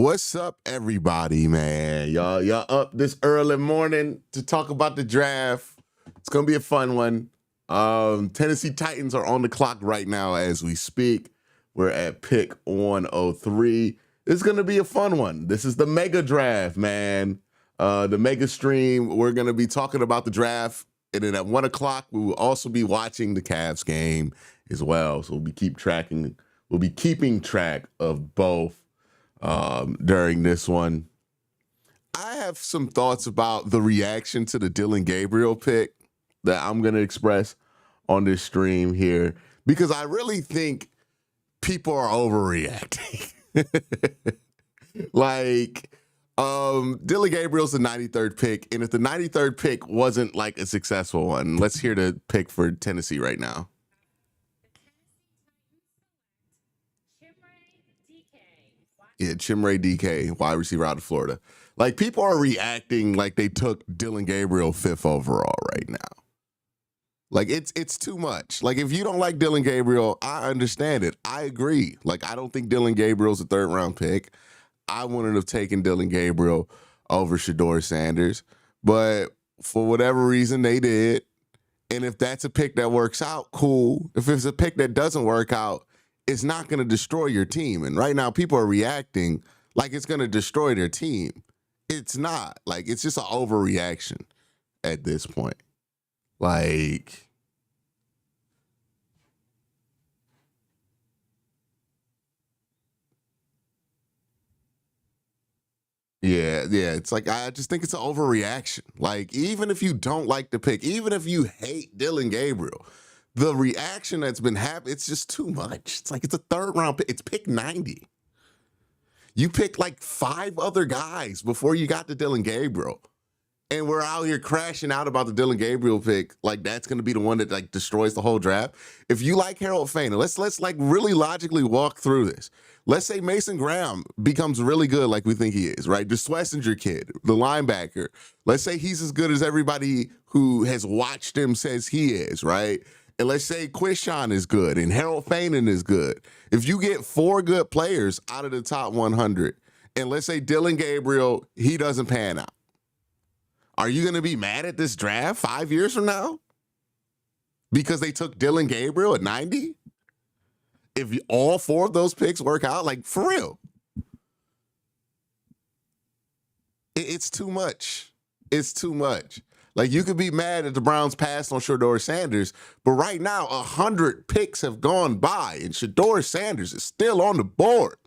What's up, everybody, man? Y'all up this early morning to talk about the draft. It's gonna be a fun one. Tennessee Titans are on the clock right now as we speak. We're at pick 103. It's gonna be a fun one. This is the mega draft, man. The mega stream. We're gonna be talking about the draft, and then at 1 o'clock we will also be watching the Cavs game as well. So we'll be keeping track of both during this one. I have some thoughts about the reaction to the Dillon Gabriel pick that I'm going to express on this stream here, because I really think people are overreacting. Dillon Gabriel's the 93rd pick, and if the 93rd pick wasn't like a successful one, let's hear the pick for Tennessee right now. Yeah, Chimere DK, wide receiver out of Florida. Like, people are reacting like they took Dillon Gabriel 5th overall right now. Like, it's too much. Like, if you don't like Dillon Gabriel, I understand it. I agree. Like, I don't think Dillon Gabriel's a 3rd-round pick. I wouldn't have taken Dillon Gabriel over Shedeur Sanders. But for whatever reason, they did. And if that's a pick that works out, cool. If it's a pick that doesn't work out, it's not going to destroy your team. And right now, people are reacting like it's going to destroy their team. It's not. Like, it's just an overreaction at this point. Like, yeah, it's like, I just think it's an overreaction. Like, even if you don't like the pick, even if you hate Dillon Gabriel, the reaction that's been happening, it's just too much. It's like, it's a 3rd-round pick. It's pick 90. You picked like 5 other guys before you got to Dillon Gabriel. And we're out here crashing out about the Dillon Gabriel pick. Like, that's going to be the one that like destroys the whole draft. If you like Harold Fainer, let's like really logically walk through this. Let's say Mason Graham becomes really good like we think he is, right? The Schlesinger kid, the linebacker. Let's say he's as good as everybody who has watched him says he is, right? And let's say Quishon is good and Harold Fainin is good. If you get 4 good players out of the top 100, and let's say Dillon Gabriel, he doesn't pan out, are you going to be mad at this draft 5 years from now because they took Dillon Gabriel at 90? If all 4 of those picks work out, like, for real, it's too much. It's too much. Like, you could be mad that the Browns passed on Shedeur Sanders, but right now 100 picks have gone by and Shedeur Sanders is still on the board.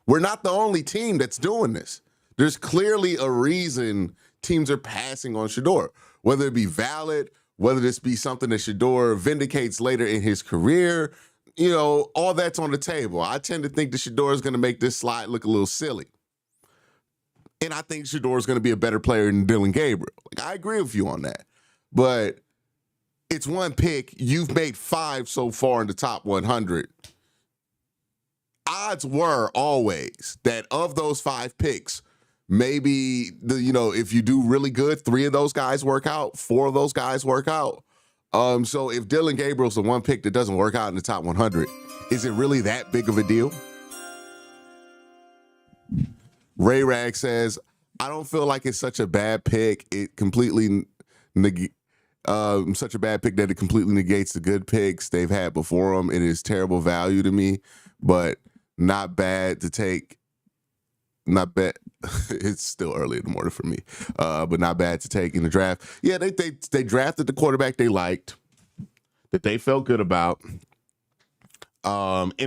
We're not the only team that's doing this. There's clearly a reason teams are passing on Shedeur, whether it be valid, whether this be something that Shedeur vindicates later in his career. You know, all that's on the table. I tend to think that Shedeur is going to make this slide look a little silly. And I think Shedeur is going to be a better player than Dillon Gabriel. Like, I agree with you on that. But it's one pick. You've made 5 so far in the top 100. Odds were always that of those 5 picks, maybe, if you do really good, 3 of those guys work out, 4 of those guys work out. So if Dillon Gabriel's the one pick that doesn't work out in the top 100, is it really that big of a deal? Ray Rag says, I don't feel like it's such a bad pick. It completely such a bad pick that it completely negates the good picks they've had before them. It is terrible value to me, but not bad to take. Not bad. It's still early in the morning for me, but not bad to take in the draft. Yeah, they drafted the quarterback they liked, that they felt good about, in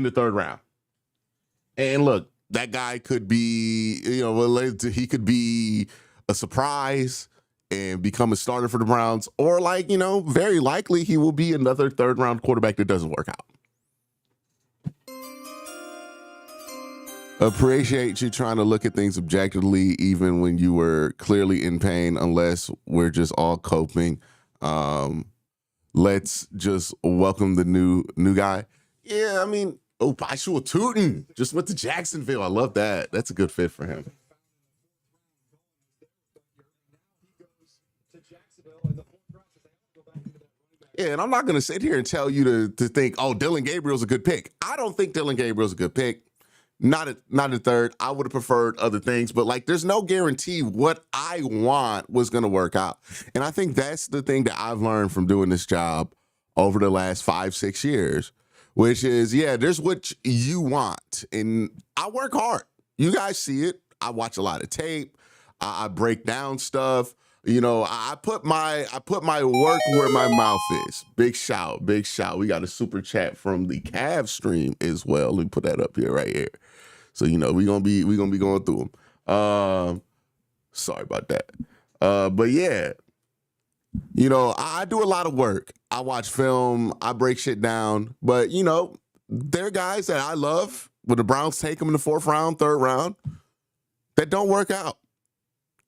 the 3rd round. And look, that guy could be, he could be a surprise and become a starter for the Browns, or very likely he will be another 3rd-round quarterback that doesn't work out. Appreciate you trying to look at things objectively, even when you were clearly in pain, unless we're just all coping. Let's just welcome the new guy. Yeah, I mean, Joshua Tootin just went to Jacksonville. I love that. That's a good fit for him. Yeah, and I'm not going to sit here and tell you to think, Dillon Gabriel's a good pick. I don't think Dillon Gabriel's a good pick. not a third. I would have preferred other things, but like there's no guarantee what I want was going to work out. And I think that's the thing that I've learned from doing this job over the last 5-6 years, which is, yeah, there's what you want. And I work hard. You guys see it. I watch a lot of tape. I break down stuff. You know, I put my work where my mouth is. Big shout, big shout. We got a super chat from the Cavs stream as well. Let me put that up here, right here. So you know we're gonna be going through them. Sorry about that. But yeah, you know I do a lot of work. I watch film. I break shit down. But you know there are guys that I love when the Browns take them in the 4th round, 3rd round that don't work out.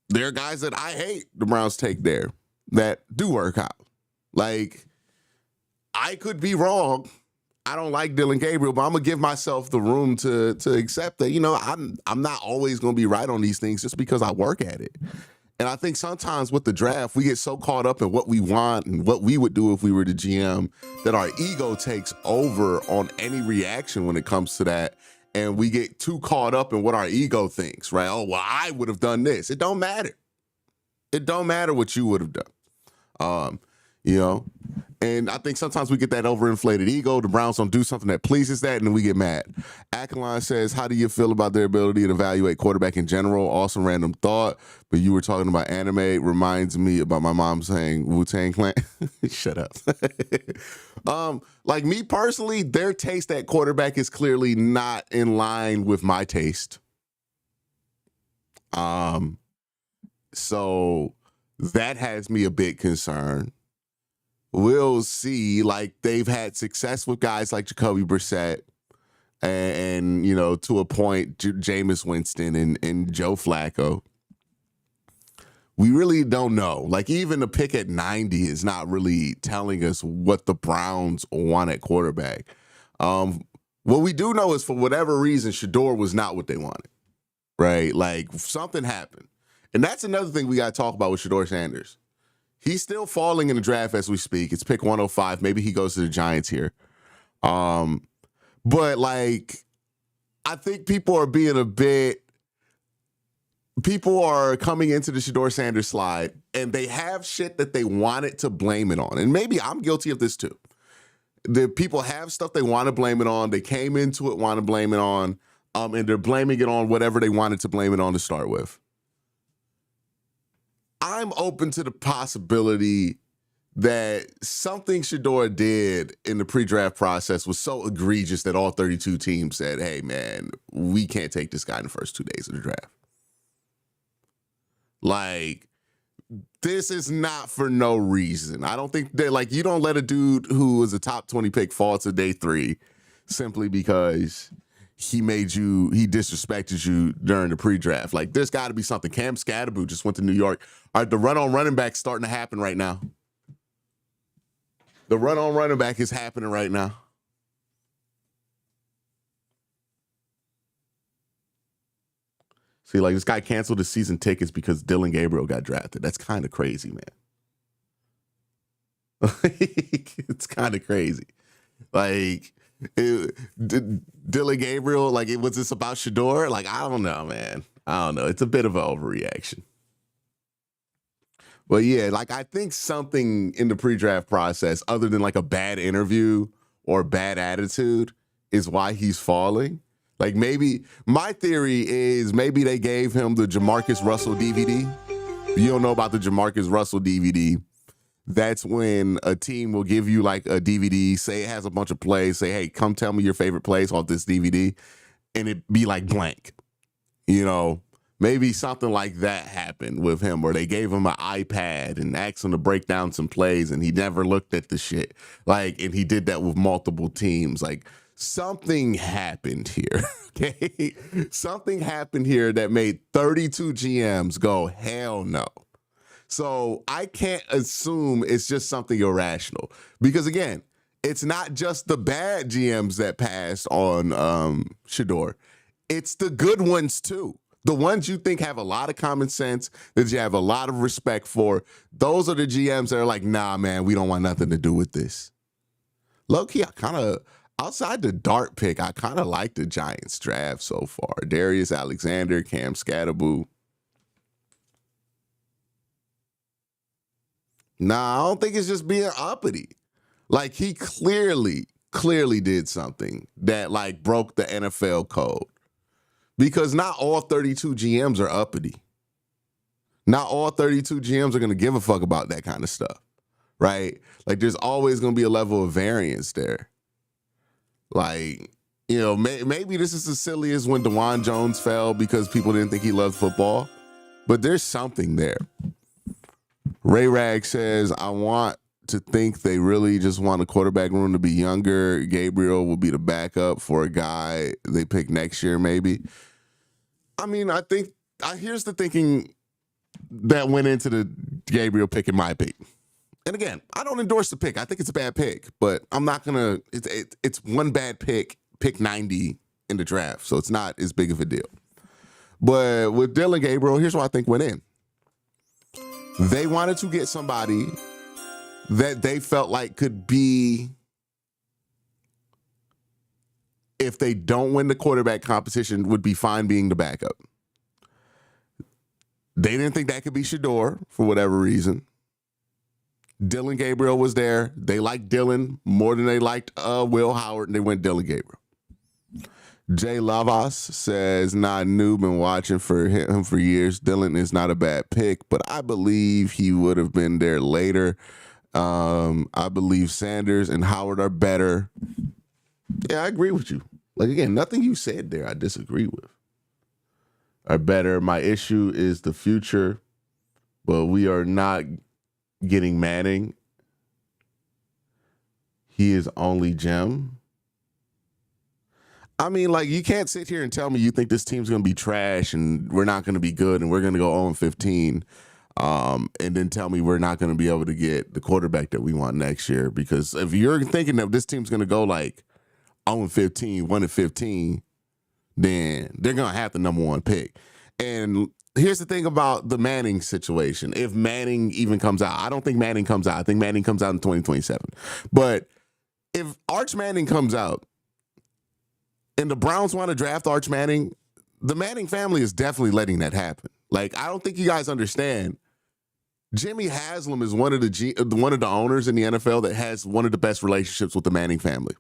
There are guys that I hate the Browns take there that do work out. Like, I could be wrong. I don't like Dylan Gabriel, but I'm gonna give myself the room to accept that, you know, I'm not always gonna be right on these things just because I work at it. And I think sometimes with the draft, we get so caught up in what we want and what we would do if we were the GM that our ego takes over on any reaction when it comes to that. And we get too caught up in what our ego thinks, right? Oh, well, I would have done this. It don't matter. It don't matter what you would have done. You know? And I think sometimes we get that overinflated ego. The Browns don't do something that pleases that, and then we get mad. Akalon says, how do you feel about their ability to evaluate quarterback in general? Awesome random thought, but you were talking about anime. Reminds me about my mom saying Wu-Tang Clan. Shut up. Like me personally, their taste at quarterback is clearly not in line with my taste. So that has me a bit concerned. We'll see. Like they've had success with guys like Jacoby Brissett and you know, to a point, Jameis Winston and Joe Flacco. We really don't know. Like even the pick at 90 is not really telling us what the Browns want at quarterback. What we do know is for whatever reason, Shador was not what they wanted, right? Like something happened. And that's another thing we got to talk about with Shador Sanders. He's still falling in the draft as we speak. It's pick 105. Maybe he goes to the Giants here. But like, I think people are coming into the Shador Sanders slide and they have shit that they wanted to blame it on. And maybe I'm guilty of this too. The people have stuff they want to blame it on. They came into it, want to blame it on, and they're blaming it on whatever they wanted to blame it on to start with. I'm open to the possibility that something Shador did in the pre-draft process was so egregious that all 32 teams said, hey, man, we can't take this guy in the first 2 days of the draft. Like, this is not for no reason. I don't think that, like, you don't let a dude who was a top 20 pick fall to day 3 simply because he disrespected you during the pre-draft. Like, there's got to be something. Cam Scatterboot just went to New York. All right, the run on running back starting to happen right now. The run on running back is happening right now. See, like, this guy canceled his season tickets because Dylan Gabriel got drafted. That's kind of crazy, man. It's kind of crazy. Like, Dylan Gabriel, like, was this about Shador? Like, I don't know, man. I don't know. It's a bit of an overreaction. But yeah, like, I think something in the pre-draft process, other than like a bad interview or bad attitude, is why he's falling. Like, maybe my theory is maybe they gave him the Jamarcus Russell DVD. You don't know about the Jamarcus Russell DVD. That's when a team will give you like a DVD, say it has a bunch of plays, say, hey, come tell me your favorite plays off this DVD, and it be like blank. You know, maybe something like that happened with him, where they gave him an iPad and asked him to break down some plays, and he never looked at the shit. Like, and he did that with multiple teams. Like, something happened here, okay? Something happened here that made 32 GMs go, hell no. So I can't assume it's just something irrational, because again, it's not just the bad GMs that passed on Shador. It's the good ones too. The ones you think have a lot of common sense, that you have a lot of respect for. Those are the GMs that are like, nah, man, we don't want nothing to do with this. Low key, Outside the dart pick, I kind of like the Giants draft so far. Darius Alexander, Cam Scatterboo. Nah, I don't think it's just being uppity. Like he clearly did something that like broke the NFL code. Because not all 32 GMs are uppity. Not all 32 GMs are going to give a fuck about that kind of stuff, right? Like there's always going to be a level of variance there. Like, you know, maybe this is as silly as when DeJuan Jones fell because people didn't think he loved football, but there's something there. Ray Rag says, I want to think they really just want a quarterback room to be younger. Gabriel will be the backup for a guy they pick next year, maybe. I mean, I think here's the thinking that went into the Gabriel pick, in my opinion. And again, I don't endorse the pick. I think it's a bad pick, but I'm not going to, it's one bad pick 90 in the draft. So it's not as big of a deal. But with Dylan Gabriel, here's what I think went in. They wanted to get somebody that they felt like could be, if they don't win the quarterback competition, would be fine being the backup. They didn't think that could be Shedeur for whatever reason. Dylan Gabriel was there. They liked Dylan more than they liked Will Howard, and they went Dylan Gabriel. Jay Lavas says, not new, been watching for him for years. Dylan is not a bad pick, but I believe he would have been there later. I believe Sanders and Howard are better. Yeah, I agree with you. Like, again, nothing you said there I disagree with. Are better. My issue is the future, but we are not getting Manning. He is only Jim. I mean, like, you can't sit here and tell me you think this team's going to be trash and we're not going to be good and we're going to go 0-15, and then tell me we're not going to be able to get the quarterback that we want next year. Because if you're thinking that this team's going to go like 0-15, 1-15, then they're going to have the number one pick. And here's the thing about the Manning situation. If Manning even comes out, I don't think Manning comes out. I think Manning comes out in 2027. But if Arch Manning comes out and the Browns want to draft Arch Manning, the Manning family is definitely letting that happen. Like, I don't think you guys understand. Jimmy Haslam is one of the owners in the NFL that has one of the best relationships with the Manning family.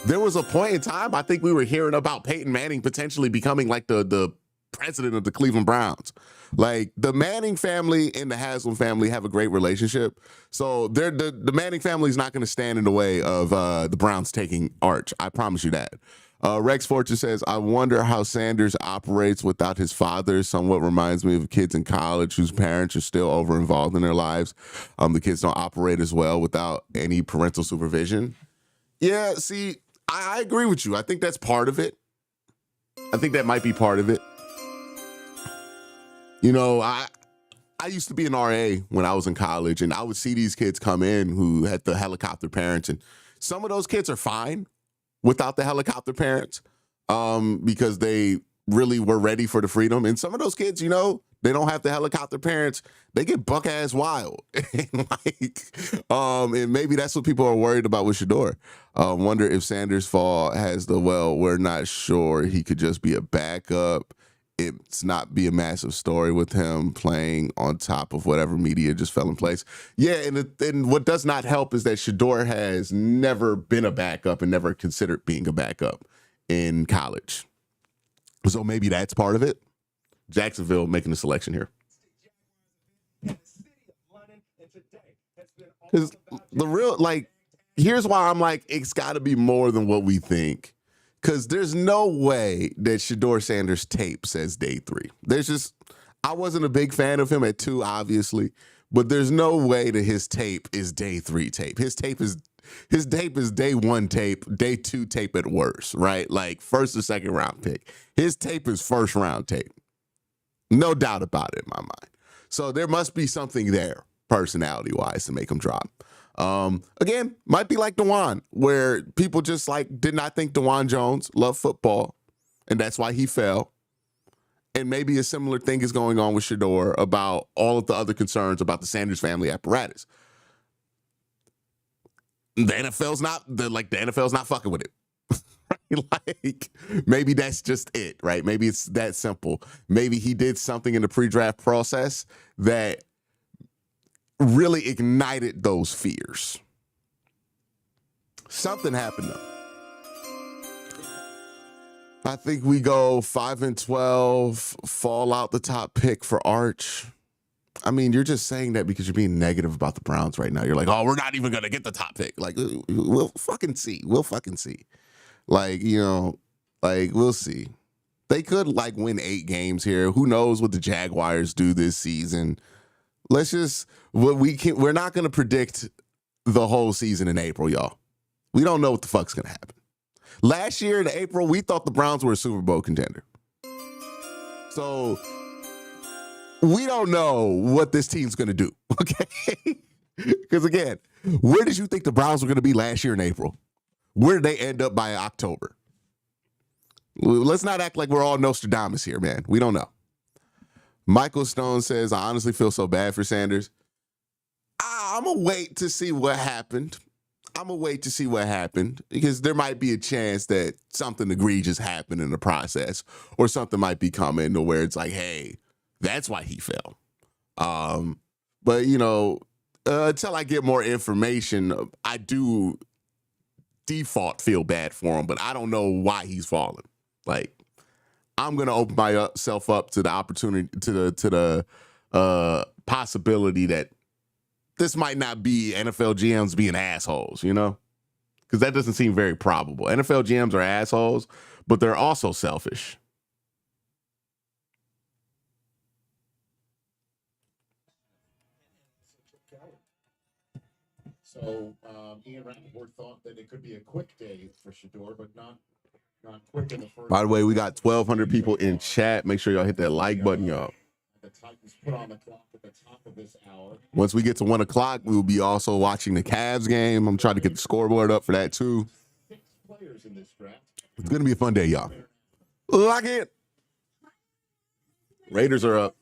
There was a point in time, I think we were hearing about Peyton Manning potentially becoming like the president of the Cleveland Browns. Like, the Manning family and the Haslam family have a great relationship. So the Manning family is not going to stand in the way of the Browns taking Arch. I promise you that. Rex Fortune says, I wonder how Sanders operates without his father. Somewhat reminds me of kids in college whose parents are still over involved in their lives. The kids don't operate as well without any parental supervision. Yeah, see, I agree with you. I think that's part of it. I think that might be part of it. You know, I used to be an RA when I was in college, and I would see these kids come in who had the helicopter parents, and some of those kids are fine without the helicopter parents because they really were ready for the freedom. And some of those kids, you know, they don't have the helicopter parents. They get buck ass wild. And maybe that's what people are worried about with Shedeur. Wonder if Sanders' fall has we're not sure. He could just be a backup. It's not be a massive story with him playing on top of whatever media just fell in place. Yeah, and what does not help is that Shedeur has never been a backup and never considered being a backup in college. So maybe that's part of it. Jacksonville making the selection here. Because the real, like, here's why I'm like, it's got to be more than what we think. Because there's no way that Shedeur Sanders' tape says day 3. I wasn't a big fan of him at 2, obviously, but there's no way that his tape is day 3 tape. His tape is day 1 tape, day 2 tape at worst, right? Like first or second round pick. His tape is first round tape. No doubt about it in my mind. So there must be something there, personality-wise, to make him drop. Again, might be like DeJuan, where people just like did not think DeJuan Jones loved football, and that's why he fell. And maybe a similar thing is going on with Shedeur about all of the other concerns about the Sanders family apparatus. The NFL's not fucking with it. Like maybe that's just it, right? Maybe it's that simple. Maybe he did something in the pre-draft process that really ignited those fears. Something happened though. I think we go 5-12, fall out the top pick for Arch. I mean, you're just saying that because you're being negative about the Browns right now. You're like, oh, we're not even going to get the top pick. Like, we'll fucking see. We'll fucking see. Like, we'll see. They could, win 8 games here. Who knows what the Jaguars do this season? We're not going to predict the whole season in April, y'all. We don't know what the fuck's going to happen. Last year in April, we thought the Browns were a Super Bowl contender. So we don't know what this team's going to do, okay? Because, again, where did you think the Browns were going to be last year in April? Where did they end up by October? Let's not act like we're all Nostradamus here, man. We don't know. Michael Stone says, I honestly feel so bad for Sanders. I'm going to wait to see what happened. Because there might be a chance that something egregious happened in the process, or something might be coming to where it's like, hey, that's why he fell. But, until I get more information, I do default feel bad for him, but I don't know why he's falling. Like, I'm going to open myself up to the opportunity, to the possibility that this might not be NFL GMs being assholes, because that doesn't seem very probable. NFL GMs are assholes, but they're also selfish. So Ian Rappaport thought that it could be a quick day for Shador, but not quick in the first. By the way, we got 1,200 people in chat. Make sure y'all hit that like button, y'all. The Titans put on the clock at the top of this hour. Once we get to 1 o'clock, we will be also watching the Cavs game. I'm trying to get the scoreboard up for that too. 6 players in this draft. It's going to be a fun day, y'all. Lock it. Raiders are up.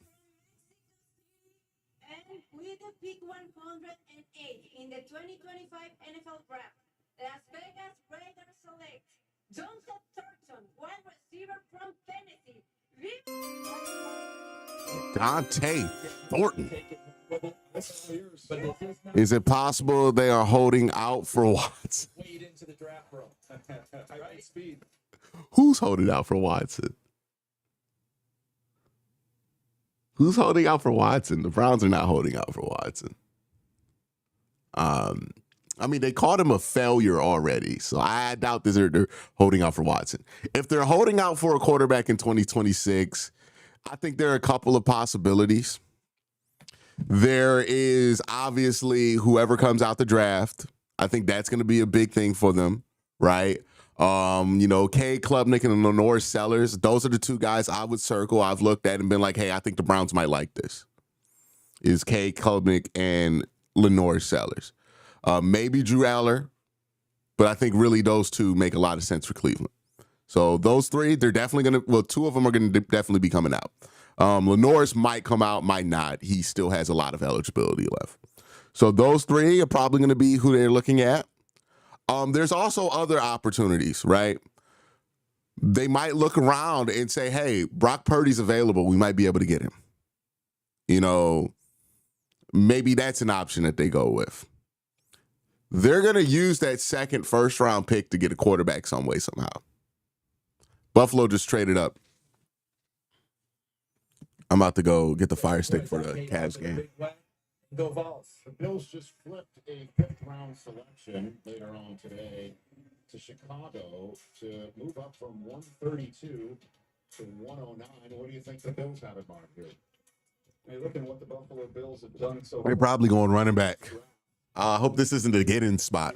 And with the pick 108 in the 2025 NFL Draft, Las Vegas Raiders select Johnson Thornton, wide receiver from Tennessee. Dante Thornton. Is it possible they are holding out for Watson? Wade into the draft, bro. High speed. Who's holding out for Watson? Who's holding out for Watson? The Browns are not holding out for Watson. They called him a failure already, so I doubt they're holding out for Watson. If they're holding out for a quarterback in 2026, I think there are a couple of possibilities. There is obviously whoever comes out the draft. I think that's going to be a big thing for them, right? Kay Klubnik and Lenore Sellers, those are the 2 guys I would circle. I've looked at and been like, hey, I think the Browns might like this. Is Kay Klubnik and Lenore Sellers. Maybe Drew Aller, but I think really those 2 make a lot of sense for Cleveland. So those 3, they're definitely going to, 2 of them are going to definitely be coming out. Lenore's might come out, might not. He still has a lot of eligibility left. So those 3 are probably going to be who they're looking at. There's also other opportunities, right? They might look around and say, hey, Brock Purdy's available. We might be able to get him. Maybe that's an option that they go with. They're going to use that second first-round pick to get a quarterback some way, somehow. Buffalo just traded up. I'm about to go get the fire stick for the Cavs game. Go Vols. The Bills just flipped a 5th-round selection later on today to Chicago to move up from 132 to 109. What do you think the Bills have in mind here? I mean, look at what the Buffalo Bills have done so far. They're probably going running back. I hope this isn't a get-in spot.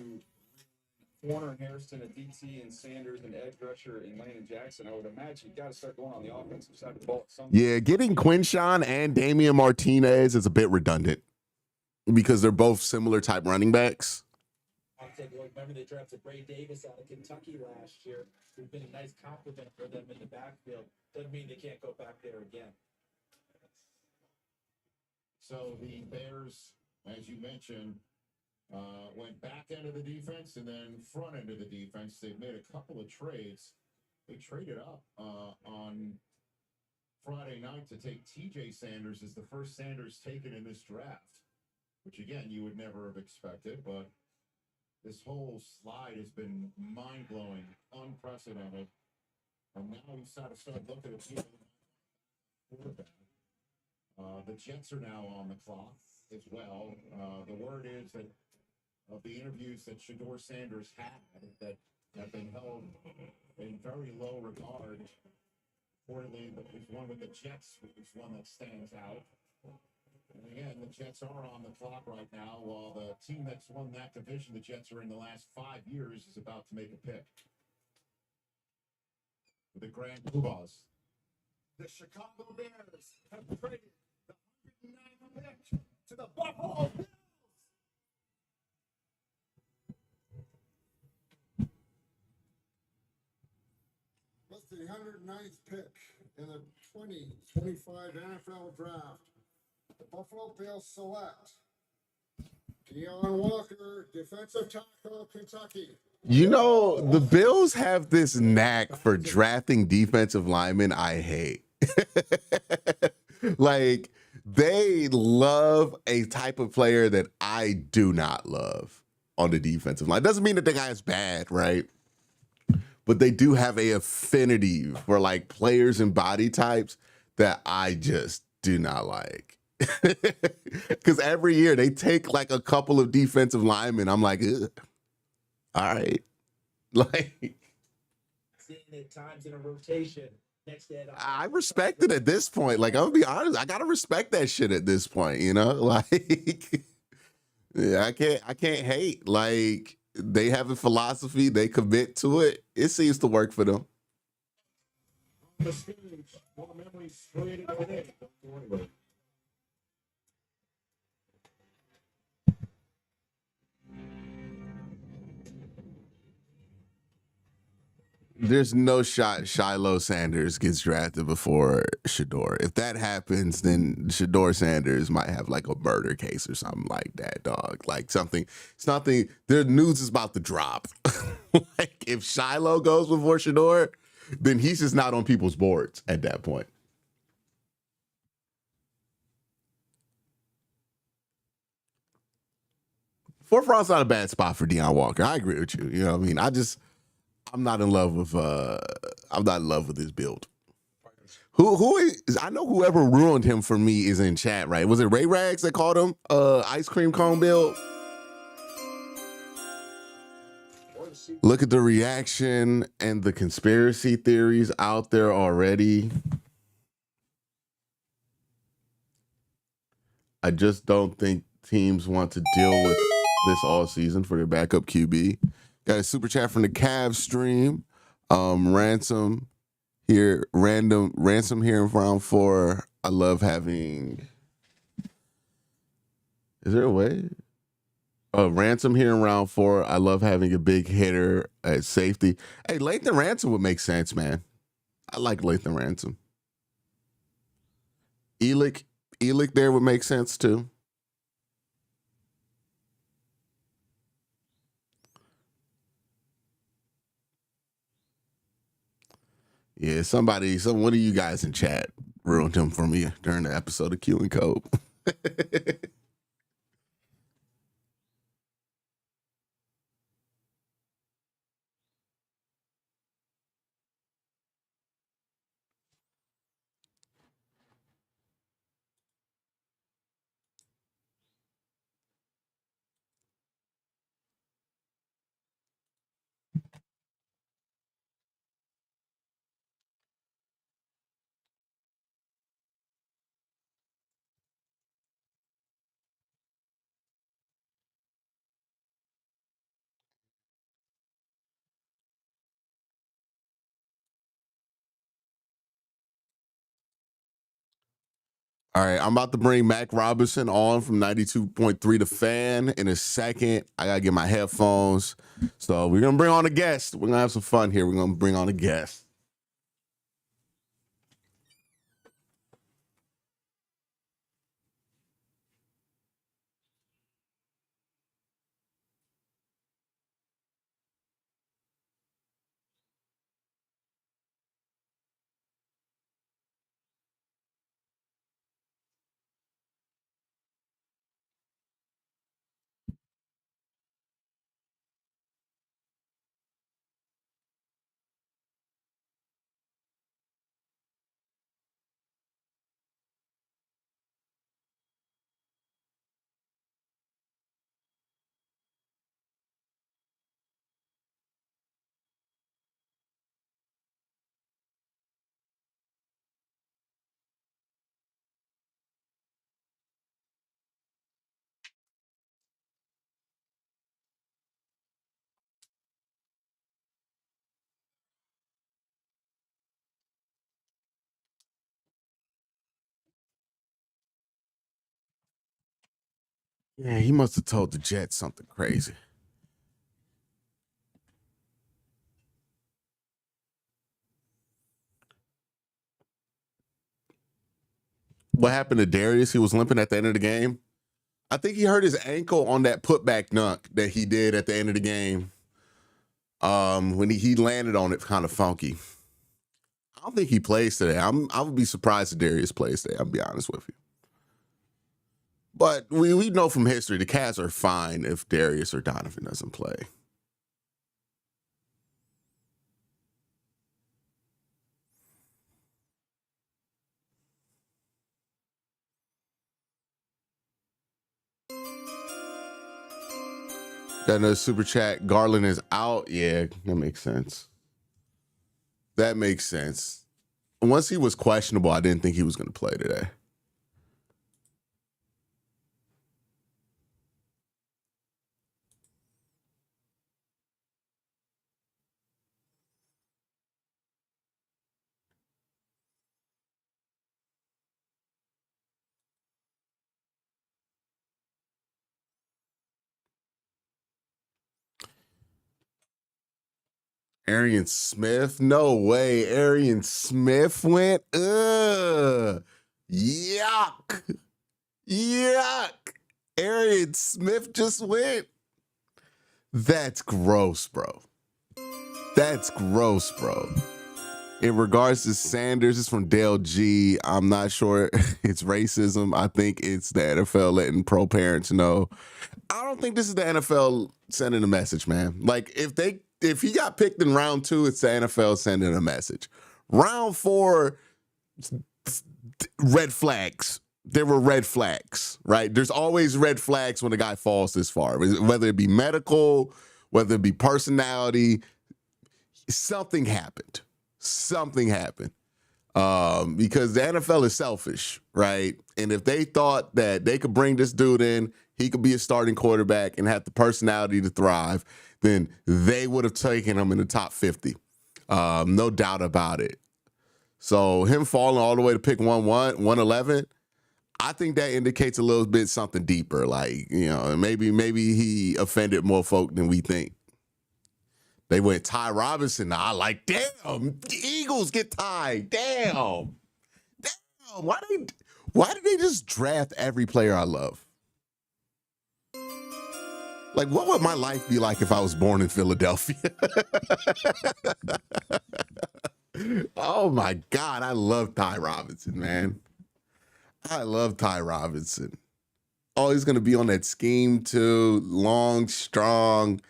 Warner and Harrison at DT and Sanders and edge rusher and Landon Jackson. I would imagine you got to start going on the offensive side of the ball at some point. Yeah, getting Quinshawn and Damian Martinez is a bit redundant because they're both similar type running backs. I'll take a look. Remember they drafted Ray Davis out of Kentucky last year, who's been a nice compliment for them in the backfield. Doesn't mean they can't go back there again. So the Bears, as you mentioned, Went back end of the defense and then front end of the defense. They've made a couple of trades. They traded up on Friday night to take TJ Sanders as the first Sanders taken in this draft, which again, you would never have expected, but this whole slide has been mind blowing, unprecedented. And now we got to start looking at people quarterback. The Jets are now on the clock as well. The word is that of the interviews that Shador Sanders had that have been held in very low regard, reportedly, the one with the Jets is one that stands out. And again, the Jets are on the clock right now, while the team that's won that division, the Jets are in the last 5 years, is about to make a pick. The Grand Poobahs. The Chicago Bears have traded the 109th pick to the Buffalo Bills. What's the 109th pick in the 2025 NFL Draft? The Buffalo Bills select Deion Walker, defensive tackle, Kentucky. You know, the Bills have this knack for drafting defensive linemen I hate. Like, they love a type of player that I do not love on the defensive line. Doesn't mean that the guy is bad, right? But they do have a affinity for like players and body types that I just do not like. Because every year they take like a couple of defensive linemen. I'm like, ugh. All right. Like, Seeing it times in a rotation. Next to I respect it at this point. Like, I'm gonna be honest, I gotta respect that shit at this point, you know? Like, yeah, I can't hate. Like, they have a philosophy, they commit to it. It seems to work for them. The stage, more memories created today. There's no shot Shiloh Sanders gets drafted before Shador. If that happens, then Shador Sanders might have like a murder case or something like that, dog. Like something, the news is about to drop. Like if Shiloh goes before Shador, then he's just not on people's boards at that point. Fourth round's not a bad spot for Deion Walker. I agree with you. You know what I mean? I'm not in love with his build. Who is, I know whoever ruined him for me is in chat, right? Was it Ray Rags that called him ice cream cone build? Look at the reaction and the conspiracy theories out there already. I just don't think teams want to deal with this all season for their backup QB. Got a super chat from the Cavs stream. Ransom here in round 4. I love having. Is there a way? Ransom here in round 4. I love having a big hitter at safety. Hey, Lathan Ransom would make sense, man. I like Lathan Ransom. Elick there would make sense too. Yeah, one of you guys in chat ruined him for me during the episode of Q and Code. All right, I'm about to bring Mac Robinson on from 92.3 The Fan in a second. I gotta get my headphones. So we're gonna bring on a guest. We're gonna have some fun here. We're gonna bring on a guest. Yeah, he must have told the Jets something crazy. What happened to Darius? He was limping at the end of the game. I think he hurt his ankle on that putback dunk that he did at the end of the game. When he landed on it kind of funky. I don't think he plays today. I would be surprised if Darius plays today. I'll be honest with you. But we know from history the Cavs are fine if Darius or Donovan doesn't play. Got another super chat. Garland is out. Yeah, that makes sense. That makes sense. Once he was questionable, I didn't think he was going to play today. Arian Smith? No way. Arian Smith went? Ugh. Yuck. Yuck. Arian Smith just went? That's gross, bro. That's gross, bro. In regards to Sanders, it's from Dale G. I'm not sure it's racism. I think it's the NFL letting pro parents know. I don't think this is the NFL sending a message, man. Like if he got picked in round 2, it's the NFL sending a message. Round 4, red flags. There were red flags, right? There's always red flags when a guy falls this far, whether it be medical, whether it be personality. Something happened. Something happened. Because the NFL is selfish, right? And if they thought that they could bring this dude in, he could be a starting quarterback and have the personality to thrive, then they would have taken him in the top 50. No doubt about it. So him falling all the way to pick 111, I think that indicates a little bit something deeper. Like, maybe he offended more folk than we think. They went Ty Robinson. I like, damn, the Eagles get Ty. Damn. Why did they just draft every player I love? Like, what would my life be like if I was born in Philadelphia? Oh my God, I love Ty Robinson, man. I love Ty Robinson. Oh, he's gonna be on that scheme too. Long, strong,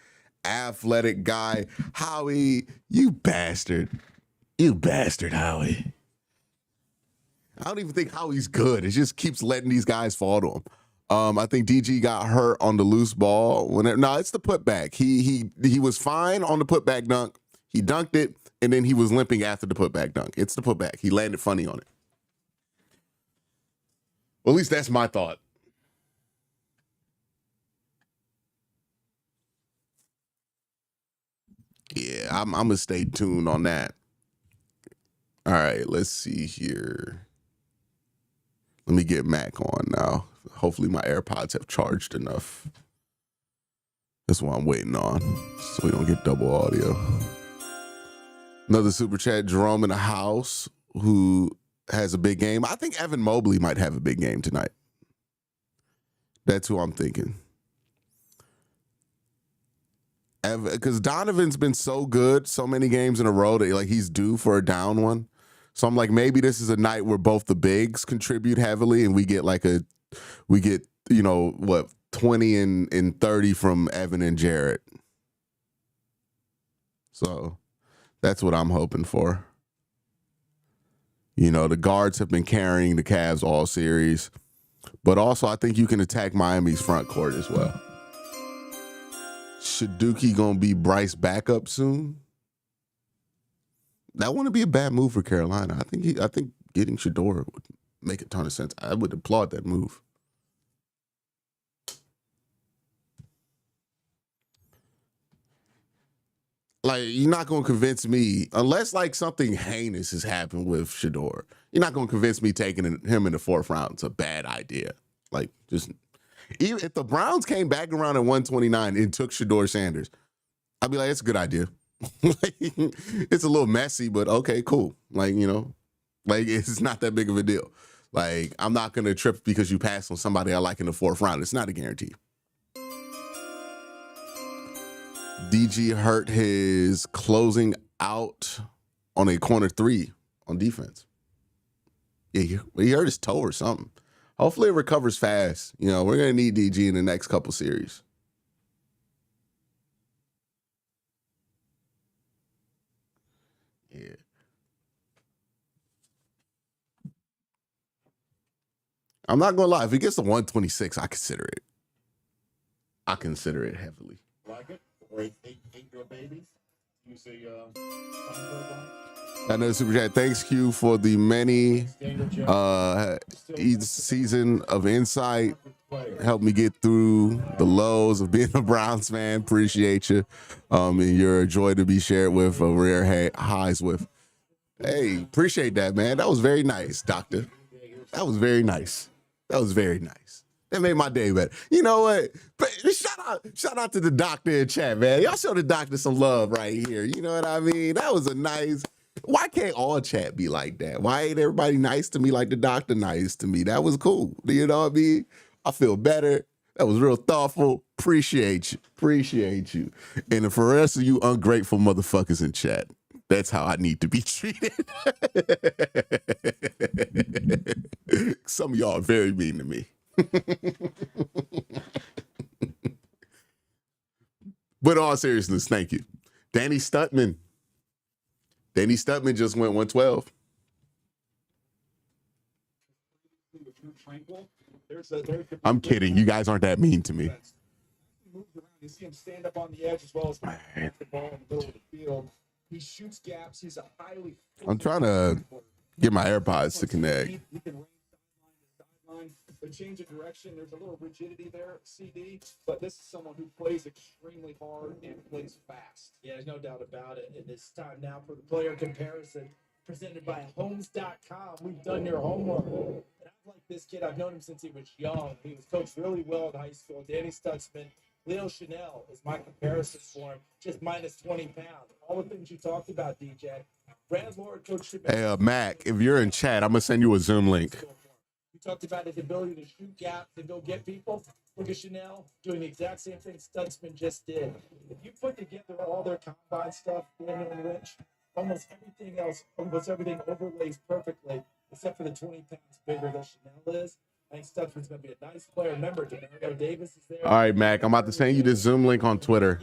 athletic guy. Howie, you bastard. You bastard, Howie. I don't even think Howie's good. It just keeps letting these guys fall to him. I think DG got hurt on the loose ball. No, it's the putback. He was fine on the putback dunk. He dunked it, and then he was limping after the putback dunk. It's the putback. He landed funny on it. Well, at least that's my thought. Yeah, I'm gonna stay tuned on that. All right, let's see here. Let me get Mac on now. Hopefully my AirPods have charged enough. That's what I'm waiting on, so we don't get double audio. Another super chat, Jerome in the house, who has a big game. I think Evan Mobley might have a big game tonight. That's who I'm thinking. Because Donovan's been so good so many games in a row that like he's due for a down one. So I'm like, maybe this is a night where both the bigs contribute heavily and we get 20 and 30 from Evan and Jarrett. So that's what I'm hoping for. The guards have been carrying the Cavs all series, but also I think you can attack Miami's front court as well. Shaduki gonna be Bryce backup soon? That wouldn't be a bad move for Carolina. I think getting Shedeur would make a ton of sense. I would applaud that move. Like, you're not going to convince me, unless like something heinous has happened with Shedeur. You're not going to convince me taking him in the 4th round. It's a bad idea. Like, just Even if the Browns came back around at 129 and took Shador Sanders, I'd be like, it's a good idea. Like, it's a little messy, but okay, cool. Like, like it's not that big of a deal. Like, I'm not gonna trip because you passed on somebody I like in the 4th round. It's not a guarantee. DG hurt his closing out on a corner 3 on defense. Yeah, he hurt his toe or something. Hopefully it recovers fast. We're going to need DG in the next couple series. Yeah. I'm not going to lie. If he gets to 126, I consider it. I consider it heavily. Like it? Or eight your babies? You say, Another super chat. Thanks, Q, for the many each season of insight. Helped me get through the lows of being a Browns fan. Appreciate you. And you're a joy to be shared with, a rare highs with. Hey, appreciate that, man. That was very nice, Doctor. That was very nice. That was very nice. That made my day better. You know what? But shout out to the doctor in chat, man. Y'all show the doctor some love right here. You know what I mean? That was a nice. Why can't all chat be like that? Why ain't everybody nice to me like the doctor nice to me? That was cool. You know what I mean? I feel better. That was real thoughtful. Appreciate you. Appreciate you. And for the rest of you ungrateful motherfuckers in chat, that's how I need to be treated. Some of y'all are very mean to me. But in all seriousness, thank you. Danny Stutman just went 112. I'm kidding. You guys aren't that mean to me. You see him stand up on the edge as well as the ball in the middle of the field. He shoots gaps. He's a highly. I'm trying to get my AirPods to connect. He can range sideline. The change of direction. There's a little rigidity there, CD. But this is someone who plays extremely hard and plays fast. Yeah, there's no doubt about it. And it's time now for the player comparison presented by Homes.com. We've done your homework. And I've liked this kid. I've known him since he was young. He was coached really well in high school. Danny Stutzman. Leo Chanel is my comparison for him, just minus 20 pounds. All the things you talked about, DJ. Brad Lord, Coach Schmidt. Hey, Mac, if you're in chat, I'm going to send you a Zoom link. You talked about his ability to shoot gaps and go get people. Look at Chanel doing the exact same thing Stutzman just did. If you put together all their combine stuff, Daniel and Rich, almost everything overlays perfectly, except for the 20 pounds bigger that Chanel is. I think Stutzman's going to be a nice player. Remember, Demario Davis is there. All right, Mac, I'm about to send you this Zoom link on Twitter.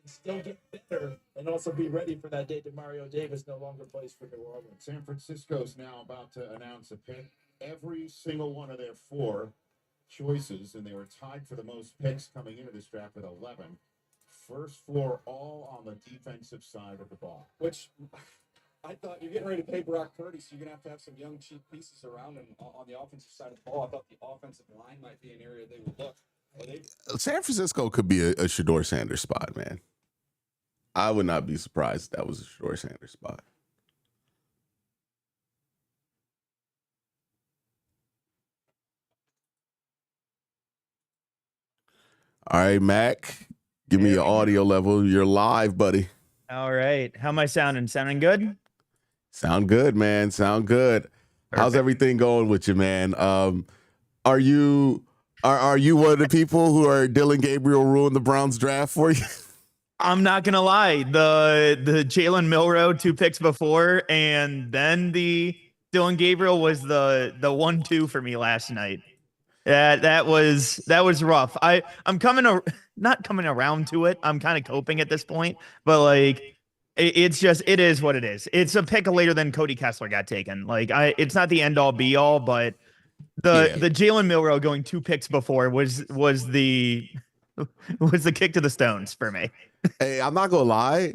Still get better and also be ready for that day Demario Davis no longer plays for New Orleans. San Francisco's now about to announce a pick. Every single one of their 4 choices, and they were tied for the most picks coming into this draft with 11. First 4 all on the defensive side of the ball. Which I thought you're getting ready to pay Brock Purdy, so you're going to have some young, cheap pieces around him on the offensive side of the ball. I thought the offensive line might be an area they would look. San Francisco could be a Shador Sanders spot, man. I would not be surprised if that was a Shador Sanders spot. All right, Mac, give me your audio level. You're live, buddy. All right. How am I sounding? Sounding good? Sound good, man. Sound good. Perfect. How's everything going with you, man? Are you one of the people who are Dylan Gabriel ruined the Browns draft for you? I'm not gonna lie. The Jalen Milroe 2 picks before, and then the Dylan Gabriel was the 1-2 for me last night. Yeah, that was rough. I'm not coming around to it. I'm kind of coping at this point, but like it is what it is. It's a pick later than Cody Kessler got taken. Like it's not the end all be all, but the Jalen Milroe going 2 picks before was the kick to the stones for me. Hey, I'm not gonna lie.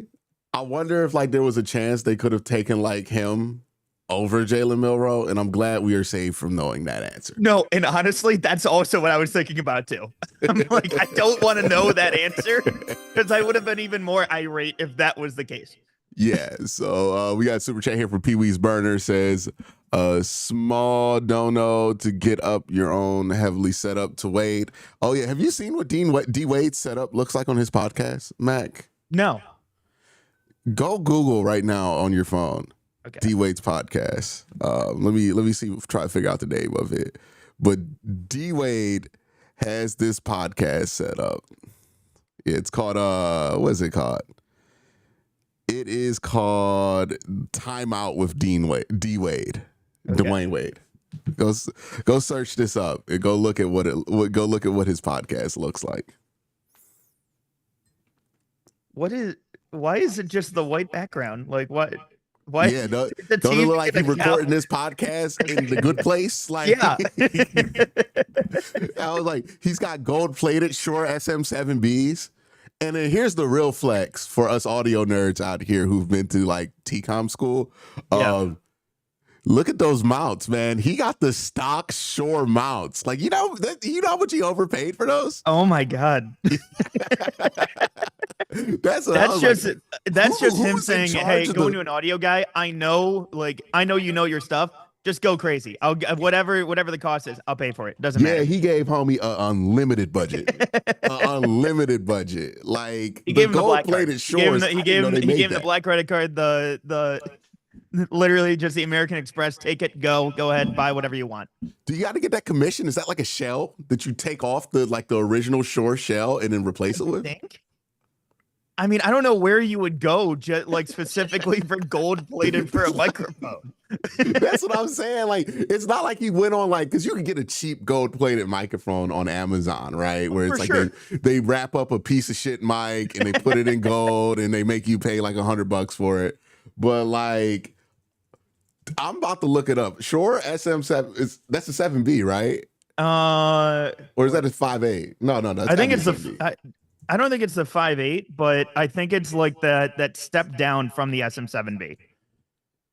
I wonder if like there was a chance they could have taken like him over Jalen Milroe, and I'm glad we are saved from knowing that answer. No, and honestly, that's also what I was thinking about too. I'm like, I don't want to know that answer because I would have been even more irate if that was the case. Yeah, so we got a super chat here from Pee Wee's Burner says, A small dono to get up your own heavily set up to Wade. Oh yeah, have you seen what D Wade's setup looks like on his podcast, Mac? No. Go Google right now on your phone. Okay. D Wade's podcast. Let me see. Try to figure out the name of it. But D Wade has this podcast set up. It's called what is it called? It is called Time Out with D Wade. Okay. Dwayne Wade. Go search this up and go look at what his podcast looks like. Why is it just the white background? Like what? Why? Yeah, don't the it team look like he's gonna recording count? this podcast in the good place? Like, Yeah. I was like, he's got gold plated Shure SM7Bs. And then here's the real flex for us audio nerds out here who've been to like TCOM school. Yeah. Look at those mounts, man. He got the stock Shure mounts. Like, you know how much he overpaid for those? Oh my god. That's That's just him who's in saying, charge "Hey, of going the- to an audio guy. I know you know your stuff. Just go crazy. I'll whatever the cost is. I'll pay for it. Doesn't Yeah, matter." he gave homie an unliterate budget. Unlimited budget. Like He gave him the black card. gold-plated He gave him Shores. the, he gave him the black credit card. The literally just the American Express. Take it. Go ahead. Buy whatever you want. Do you got to get that commission? Is that like a shell that you take off the original Shure shell and then replace it with? Think. I mean, I don't know where you would go, just like specifically for gold plated for a microphone. That's what I'm saying. Like, it's not like he went on because you can get a cheap gold plated microphone on Amazon, right? Where it's For like sure. they wrap up a piece of shit mic and they put it in gold and they make you pay like $100 for it. But like, I'm about to look it up. Shure SM7 that's a 7B, right? Or is that a 5.8? No. I think it's the. I don't think it's the 5.8, but I think it's like that step down from the SM7B.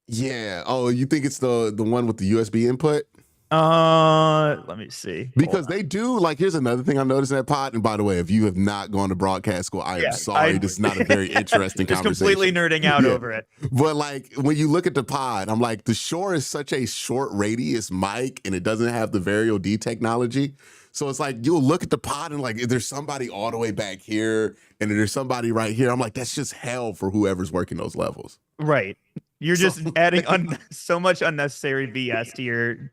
Yeah. Oh, you think it's the one with the USB input? Let me see. Because they do, like, here's another thing I noticed in that pod. And by the way, if you have not gone to broadcast school, I am sorry. This is not a very interesting Just conversation. completely nerding out Yeah. over it. But like when you look at the pod, I'm like, the Shure is such a short radius mic and it doesn't have the Vario D technology. So it's like you'll look at the pod and like, there's somebody all the way back here and there's somebody right here. I'm like, that's just hell for whoever's working those levels. Right. You're just adding so much unnecessary BS to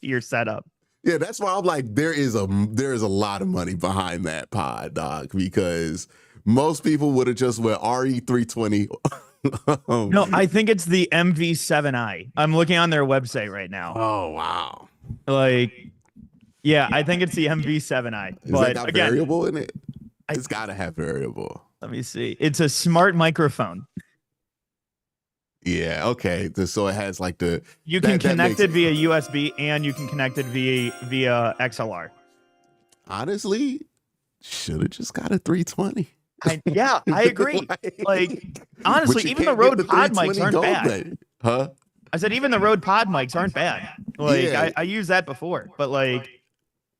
your setup. Yeah, that's why I'm like, there is a lot of money behind that pod, dog, because most people would have just went RE320. No, I think it's the MV7i. I'm looking on their website right now. Oh wow. Like, yeah, I think it's the MV7i. Is But that got again, variable in it? It's got to have variable. let me see. It's a smart microphone. Yeah, okay. So it has like the You can that connect makes- it via USB and you can connect it via XLR. honestly, should have just got a 320. Yeah, I agree. Like, honestly, But you even the can't get Rode Pod 320 mics aren't gold bad. plate. Huh? I said even the Rode Pod mics aren't bad. Like, Yeah. I used that before, but like,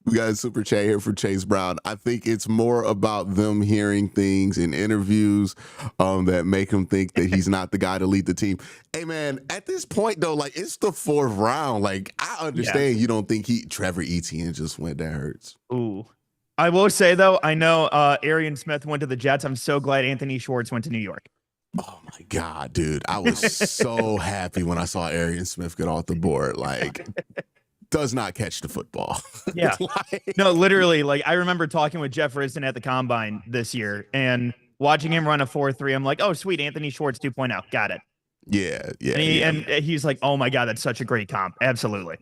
We got a super chat here for Chase Brown. I think it's more about them hearing things in interviews that make him think that he's not the guy to lead the team. Hey man, at this point though, like it's the 4th round. Like I understand you don't think Trevor Etienne just went. That hurts. ooh. I will say though, I know Arian Smith went to the Jets. I'm so glad Anthony Schwartz went to New York. Oh my God, dude. I was so happy when I saw Arian Smith get off the board. Like, does not catch the football. Yeah. Like- No, literally, like I remember talking with Jeff Risden at the Combine this year and watching him run a 4.3. I'm like, oh, sweet, Anthony Schwartz 2.0. Got it. Yeah, yeah. And he's like, oh my God, that's such a great comp. Absolutely.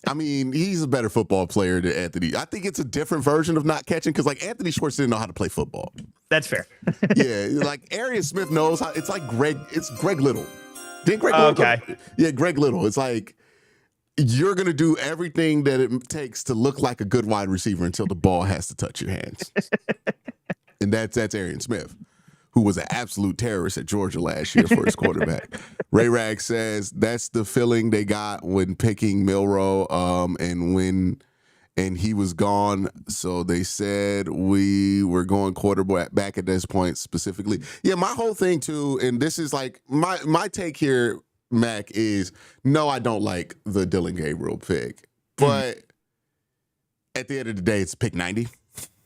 I mean, he's a better football player than Anthony. I think it's a different version of not catching because, like, Anthony Schwartz didn't know how to play football. That's fair. Yeah, like Arian Smith knows how. It's like It's Greg Little. Didn't Greg Little? Okay. Yeah, Greg Little. It's like you're gonna do everything that it takes to look like a good wide receiver until the ball has to touch your hands. And that's Arian Smith, who was an absolute terrorist at Georgia last year for his quarterback. Ray Rag says that's the feeling they got when picking Milroe, and he was gone. So they said we were going quarterback back at this point specifically. Yeah, my whole thing too, and this is like my take here Mac, is no, I don't like the Dylan Gabriel pick, but at the end of the day, it's pick 90.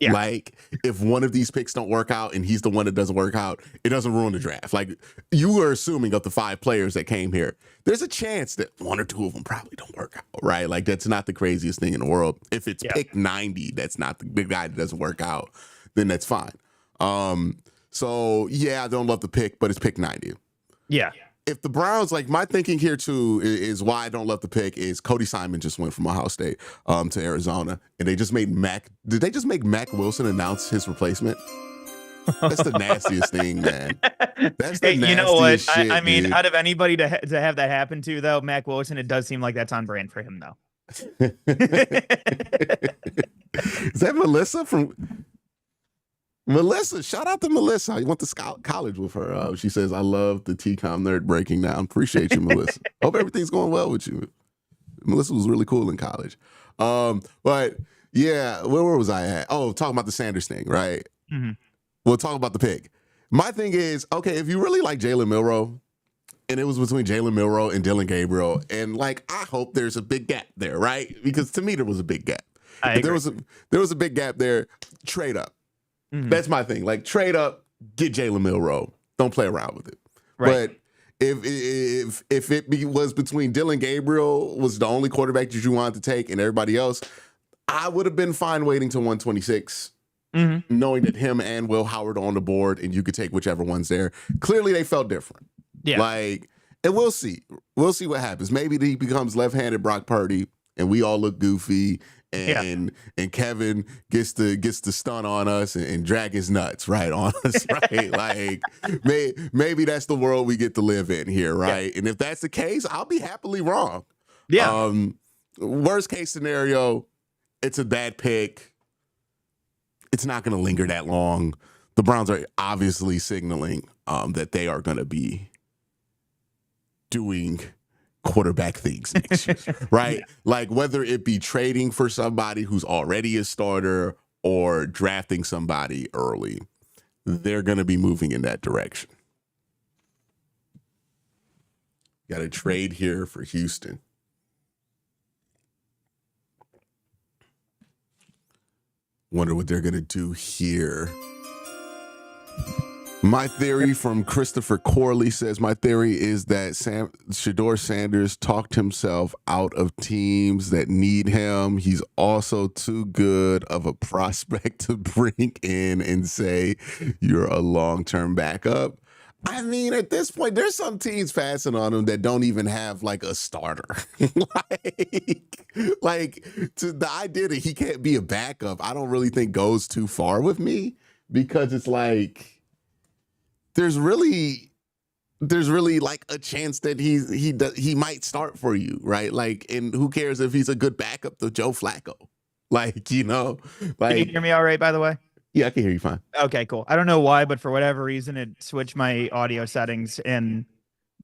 Yeah. Like, if one of these picks don't work out and he's the one that doesn't work out, it doesn't ruin the draft. Like, you were assuming of the 5 players that came here, there's a chance that 1 or 2 of them probably don't work out, right? Like, that's not the craziest thing in the world. If it's pick 90, that's not the big guy that doesn't work out, then that's fine. So, yeah, I don't love the pick, but it's pick 90. Yeah. If the Browns, like, my thinking here too is why I don't love the pick is Cody Simon just went from Ohio State to Arizona, and they just made Did they just make Mac Wilson announce his replacement? That's the nastiest thing, man. That's the nastiest you know what? shit, I mean, dude. out of anybody to have that happen to, though, Mac Wilson, it does seem like that's on brand for him, though. Is that Melissa from? Melissa, shout out to Melissa. I went to college with her. She says, I love the TCOM nerd breaking down. Appreciate you, Melissa. Hope everything's going well with you. Melissa was really cool in college. But yeah, where was I at? Oh, talking about the Sanders thing, right? Mm-hmm. We'll talk about the pick. My thing is, okay, if you really like Jalen Milroe, and it was between Jalen Milroe and Dylan Gabriel, and like, I hope there's a big gap there, right? Because to me, there was a big gap. If there was a big gap there, trade up. Mm-hmm. That's my thing. Like, trade up, get Jalen Milroe. Don't play around with it. Right. But if it was between Dylan Gabriel was the only quarterback that you wanted to take and everybody else, I would have been fine waiting till 126, knowing that him and Will Howard are on the board and you could take whichever one's there. Clearly, they felt different. Yeah. Like, and we'll see. We'll see what happens. Maybe he becomes left-handed Brock Purdy and we all look goofy. And Kevin gets to stun on us and drag his nuts right on us, right? Like, maybe that's the world we get to live in here, right? Yeah. And if that's the case, I'll be happily wrong. Yeah. Worst case scenario, it's a bad pick. It's not going to linger that long. The Browns are obviously signaling that they are going to be doing quarterback things next year, right? Yeah. Like, whether it be trading for somebody who's already a starter or drafting somebody early, they're going to be moving in that direction. Got a trade here for Houston. Wonder what they're going to do here. My theory from Christopher Corley says, my theory is that Shedeur Sanders talked himself out of teams that need him. He's also too good of a prospect to bring in and say you're a long-term backup. I mean, at this point, there's some teams passing on him that don't even have like a starter. like to the idea that he can't be a backup, I don't really think goes too far with me, because it's like, there's really like a chance that he might start for you, right? Like, and who cares if he's a good backup to Joe Flacco? Like, you know, like, can you hear me all right, by the way? Yeah, I can hear you fine. Okay, cool. I don't know why, but for whatever reason, it switched my audio settings and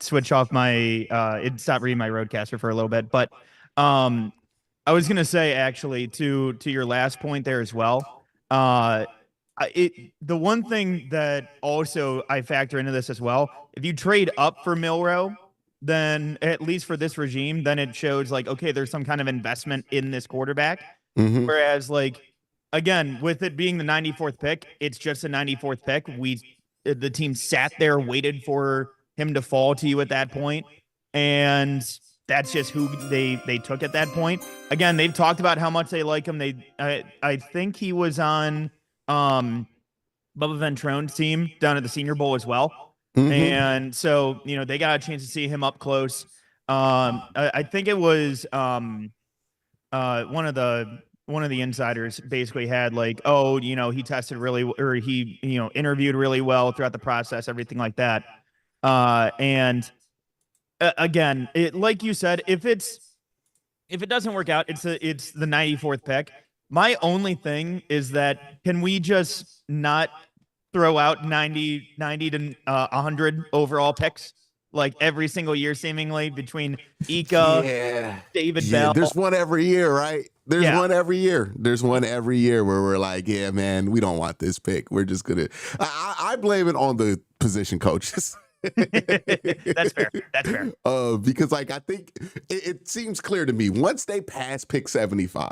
switched off my it stopped reading my Roadcaster for a little bit. But I was gonna say, actually, to your last point there as well. The one thing that also I factor into this as well, if you trade up for Milroe, then at least for this regime, then it shows like, okay, there's some kind of investment in this quarterback. Mm-hmm. Whereas, like, again, with it being the 94th pick, it's just a 94th pick. The team sat there, waited for him to fall to you at that point, and that's just who they took at that point. Again, they've talked about how much they like him. I think he was on Bubba Ventrone's team down at the Senior Bowl as well. Mm-hmm. And so, you know, they got a chance to see him up close. I think it was one of the insiders basically had like, oh, you know, he tested really, or he, you know, interviewed really well throughout the process, everything like that. And again, like you said, if it doesn't work out, it's the 94th pick. My only thing is that, can we just not throw out 90 to 100 overall picks like every single year, seemingly, between Ika, David Bell? There's one every year, right? There's one every year. There's one every year where we're like, yeah, man, we don't want this pick. We're just gonna. I blame it on the position coaches. That's fair. That's fair. Because like I think it seems clear to me once they pass pick 75,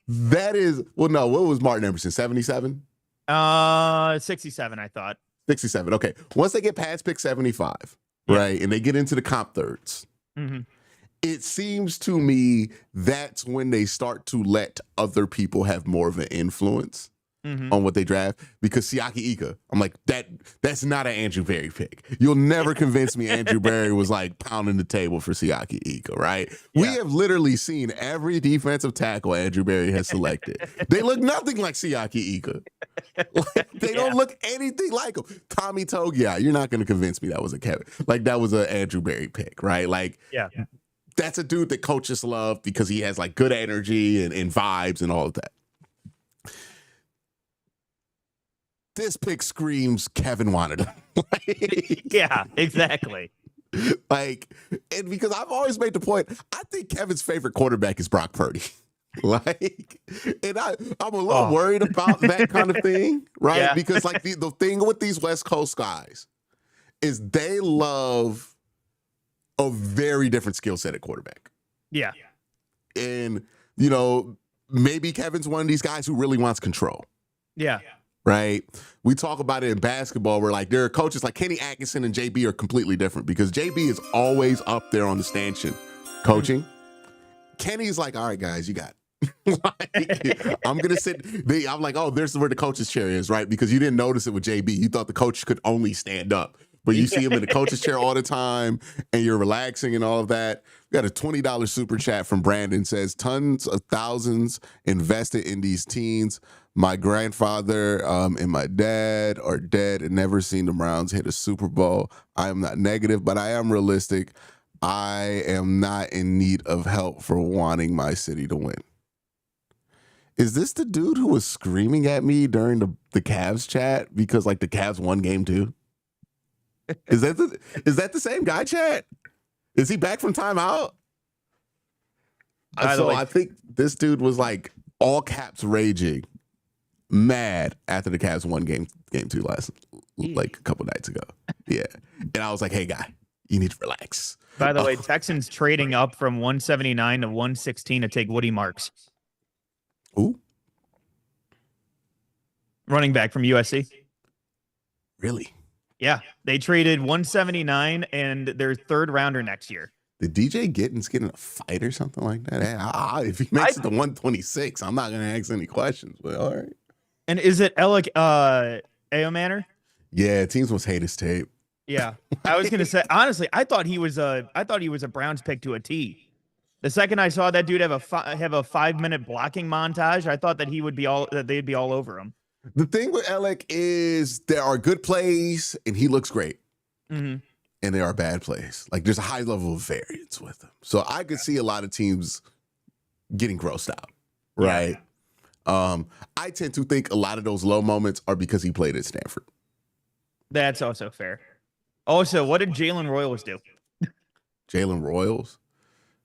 that is no, what was Martin Emerson? 77? 67, I thought. 67. Okay. Once they get past pick 75, right, and they get into the comp thirds, it seems to me that's when they start to let other people have more of an influence on what they draft. Because Siaki Ika, I'm like, that's not an Andrew Berry pick. You'll never convince me Andrew Berry was like pounding the table for Siaki Ika, right? We have literally seen every defensive tackle Andrew Berry has selected. They look nothing like Siaki Ika. Like, they don't look anything like him. Tommy Togiai, you're not going to convince me that was a Kevin. Like, that was an Andrew Berry pick, right? Like, that's a dude that coaches love because he has like good energy and vibes and all of that. This pick screams Kevin wanted him. Yeah, exactly. Like, and because I've always made the point, I think Kevin's favorite quarterback is Brock Purdy. Like, and I'm a little worried about that kind of thing, right? Yeah. Because like the thing with these West Coast guys is they love a very different skill set at quarterback. Yeah. And, you know, maybe Kevin's one of these guys who really wants control. Yeah. Right? We talk about it in basketball where like there are coaches like Kenny Atkinson and JB are completely different because JB is always up there on the stanchion coaching. Kenny's like, all right, guys, you got it. Like, I'm going to sit. I'm like, oh, there's where the coach's chair is, right? Because you didn't notice it with JB. You thought the coach could only stand up. But you see him in the coach's chair all the time and you're relaxing and all of that. We got a $20 super chat from Brandon says, tons of thousands invested in these teens. My grandfather and my dad are dead and never seen the Browns hit a Super Bowl. I am not negative, but I am realistic. I am not in need of help for wanting my city to win. Is this the dude who was screaming at me during the Cavs chat because like the Cavs won game 2? Is that the same guy, chat? Is he back from timeout? So I think this dude was like all caps raging, mad after the Cavs won game 2 like a couple nights ago. Yeah. And I was like, hey guy, you need to relax. By the way, Texans trading up from 179 to 116 to take Woody Marks. Ooh. Running back from USC. Really? Yeah. They traded 179 and their third rounder next year. Did DJ Gittins get in a fight or something like that? If he makes it to 126, I'm not going to ask any questions, but all right. And is it Alec Manor? Yeah, teams must hate his tape. Yeah. I was going to say, honestly, I thought he was a Browns pick to a T. The second I saw that dude have a 5-minute blocking montage, I thought that they'd be all over him. The thing with Alec is there are good plays and he looks great. Mm-hmm. And there are bad plays. Like there's a high level of variance with him. So I could see a lot of teams getting grossed out, right? Yeah. I tend to think a lot of those low moments are because he played at Stanford. That's also fair. Also, what did Jalen Royals do? Jalen Royals?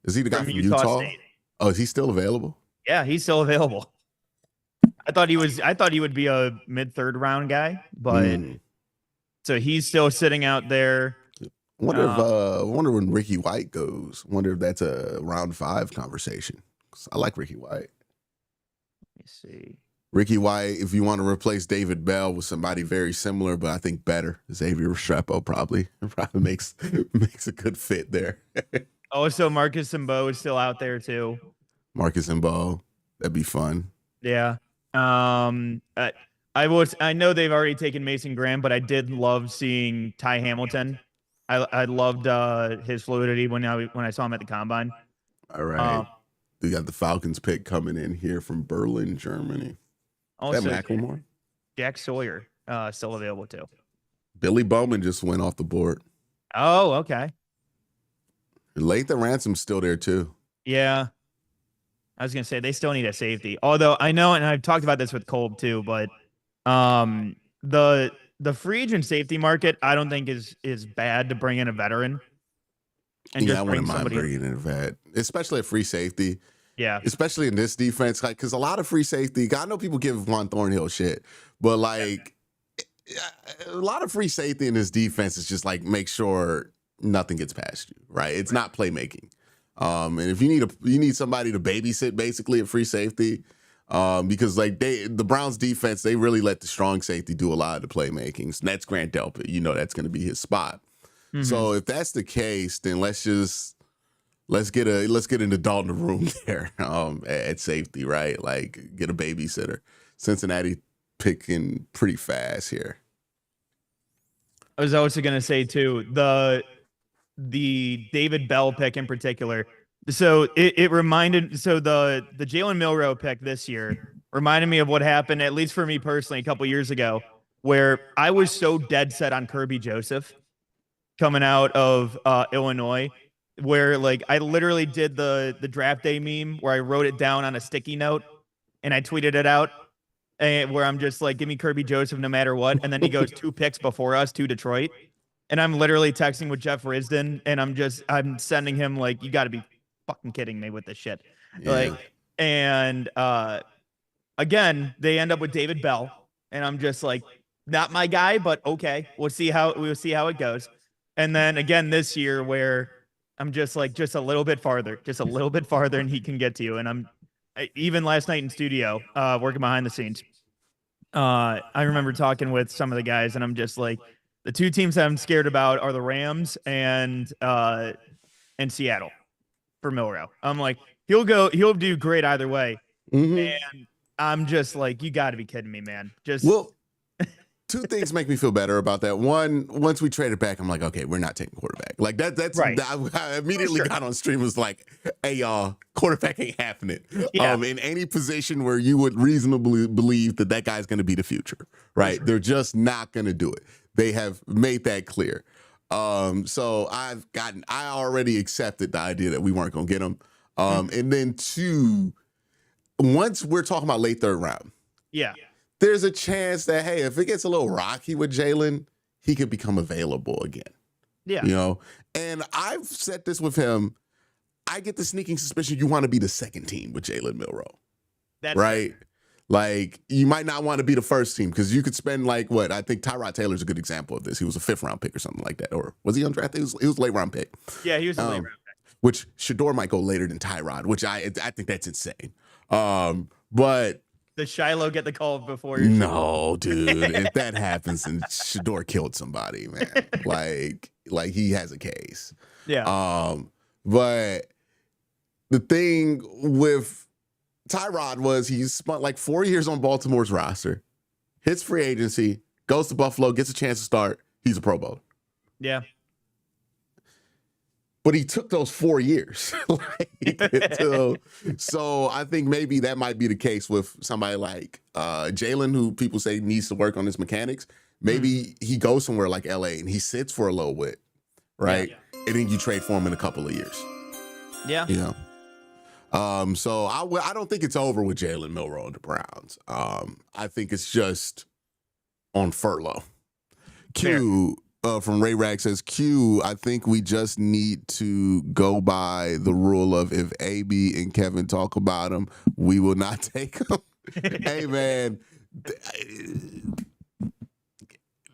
Is he the guy from Utah? State. Oh, is he still available? Yeah, he's still available. I thought he would be a mid-third round guy, but so he's still sitting out there. I wonder when Ricky White goes. I wonder if that's a round 5 conversation. I like Ricky White. Let me see. Ricky White, if you want to replace David Bell with somebody very similar, but I think better, Xavier Restrepo probably makes a good fit there. Also, Marcus Simbo is still out there too. Marcus Simbo, that'd be fun. Yeah. I know they've already taken Mason Graham, but I did love seeing Ty Hamilton. I loved his fluidity when I saw him at the combine. All right. We got the Falcons pick coming in here from Berlin, Germany. Also, is that Macklemore? Jack Sawyer still available too. Billy Bowman just went off the board. Oh, okay. Lathan Ransom's still there too. Yeah. I was going to say they still need a safety. Although I know, and I've talked about this with Kolb too, but the free agent safety market, I don't think is bad to bring in a veteran. And I wouldn't mind bringing in a vet, especially a free safety. Yeah. Especially in this defense, like, because a lot of free safety, I know people give Juan Thornhill shit, but like, a lot of free safety in this defense is just like make sure nothing gets past you, right? It's not playmaking. And if you need somebody to babysit basically at free safety, because like the Browns defense, they really let the strong safety do a lot of the playmaking. So that's Grant Delpit. You know that's going to be his spot. Mm-hmm. So if that's the case, then let's get an adult in the room there at safety, right? Like get a babysitter. Cincinnati picking pretty fast here. I was also going to say too, the David Bell pick in particular. So it reminded, so the Jalen Milroe pick this year reminded me of what happened, at least for me personally, a couple years ago, where I was so dead set on Kirby Joseph coming out of Illinois, where like I literally did the draft day meme where I wrote it down on a sticky note and I tweeted it out, and where I'm just like, give me Kirby Joseph no matter what. And then he goes 2 picks before us to Detroit. And I'm literally texting with Jeff Risdon, and I'm sending him like, you got to be fucking kidding me with this shit. Yeah. Like, and again, they end up with David Bell, and I'm just like, not my guy, but okay, we'll see how it goes. And then again this year, where I'm just like, just a little bit farther, and he can get to you. And even last night in studio, working behind the scenes, I remember talking with some of the guys, and I'm just like, the 2 teams that I'm scared about are the Rams and Seattle for Milroe. I'm like, he'll do great either way. Mm-hmm. And I'm just like, you got to be kidding me, man. Well, 2 things make me feel better about that. One, once we traded back, I'm like, okay, we're not taking quarterback. Like that's right. I immediately got on stream, was like, hey y'all, quarterback ain't happening. Yeah. In any position where you would reasonably believe that guy's going to be the future, right? They're just not going to do it. They have made that clear. So I already accepted the idea that we weren't going to get him. And then 2, once we're talking about late 3rd round. Yeah. There's a chance that, hey, if it gets a little rocky with Jalen, he could become available again. Yeah. You know? And I've said this with him. I get the sneaking suspicion you want to be the second team with Jalen Milroe. That's right? Like, you might not want to be the first team because you could spend like what? I think Tyrod Taylor's a good example of this. He was a 5th round pick or something like that. Or was he undrafted? He was a late round pick. Yeah, he was a late round pick. Which Shador might go later than Tyrod, which I think that's insane. But does Shiloh get the call before? No, dude. If that happens, then Shador killed somebody, man. like he has a case. Yeah. But the thing with Tyrod was he spent like 4 years on Baltimore's roster, hits free agency, goes to Buffalo, gets a chance to start. He's a Pro Bowler. Yeah. But he took those 4 years. So I think maybe that might be the case with somebody like Jalen, who people say needs to work on his mechanics. Maybe he goes somewhere like LA and he sits for a little bit, right? Yeah. And then you trade for him in a couple of years. Yeah. You know? So I don't think it's over with Jalen Milroe and the Browns. I think it's just on furlough. Q from Ray Rag says, Q, I think we just need to go by the rule of if AB and Kevin talk about him, we will not take him. Hey, man.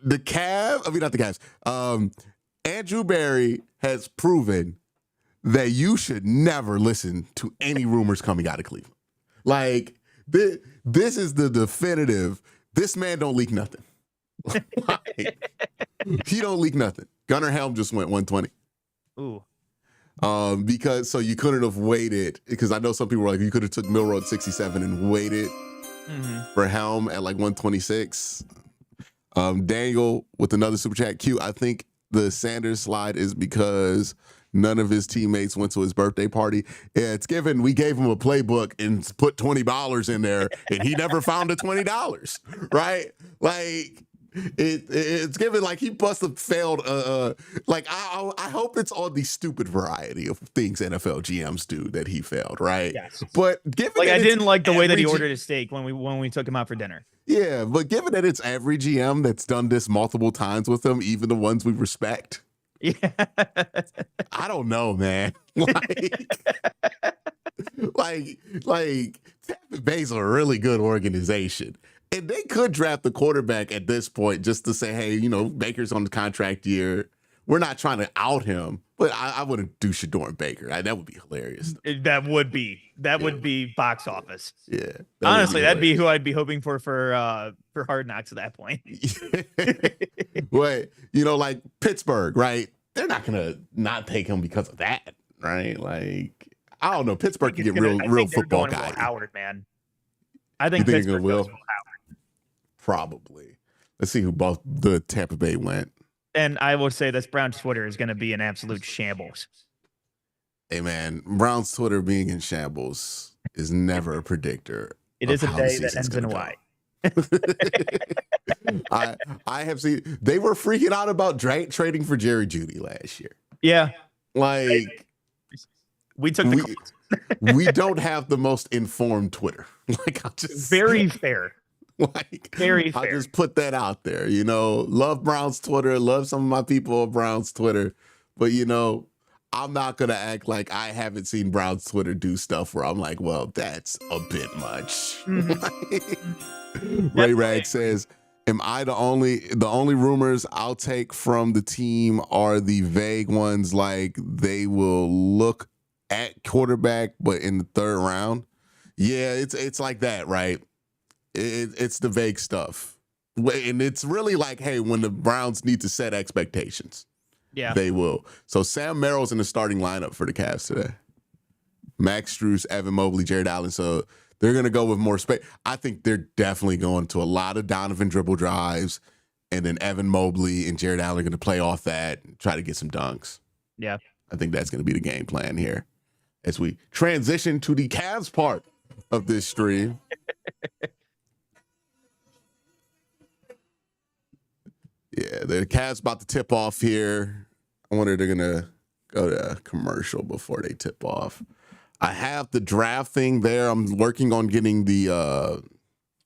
Not the Cavs. Andrew Berry has proven that you should never listen to any rumors coming out of Cleveland. Like, this is the definitive, this man don't leak nothing. Like, he don't leak nothing. Gunnar Helm just went 120. Ooh. Because so you couldn't have waited, because I know some people were like, you could have took Milroe at 67 and waited for Helm at like 126. Daniel with another super chat. Q, I think the Sanders slide is because none of his teammates went to his birthday party. Yeah, it's given we gave him a playbook and put $20 in there, and he never found the $20, right? Like, it's given like he must have failed. Like I hope it's all the stupid variety of things NFL GMs do that he failed, right? Yes. But given like that I didn't like the way that he ordered his steak when we took him out for dinner. Yeah, but given that it's every GM that's done this multiple times with him, even the ones we respect. Yeah. I don't know, man. Like Tampa Bay's a really good organization. And they could draft the quarterback at this point just to say, hey, Baker's on the contract year. We're not trying to out him, but I wouldn't do Shadorn Baker. That would be hilarious. That would be box office. Yeah. Honestly, that'd be who I'd be hoping for Hard Knocks at that point. Wait, like Pittsburgh, right? They're not gonna not take him because of that, right? Like, I don't know. Pittsburgh can get real football guy. Howard, man. I think Pittsburgh will. Probably. Let's see who both the Tampa Bay went. And I will say this Browns Twitter is going to be an absolute shambles. Hey, man, Browns Twitter being in shambles is never a predictor. It is a day that ends in a Y. I have seen they were freaking out about trading for Jerry Jeudy last year. Yeah. Like, we took the we don't have the most informed Twitter. Like, I'll just very fair. Like, very fair. I'll just put that out there. Love Browns Twitter, love some of my people on Browns Twitter, but I'm not gonna act like I haven't seen Browns Twitter do stuff where I'm like, well, that's a bit much. Ray Rag says, am I the only rumors I'll take from the team are the vague ones, like they will look at quarterback but in the third round? Yeah, it's like that, right? It's the vague stuff. And it's really like, hey, when the Browns need to set expectations, they will. So Sam Merrill's in the starting lineup for the Cavs today. Max Strus, Evan Mobley, Jared Allen. So they're going to go with more space. I think they're definitely going to a lot of Donovan dribble drives, and then Evan Mobley and Jared Allen are going to play off that and try to get some dunks. Yeah. I think that's going to be the game plan here as we transition to the Cavs part of this stream. Yeah, the Cavs about to tip off here. I wonder if they're going to go to commercial before they tip off. I have the draft thing there. I'm working on getting the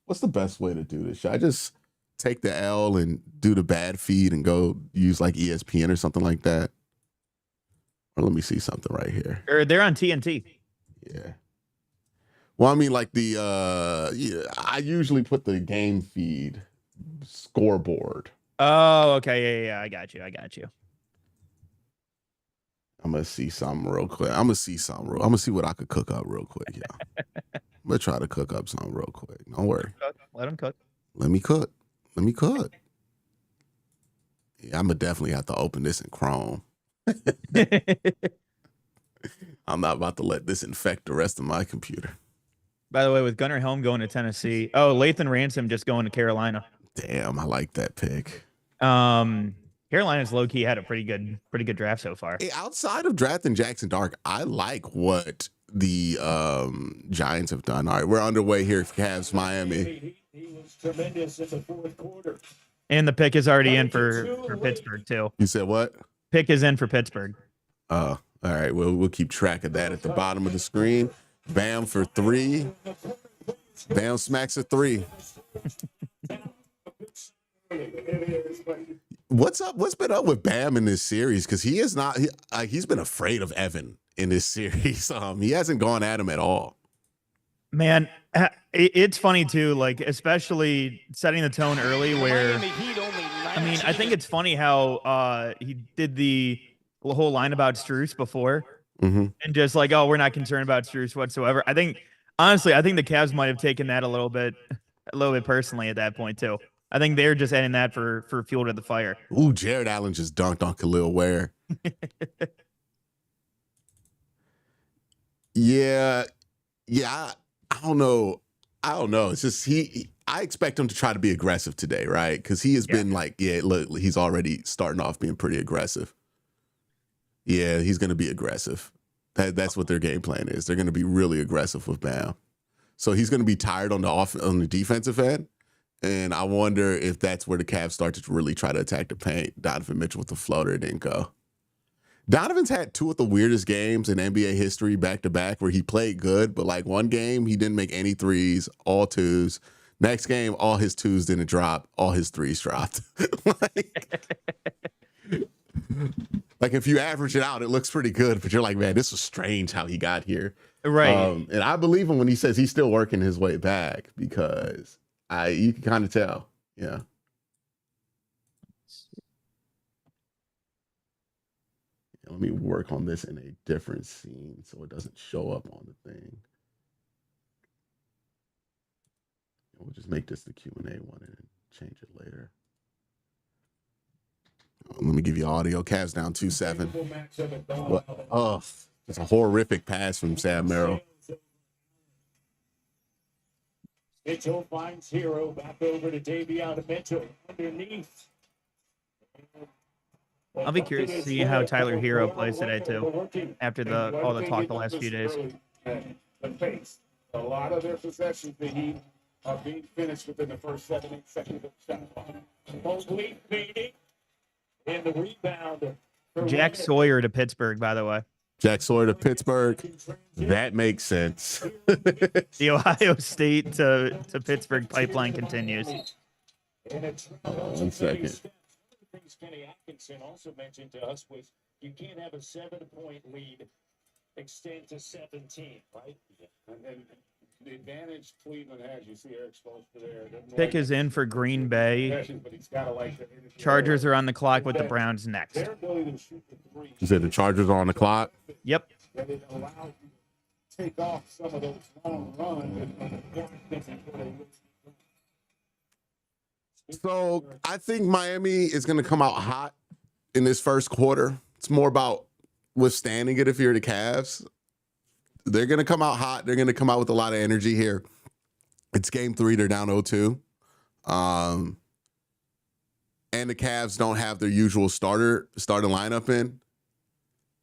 what's the best way to do this? Should I just take the L and do the bad feed and go use like ESPN or something like that? Or let me see something right here. Or they're on TNT. Yeah. Well, I mean, like I usually put the game feed scoreboard. Oh, okay. Yeah. I got you. I'm going to see something real quick. I'm going to see what I could cook up real quick, yeah. I'm going to try to cook up something real quick. Don't worry. Let them cook. Let me cook. Yeah, I'm going to definitely have to open this in Chrome. I'm not about to let this infect the rest of my computer. By the way, with Gunnar Helm going to Tennessee, Lathan Ransom just going to Carolina. Damn, I like that pick. Carolina's low key had a pretty good draft so far. Hey, outside of drafting Jackson Dark, I like what the Giants have done. All right, we're underway here for Cavs Miami. He was tremendous in the fourth quarter. And the pick is already in for Pittsburgh too. You said what? Pick is in for Pittsburgh. All right. We'll keep track of that at the bottom of the screen. Bam for 3. Bam smacks a 3. What's up? What's been up with Bam in this series? Because he is not. He's been afraid of Evan in this series. He hasn't gone at him at all. Man, it's funny too. Like, especially setting the tone early. Where I mean, I think it's funny how he did the whole line about Strus before, and just like, oh, we're not concerned about Strus whatsoever. I think honestly, the Cavs might have taken that a little bit personally at that point too. I think they're just adding that for fuel to the fire. Ooh, Jared Allen just dunked on Khalil Ware. Yeah. I don't know. It's just I expect him to try to be aggressive today, right? Because he has been like, look, he's already starting off being pretty aggressive. Yeah, he's going to be aggressive. That's what their game plan is. They're going to be really aggressive with Bam. So he's going to be tired on the defensive end. And I wonder if that's where the Cavs start to really try to attack the paint. Donovan Mitchell with the floater didn't go. Donovan's had 2 of the weirdest games in NBA history back-to-back where he played good, but like one game, he didn't make any threes, all 2s. Next game, all his 2s didn't drop, all his 3s dropped. like if you average it out, it looks pretty good, but you're like, man, this was strange how he got here. Right. And I believe him when he says he's still working his way back because You can kind of tell. Yeah. Let me work on this in a different scene so it doesn't show up on the thing. We'll just make this the Q&A one and change it later. Let me give you audio. Cavs down 2-7. Oh, it's a horrific pass from Sam Merrill. Mitchell finds Hero back over to Davey out of Mitchell underneath. I'll be curious to see how Tyler Hero plays today too, after all the talk the last few days. The pace. A lot of their possessions, the Heat, are being finished within the first 7-8 seconds of the shot clock. Mobley leading in the rebound. Jack Sawyer to Pittsburgh, by the way. Jack Sawyer to Pittsburgh. That makes sense. The Ohio State to Pittsburgh pipeline continues. 1 second. Things Kenny Atkinson also mentioned to us was you can't have a 7-point lead extend to 17, right? And then the advantage Cleveland has, you see Eric Spoelstra there. Pick is in for Green Bay. But he's got to like Chargers are on the clock with the Browns next. their ability to shoot the three. You said the Chargers are on the clock? Yep. That it allows you to take off some of those long runs. So I think Miami is going to come out hot in this first quarter. It's more about withstanding it if you're the Cavs. They're going to come out hot. They're going to come out with a lot of energy here. It's game 3. They're down 0-2. And the Cavs don't have their usual starting lineup in.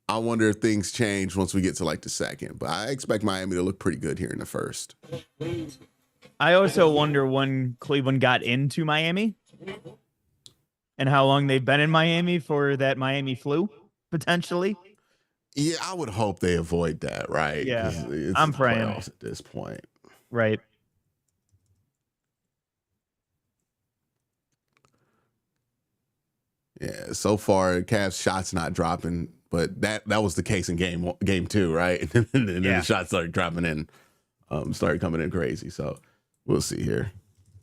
I wonder if things change once we get to like the second. But I expect Miami to look pretty good here in the first. I also wonder when Cleveland got into Miami and how long they've been in Miami for that Miami flu, potentially. Yeah, I would hope they avoid that, right? Yeah, 'Cause it's I'm the praying. playoffs at this point. Right. Yeah, so far Cavs shots not dropping, but that was the case in game 2, right? And then Yeah. the shots started dropping in, started coming in crazy. So we'll see here.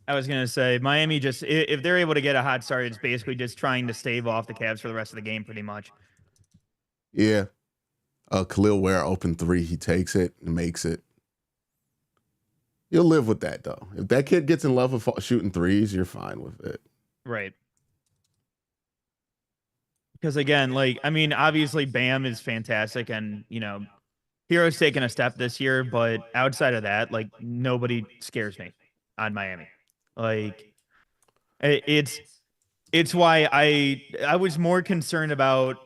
I was going to say, Miami just, if they're able to get a hot start, it's basically just trying to stave off the Cavs for the rest of the game, pretty much. Yeah. Khalil Ware open 3, he takes it and makes it. You'll live with that, though. If that kid gets in love with shooting threes, you're fine with it. Right. Because again, like, I mean, obviously Bam is fantastic and, you know, Hero's taken a step this year, but outside of that, like, nobody scares me on Miami. Like, it's why I was more concerned about,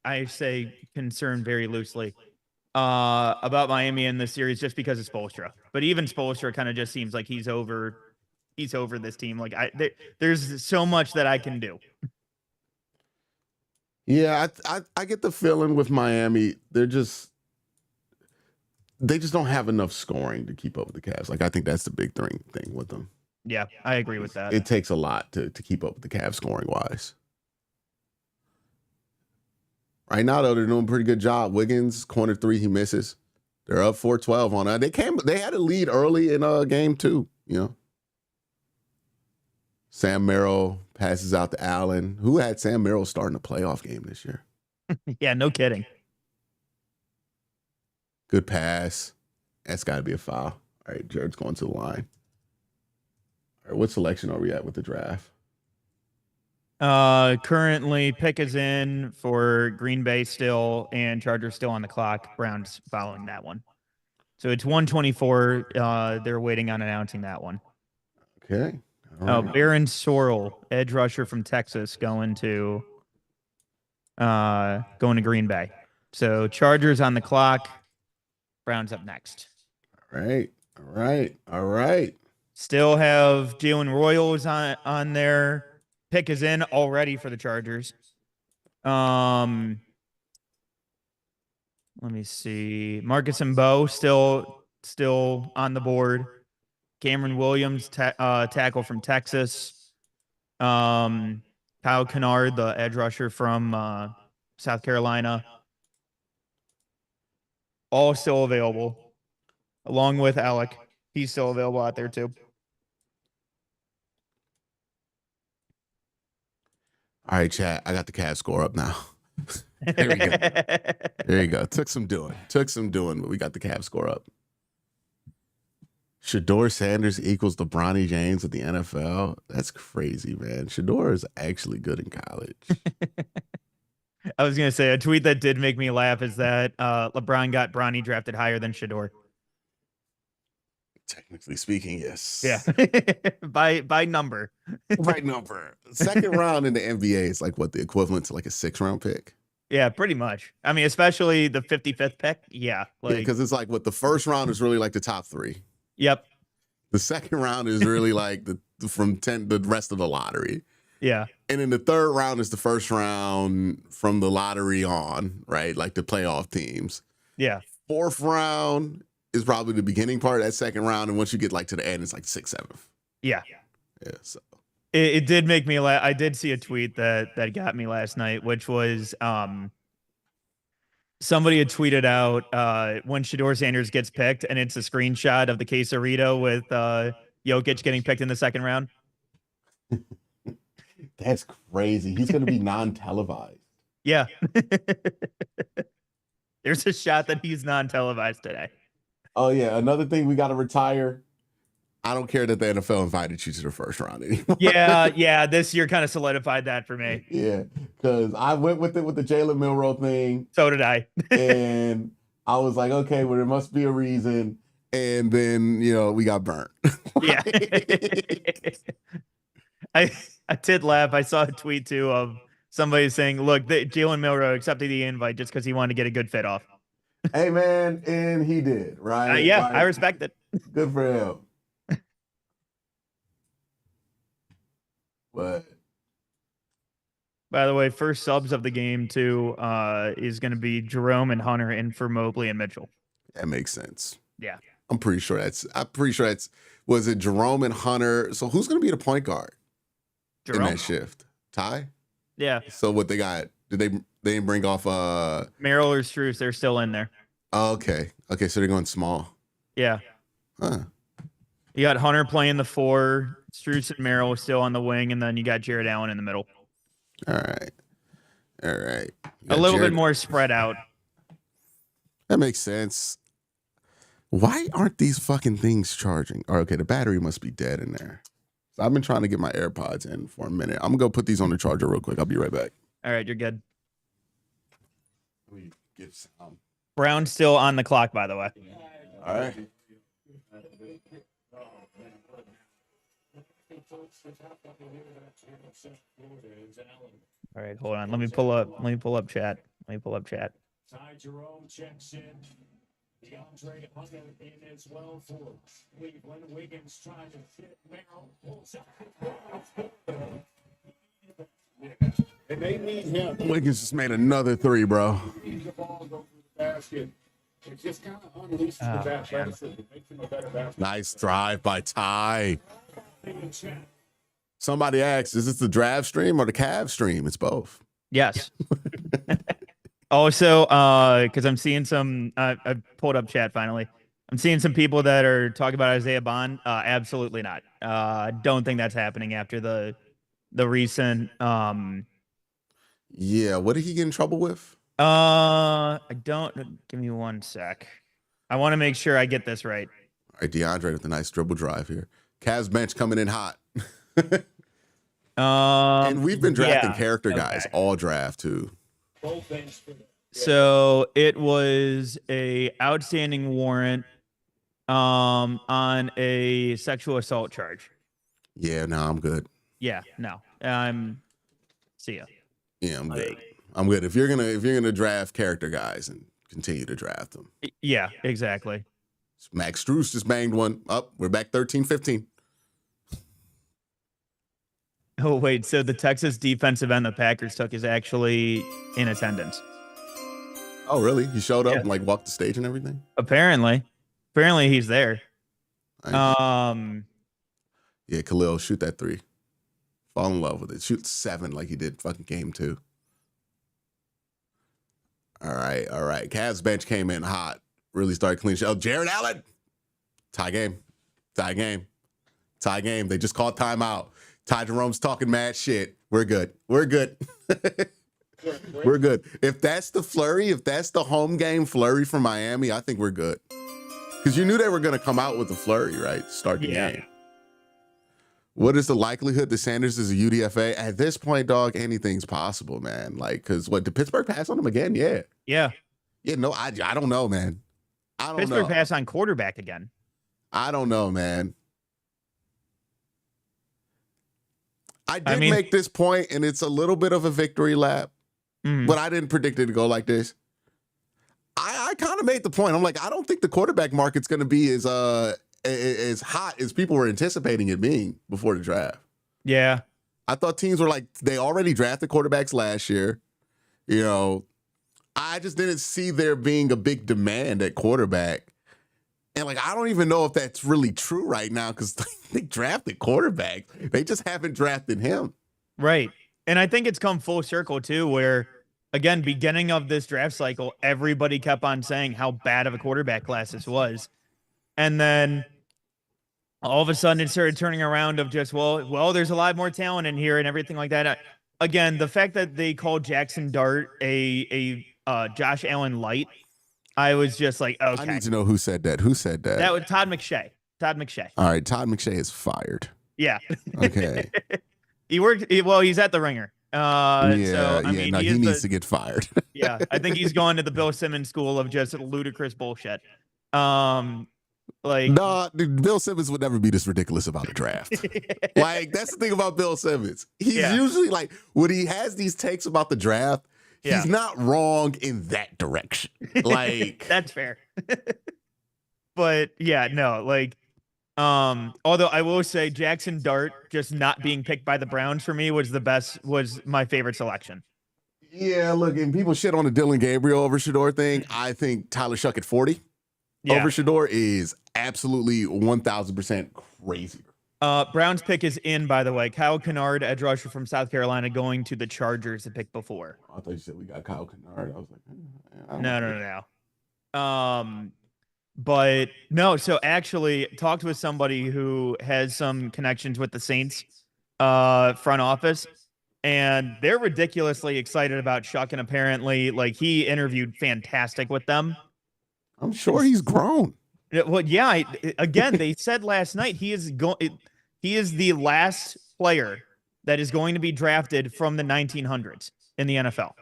I say concerned very loosely, about Miami in this series just because of Spoelstra. But even Spoelstra kind of just seems like he's over this team. Like, there's so much that I can do. Yeah, I get the feeling with Miami, they just don't have enough scoring to keep up with the Cavs. Like, I think that's the big thing with them. Yeah, I agree with that. It takes a lot to keep up with the Cavs scoring wise. Right now, though, they're doing a pretty good job. Wiggins, corner 3, he misses. They're up 4-12 on that. They had a lead early in game 2, you know. Sam Merrill passes out to Allen. Who had Sam Merrill starting a playoff game this year? Yeah, no kidding. Good pass. That's got to be a foul. All right, Jared's going to the line. All right, what selection are we at with the draft? Currently, pick is in for Green Bay still, and Chargers still on the clock. Browns following that one. So it's 124. They're waiting on announcing that one. Okay. Baron Sorrell, edge rusher from Texas, going to Green Bay. So Chargers on the clock. Browns up next. All right. Still have Jalen Royals on there. Pick is in already for the Chargers. Let me see. Marcus and Bo still on the board. Cameron Williams, tackle from Texas. Kyle Kennard, the edge rusher from South Carolina. All still available, along with Alec. He's still available out there too. All right, chat. I got the Cavs score up now. There we go. There you go. Took some doing, but we got the Cavs score up. Shador Sanders equals LeBron James of the NFL. That's crazy, man. Shador is actually good in college. I was gonna say a tweet that did make me laugh is that LeBron got Bronny drafted higher than Shador. Technically speaking, yes. Yeah, by number. Right number. Second round in the NBA is like what, the equivalent to like a 6th-round pick? Yeah, pretty much. I mean, especially the 55th pick. Yeah, like Because it's like what the first round is really like the top 3. Yep. The second round is really like the rest of the lottery. Yeah. And then the third round is the first round from the lottery on, right? Like the playoff teams. Yeah. Fourth round is probably the beginning part of that second round. And once you get like to the end, it's like 6th, 7th. Yeah. Yeah. So it did make me laugh. I did see a tweet that got me last night, which was somebody had tweeted out when Shador Sanders gets picked, and it's a screenshot of the quesarito with Jokic getting picked in the second round. that's crazy. He's going to be non-televised. Yeah. There's a shot that he's non-televised today. Oh, yeah. Another thing we got to retire. I don't care that the NFL invited you to the first round anymore. Yeah. This year kind of solidified that for me. Yeah, because I went with it with the Jalen Milroe thing. So did I. And I was like, okay, well, there must be a reason. And then, we got burnt. Yeah. I did laugh. I saw a tweet too of somebody saying, look, Jalen Milroe accepted the invite just because he wanted to get a good fit off. Hey, man, and he did, right? Yeah, I respect it. Good for him. But by the way, first subs of the game too is going to be Jerome and Hunter in for Mobley and Mitchell. That makes sense. Yeah, I'm pretty sure that's. Was it Jerome and Hunter? So who's going to be the point guard in that shift? Ty? Yeah. So what they got? Did they didn't bring off Merrill or Strus? They're still in there. Oh, okay. So they're going small. Yeah. Huh. You got Hunter playing the 4, Strus and Merrill still on the wing, and then you got Jared Allen in the middle. All right. A little bit more spread out. That makes sense. Why aren't these fucking things charging? Oh, okay, the battery must be dead in there. So I've been trying to get my AirPods in for a minute. I'm gonna go put these on the charger real quick. I'll be right back. All right, you're good. Let me get some. Brown's still on the clock, by the way. All right. All right, hold on. Let me pull up chat. Ty Jerome checks in. DeAndre Hunter in as well for Cleveland. Wiggins trying to fit Merrill. Pulls out. And they need him. Wiggins just made another 3, bro. Need the ball go through the basket. It just kind of unleashes the athleticism. It makes him a better basketball. Nice drive by Ty. Somebody asked, is this the draft stream or the Cavs stream? It's both. Yes. Also, because I'm seeing some, I've pulled up chat finally. I'm seeing some people that are talking about Isaiah Bond. Absolutely not. Don't think that's happening after the recent. Yeah, what did he get in trouble with? I don't. Give me one sec. I want to make sure I get this right. All right, DeAndre with a nice dribble drive here. Cavs bench coming in hot. And we've been drafting character guys all draft too. So it was a outstanding warrant on a sexual assault charge. Yeah, no, I'm good. Yeah, no. See ya. Yeah, I'm good. I'm good. If you're gonna draft character guys and continue to draft them. Yeah, exactly. Max Strus just banged one up. We're back 13-15. Oh, wait. So the Texas defensive end the Packers took is actually in attendance. Oh, really? He showed up and like walked the stage and everything? Apparently he's there. Nice. Yeah, Khalil, shoot that 3. Fall in love with it. Shoot 7 like he did fucking game 2. All right. Cavs bench came in hot. Really started clean. Oh, Jared Allen. Tie game. They just called timeout. Ty Jerome's talking mad shit. We're good. We're good. We're good. If that's the flurry, if that's the home game flurry from Miami, I think we're good. Because you knew they were going to come out with the flurry, right? Start the game. What is the likelihood that Sanders is a UDFA? At this point, dog, anything's possible, man. Like, because what, did Pittsburgh pass on him again? Yeah. Yeah. Yeah, no, I don't know, man. I don't Pittsburgh know. pass on quarterback again. I don't know, man. I did make this point, and it's a little bit of a victory lap, but I didn't predict it to go like this. I kind of made the point. I'm like, I don't think the quarterback market's going to be as hot as people were anticipating it being before the draft. Yeah. I thought teams were like, they already drafted quarterbacks last year. You know, I just didn't see there being a big demand at quarterback. And like, I don't even know if that's really true right now because they drafted quarterbacks. They just haven't drafted him. Right. And I think it's come full circle too, where again, beginning of this draft cycle, everybody kept on saying how bad of a quarterback class this was. And then all of a sudden it started turning around of just, well, there's a lot more talent in here and everything like that. Again, the fact that they called Jackson Dart a Josh Allen light, I was just like, okay. I need to know who said that. Who said that? That was Todd McShay. Todd McShay. All right, Todd McShay is fired. Yeah. Okay. He's at the Ringer. So, I mean, he needs to get fired. Yeah, I think he's going to the Bill Simmons school of just ludicrous bullshit. Dude, Bill Simmons would never be this ridiculous about a draft. Like, that's the thing about Bill Simmons. He's usually like, when he has these takes about the draft, he's not wrong in that direction. Like, that's fair. But yeah, no, like, although I will say Jackson Dart just not being picked by the Browns for me was my favorite selection. Yeah, look, and people shit on the Dylan Gabriel over Shador thing. I think Tyler Shuck at 40 over Shador is absolutely 1,000% crazier. Brown's pick is in, by the way. Kyle Kennard, edge rusher from South Carolina, going to the Chargers, the pick before. I thought you said we got Kyle Kennard. I was like, No. But no, so actually talked with somebody who has some connections with the Saints front office, and they're ridiculously excited about Shuck, and apparently, like, he interviewed fantastic with them. I'm sure he's grown. Well, yeah. Again, they said last night he is the last player that is going to be drafted from the 1900s in the NFL.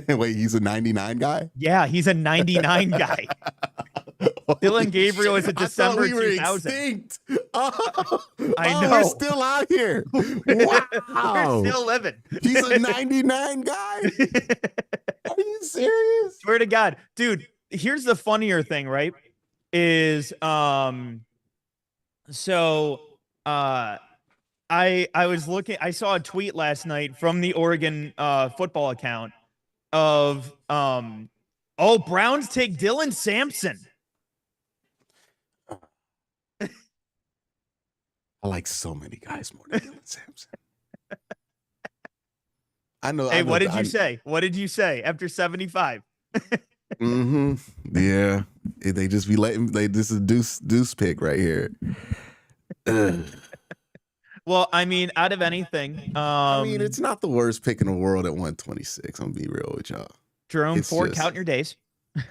Wait, he's a 99 guy? Yeah, he's a 99 guy. Dylan Gabriel is a December 2000. I know. We're still out here. Wow. We're still living. He's a 99 guy? Are you serious? Swear to God. Dude, here's the funnier thing, right? Is I was looking, I saw a tweet last night from the Oregon football account of Browns take Dylan Sampson. I like so many guys more than Dylan Sampson. I know. Hey, what did you say? What did you say after 75? Yeah. They just be this is deuce pick right here. Well, I mean, out of anything, I mean, it's not the worst pick in the world at 126. I'm gonna be real with y'all. Jerome Ford, count your days.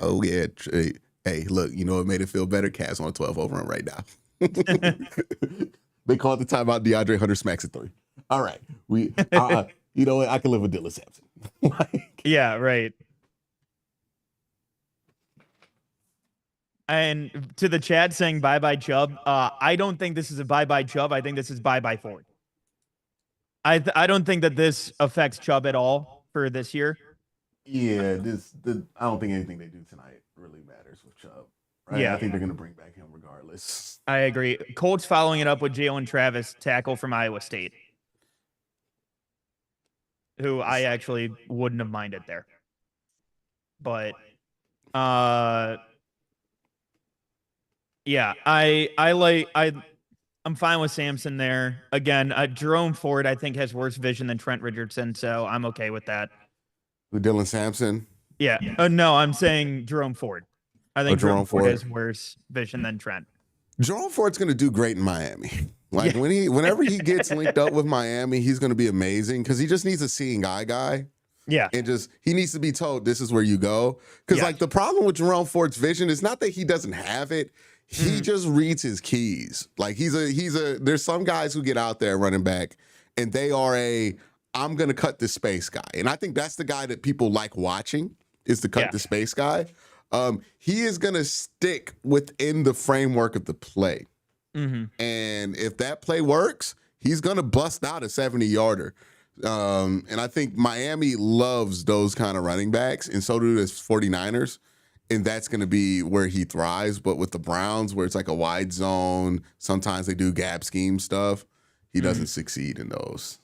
Oh yeah. Hey, look, you know what made it feel better? Cavs on a 12 overrun right now. They called the timeout. DeAndre Hunter smacks at 3. All right, we. You know what? I can live with Dylan Sampson. Yeah, right. And to the chat saying bye-bye Chubb, I don't think this is a bye-bye Chubb. I think this is bye-bye Ford. I don't think that this affects Chubb at all for this year. Yeah, I don't think anything they do tonight really matters with Chubb. Right? Yeah. I think they're going to bring back him regardless. I agree. Colts following it up with Jalen Travis, tackle from Iowa State, who I actually wouldn't have minded there. But yeah, I'm fine with Sampson there. Again, Jerome Ford, I think, has worse vision than Trent Richardson, so I'm okay with that. With Dylan Sampson? Yeah. No, I'm saying Jerome Ford. I think Jerome Ford has worse vision than Trent. Jerome Ford's going to do great in Miami. Like Yeah. whenever he gets linked up with Miami, he's going to be amazing because he just needs a seeing eye guy. Yeah. And he needs to be told this is where you go. Because Yeah. like the problem with Jerome Ford's vision is not that he doesn't have it. He just reads his keys. Like there's some guys who get out there running back and they are I'm going to cut the space guy. And I think that's the guy that people like watching is the cut the space guy. He is going to stick within the framework of the play. And if that play works, he's going to bust out a 70-yarder. And I think Miami loves those kind of running backs, and so do the 49ers. And that's going to be where he thrives. But with the Browns, where it's like a wide zone, sometimes they do gap scheme stuff, he doesn't succeed in those.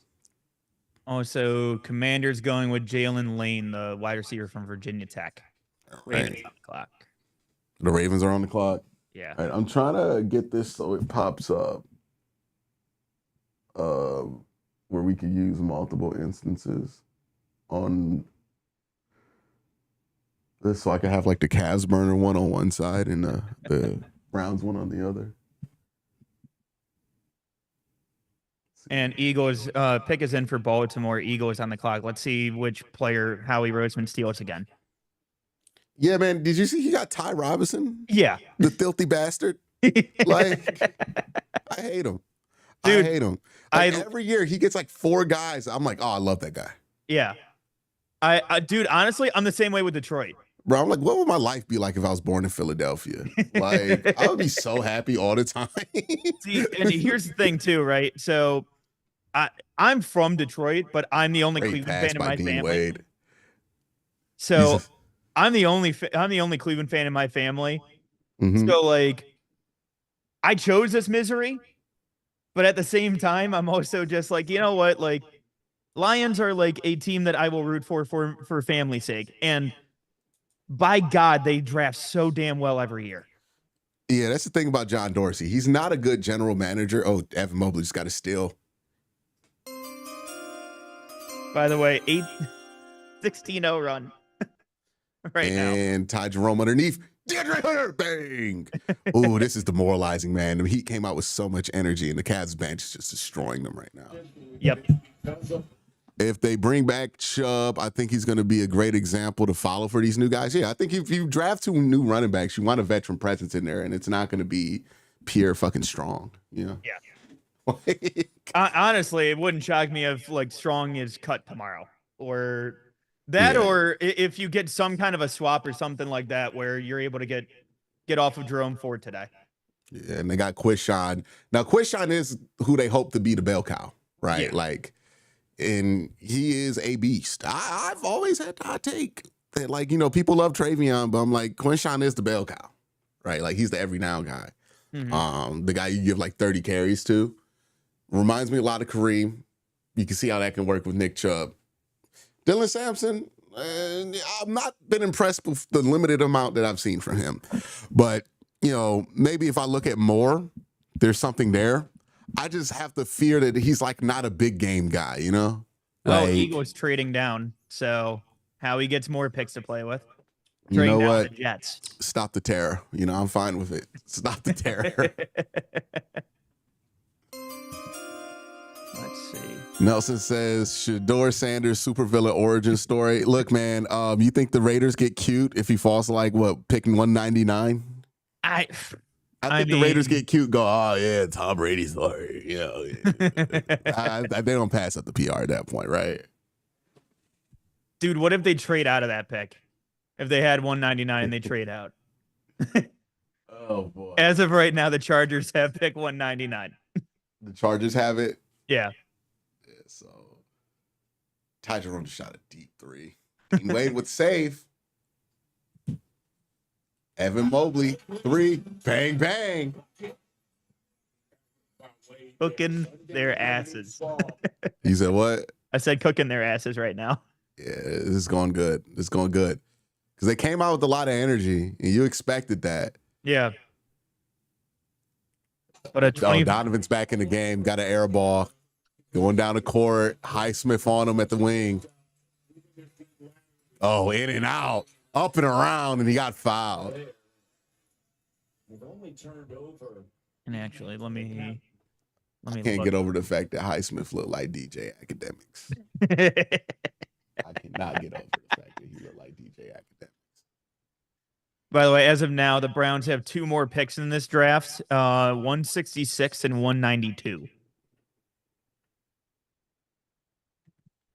Also, Commanders going with Jalen Lane, the wide receiver from Virginia Tech. Ravens on the clock. The Ravens are on the clock. Yeah. All right, I'm trying to get this so it pops up where we could use multiple instances on this so I could have like the Cavs burner one on one side and the Browns one on the other. And Eagles pick is in for Baltimore. Eagles on the clock. Let's see which player Howie Roseman steals again. Yeah, man. Did you see he got Ty Robinson? Yeah. The filthy bastard. Like, I hate him. Dude, I hate him. Like, every year he gets like 4 guys. I'm like, oh, I love that guy. Yeah. Dude, honestly, I'm the same way with Detroit. Bro, I'm like, what would my life be like if I was born in Philadelphia? Like, I would be so happy all the time. See, and here's the thing too, right? So I'm from Detroit, but I'm the only Great Cleveland pass fan in by my Dean family. Wade. So I'm the only Cleveland fan in my family. So like, I chose this misery, but at the same time, I'm also just like, you know what? Like, Lions are like a team that I will root for family's sake, and by God, they draft so damn well every year. Yeah, that's the thing about John Dorsey. He's not a good general manager. Oh, Evan Mobley just got a steal. By the way, 16-0 run right now. And Ty Jerome underneath. DeAndre Hunter, bang. Ooh, this is demoralizing, man. The Heat came out with so much energy, and the Cavs bench is just destroying them right now. Yep. If they bring back Chubb, I think he's going to be a great example to follow for these new guys. Yeah, I think if you draft 2 new running backs, you want a veteran presence in there, and it's not going to be Pierre fucking Strong, you know? Yeah. Honestly, it wouldn't shock me if like Strong is cut tomorrow, or that, or if you get some kind of a swap or something like that where you're able to get off of Jerome Ford today. Yeah, and they got Quishon. Now, Quishon is who they hope to be the bell cow, right? Yeah. Like, and he is a beast. I've always had that take that, like, you know, people love Travion, but I'm like, Quishon is the bell cow, right? Like, he's the every now guy. The guy you give like 30 carries to. Reminds me a lot of Kareem. You can see how that can work with Nick Chubb. Dylan Sampson, I've not been impressed with the limited amount that I've seen from him. But, you know, maybe if I look at more, there's something there. I just have to fear that he's like not a big game guy, you know? Well, Eagles trading down, so Howie gets more picks to play with. You know what? The Jets. Stop the terror. You know, I'm fine with it. Stop the terror. Let's see. Nelson says, Shador Sanders supervillain origin story. Look, man, you think the Raiders get cute if he falls to like what, picking 199? I think the Raiders get cute. Go, oh yeah, Tom Brady's story. You know, they don't pass up the PR at that point, right? Dude, what if they trade out of that pick? If they had 199 and they trade out. Oh boy. As of right now, the Chargers have pick 199. The Chargers have it. Yeah. So Ty Jerome just shot a deep 3. Dean Wade would save. Evan Mobley, 3. Bang, bang. Cooking their asses. You said what? I said cooking their asses right now. Yeah, this is going good. It's going good. Because they came out with a lot of energy, and you expected that. Yeah. But a 20... Donovan's back in the game, got an air ball. Going down the court, Highsmith on him at the wing. Oh, in and out, up and around, and he got fouled. We've only turned over. And actually, let me Let me Can't look. get over the fact that Highsmith looked like DJ Academics. I cannot get over the fact that he looked like DJ Academics. By the way, as of now, the Browns have 2 more picks in this draft, 166 and 192.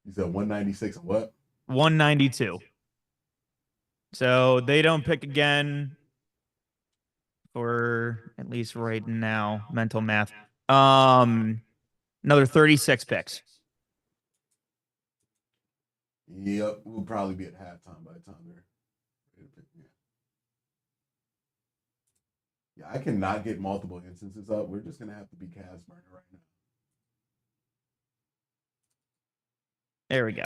You said 196 and what? 192. So they don't pick again for at least right now. Mental math. Another 36 picks. Yep, we'll probably be at halftime by the time they're ready to pick. Yeah, I cannot get multiple instances up. We're just gonna have to be Cavs burner right now. There we go.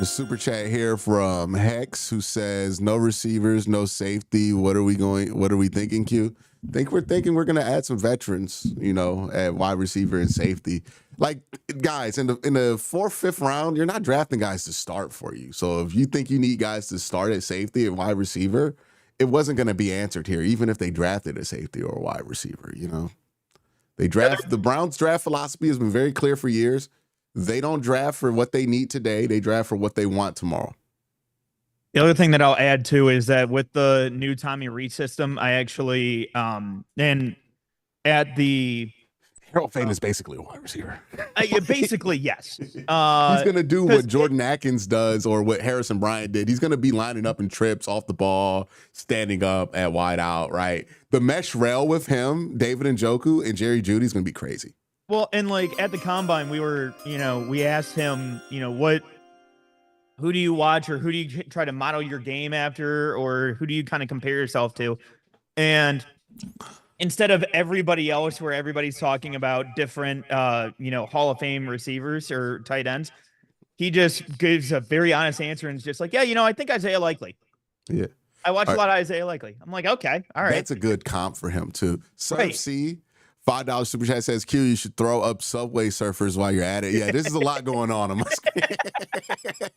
A super chat here from Hex who says no receivers, no safety. What are we thinking, Q? We're thinking we're gonna add some veterans, at wide receiver and safety. Like, guys, in the 4th, 5th round, you're not drafting guys to start for you. So if you think you need guys to start at safety and wide receiver, it wasn't gonna be answered here, even if they drafted a safety or a wide receiver, The Browns draft philosophy has been very clear for years. They don't draft for what they need today. They draft for what they want tomorrow. The other thing that I'll add too is that with the new Tommy Reed system, I actually and at the Harold Fane is basically a wide receiver. Basically, yes. He's going to do what Jordan Atkins does or what Harrison Bryant did. He's going to be lining up in trips off the ball, standing up at wide out, right? The mesh rail with him, David Njoku, and Jerry Jeudy is going to be crazy. Well, and like at the combine, we asked him, who do you watch or who do you try to model your game after or who do you kind of compare yourself to? And instead of everybody else where everybody's talking about different, Hall of Fame receivers or tight ends, he just gives a very honest answer and is just like, yeah, I think Isaiah Likely. Yeah. I watch a lot of Isaiah Likely. I'm like, okay, all right. That's a good comp for him too. Surf Right. C, $5 super chat says, Q, you should throw up Subway Surfers while you're at it. Yeah, this is a lot going on.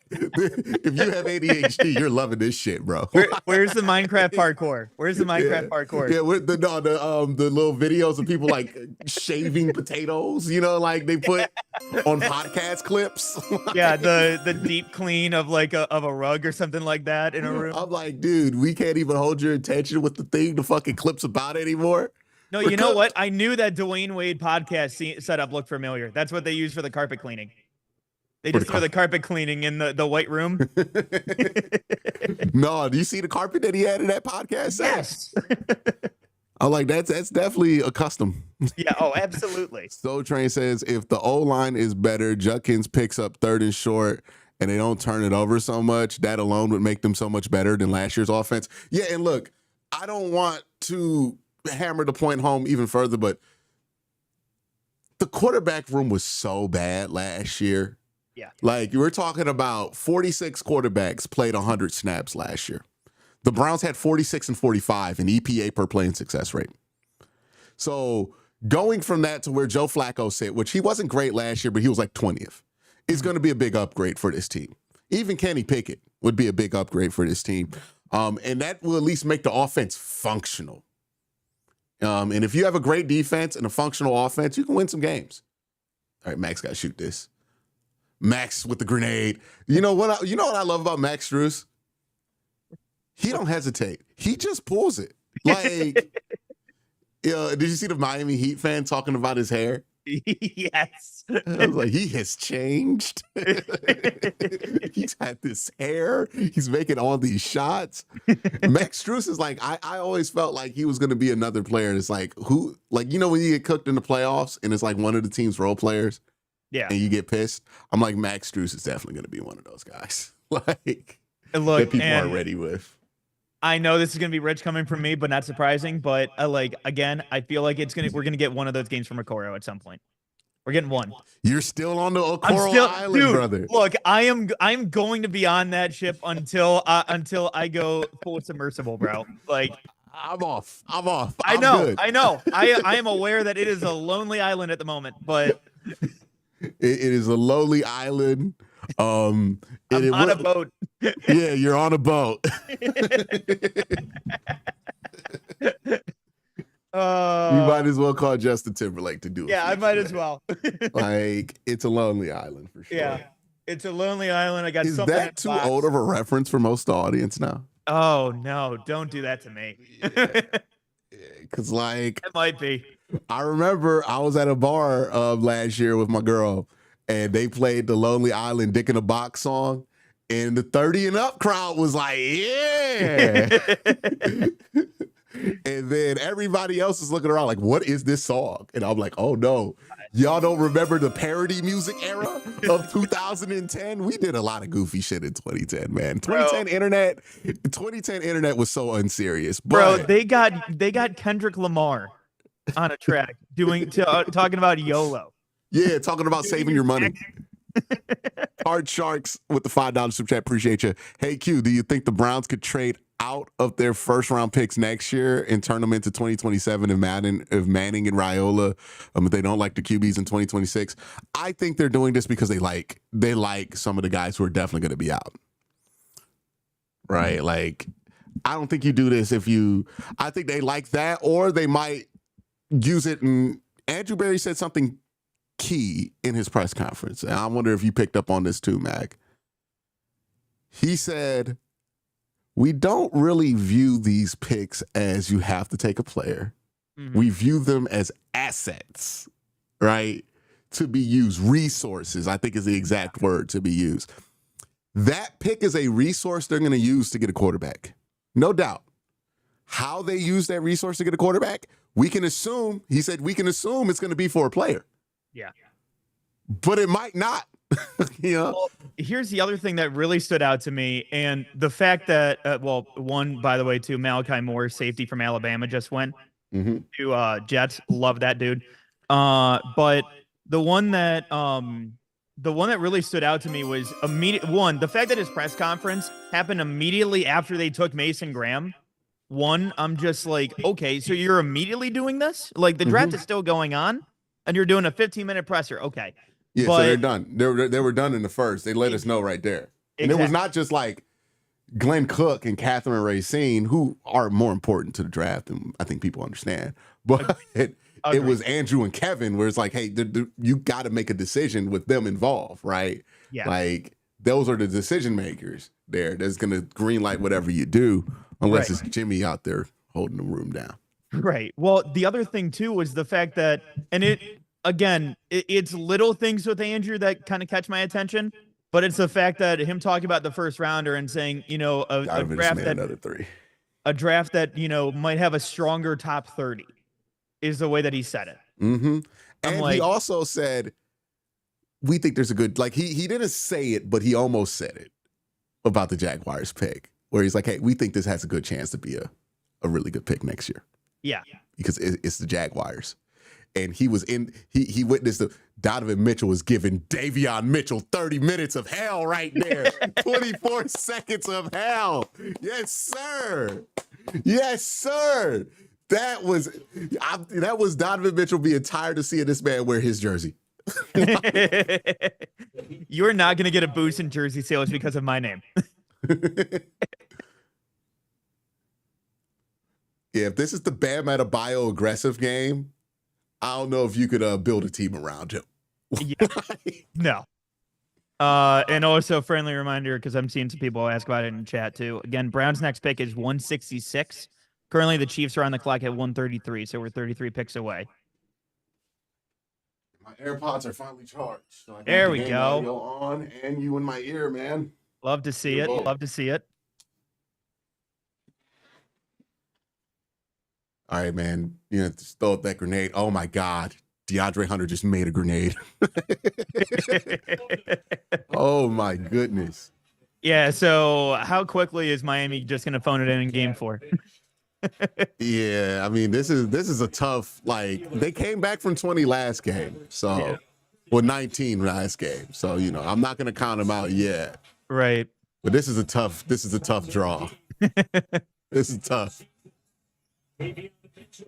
If you have ADHD, you're loving this shit, bro. Where's the Minecraft parkour? Where's the Minecraft parkour? Yeah, the little videos of people like shaving potatoes, like they put on podcast clips. Yeah, the deep clean of like a rug or something like that in a room. I'm like, dude, we can't even hold your attention with the thing the fucking clip's about anymore. No, you know what? I knew that Dwayne Wade podcast setup looked familiar. That's what they use for the carpet cleaning. They just throw the carpet cleaning in the white room. No, do you see the carpet that he had in that podcast? Yes. I'm like, that's definitely a custom. Yeah, oh, absolutely. Soul Train says, if the O-line is better, Judkins picks up 3rd and short, and they don't turn it over so much, that alone would make them so much better than last year's offense. Yeah, and look, I don't want to hammer the point home even further, but the quarterback room was so bad last year. Yeah. Like, we're talking about 46 quarterbacks played 100 snaps last year. The Browns had 46 and 45 in EPA per play and success rate. So going from that to where Joe Flacco sit, which he wasn't great last year, but he was like 20th, is going to be a big upgrade for this team. Even Kenny Pickett would be a big upgrade for this team. And that will at least make the offense functional. And if you have a great defense and a functional offense, you can win some games. All right, Max got to shoot this. Max with the grenade. You know what I love about Max Strus? He don't hesitate. He just pulls it. Like, did you see the Miami Heat fan talking about his hair? Yes. I was like, he has changed. He's had this hair. He's making all these shots. Max Strus is like, I always felt like he was going to be another player. It's like, when you get cooked in the playoffs and it's like one of the team's role players, yeah, and you get pissed. I'm like, Max Strus is definitely going to be one of those guys. Like, look, that people aren't ready with. I know this is going to be rich coming from me, but not surprising. But again, I feel like we're going to get one of those games from Okoro at some point. We're getting one. You're still on the Okoro Island, dude, brother. Look, I'm going to be on that ship until I go full submersible, bro. Like, I'm off. I know. I am aware that it is a lonely island at the moment, but it is a lonely island. I'm on a boat. Yeah, you're on a boat. You might as well call Justin Timberlake to do it. Yeah, I might as well. Like, it's a lonely island for sure. Yeah, it's a lonely island. I got Is something in that the too box. old of a reference for most of the audience now? Oh no! Don't do that to me. Because like, It might be. I remember I was at a bar last year with my girl, and they played the Lonely Island Dick in a Box song, and the 30 and up crowd was like, yeah. And then everybody else is looking around like, what is this song? And I'm like, oh no, y'all don't remember the parody music era of 2010? We did a lot of goofy shit in 2010, man. 2010 internet was so unserious. Bro, But they got Kendrick Lamar on a track talking about YOLO. yeah, talking about saving your money. Hard Sharks with the $5 super chat. Appreciate you. Hey Q, do you think the Browns could trade out of their first round picks next year and turn them into 2027 if Manning and Raiola, if they don't like the QBs in 2026? I think they're doing this because they like some of the guys who are definitely going to be out. Right? Like, I don't think you do this I think they like that, or they might use it. And Andrew Berry said something key in his press conference, and I wonder if you picked up on this too, Mac. He said, we don't really view these picks as you have to take a player. Mm-hmm. We view them as assets, right? To be used. Resources, I think is the exact word to be used. That pick is a resource they're going to use to get a quarterback. No doubt. How they use that resource to get a quarterback, we can assume, he said, we can assume it's going to be for a player. Yeah. But it might not. You know? Well, here's the other thing that really stood out to me, and the fact that, one, by the way, too, Malachi Moore, safety from Alabama, just went to Jets. Love that dude. But the one that really stood out to me was the fact that his press conference happened immediately after they took Mason Graham. I'm just like, okay, so you're immediately doing this? Like, the draft is still going on, and you're doing a 15-minute presser. Okay. Yeah, so they're done. They were done in the first. They let us know right there. And it was not just like Glenn Cook and Catherine Racine, who are more important to the draft than I think people understand. But it was Andrew and Kevin, where it's like, hey, you got to make a decision with them involved, right? Yeah. Like, those are the decision makers there that's going to green light whatever you do, unless it's Jimmy out there holding the room down. Right. Well, the other thing, too, was the fact that, and it's little things with Andrew that kind of catch my attention, but it's the fact that him talking about the first rounder and saying, a draft that, might have a stronger top 30 is the way that he said it. Mm-hmm. And he also said, we think there's a good, like, he didn't say it, but he almost said it about the Jaguars pick, where he's like, hey, we think this has a good chance to be a really good pick next year. Yeah. Because it's the Jaguars. And he witnessed Donovan Mitchell was giving Davion Mitchell 30 minutes of hell right there. 24 seconds of hell. Yes, sir. Yes, sir. That was Donovan Mitchell being tired of seeing this man wear his jersey. You're not going to get a boost in jersey sales because of my name. Yeah, if this is the Bam Adebayo aggressive game, I don't know if you could build a team around him. Yeah. No. And also, friendly reminder, because I'm seeing some people ask about it in chat too. Again, Brown's next pick is 166. Currently, the Chiefs are on the clock at 133, so we're 33 picks away. My AirPods are finally charged. So there we go. On and you in my ear, man. Love to see it. Love to see it. All right, man. Just throw up that grenade. Oh my God. DeAndre Hunter just made a grenade. Oh my goodness. Yeah, so how quickly is Miami just gonna phone it in game 4? Yeah, I mean, this is a tough, like, they came back from 20 last game. So 19 last game. So, I'm not gonna count them out yet. Right. But this is a tough draw. This is tough.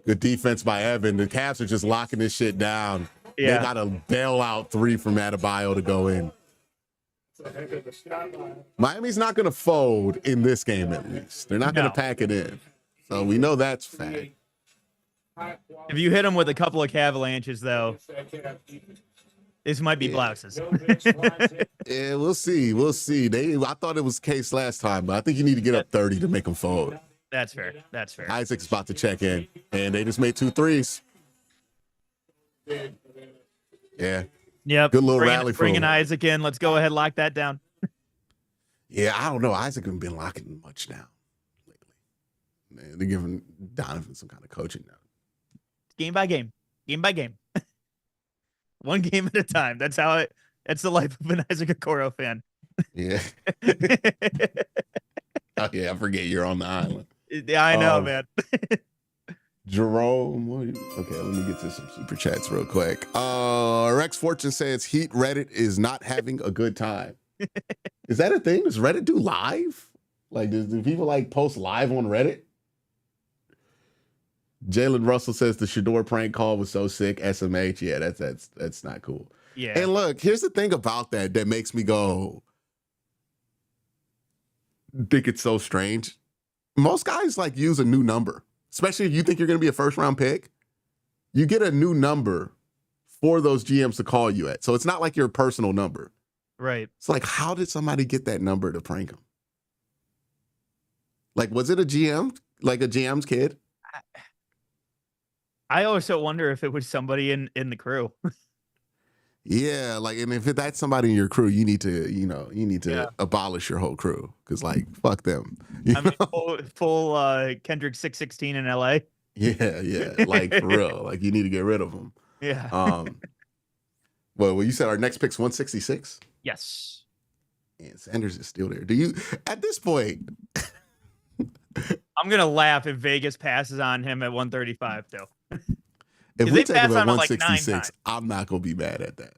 Good defense by Evan. The Cavs are just locking this shit down. Yeah. They got a bailout 3 from Adebayo to go in. Miami's not going to fold in this game, at least. They're not going to pack it in. So we know that's fact. If you hit him with a couple of Cavalanches, though, this might be Yeah. blouses. Yeah, we'll see. We'll see. I thought it was the case last time, but I think you need to get up 30 to make them fold. That's fair. That's fair. Isaac's about to check in, and they just made 2 threes. Yeah. Yep. Good little rally from bringing him. Isaac in. Let's go ahead, lock that down. Yeah, I don't know. Isaac hasn't been locking much now lately. Man, they're giving Donovan some kind of coaching now. Game by game. Game by game. One game at a time. That's the life of an Isaac Okoro fan. Yeah. Oh, yeah, I forget you're on the island. Yeah, I know, man. Jerome, okay, let me get to some super chats real quick. Rex Fortune says Heat Reddit is not having a good time. Is that a thing? Does Reddit do live? Like, do people like post live on Reddit? Jalen Russell says the Shador prank call was so sick. SMH, yeah, that's not cool. Yeah. And look, here's the thing about that makes me go, think it's so strange. Most guys like use a new number, especially if you think you're going to be a first round pick. You get a new number for those GMs to call you at. So it's not like your personal number. Right. It's like, how did somebody get that number to prank him? Like, was it a GM? Like a GM's kid? I also wonder if it was somebody in the crew. Yeah, like, and if that's somebody in your crew, you need to abolish your whole crew because, like, fuck them. I mean, full Kendrick 616 in LA. Yeah, like for real, like you need to get rid of them. Yeah. Well, you said our next pick's 166. Yes. And Sanders is still there. Do you at this point? I'm gonna laugh if Vegas passes on him at 135 though. If we they take pass him at on him like 166, 9 times. I'm not gonna be mad at that.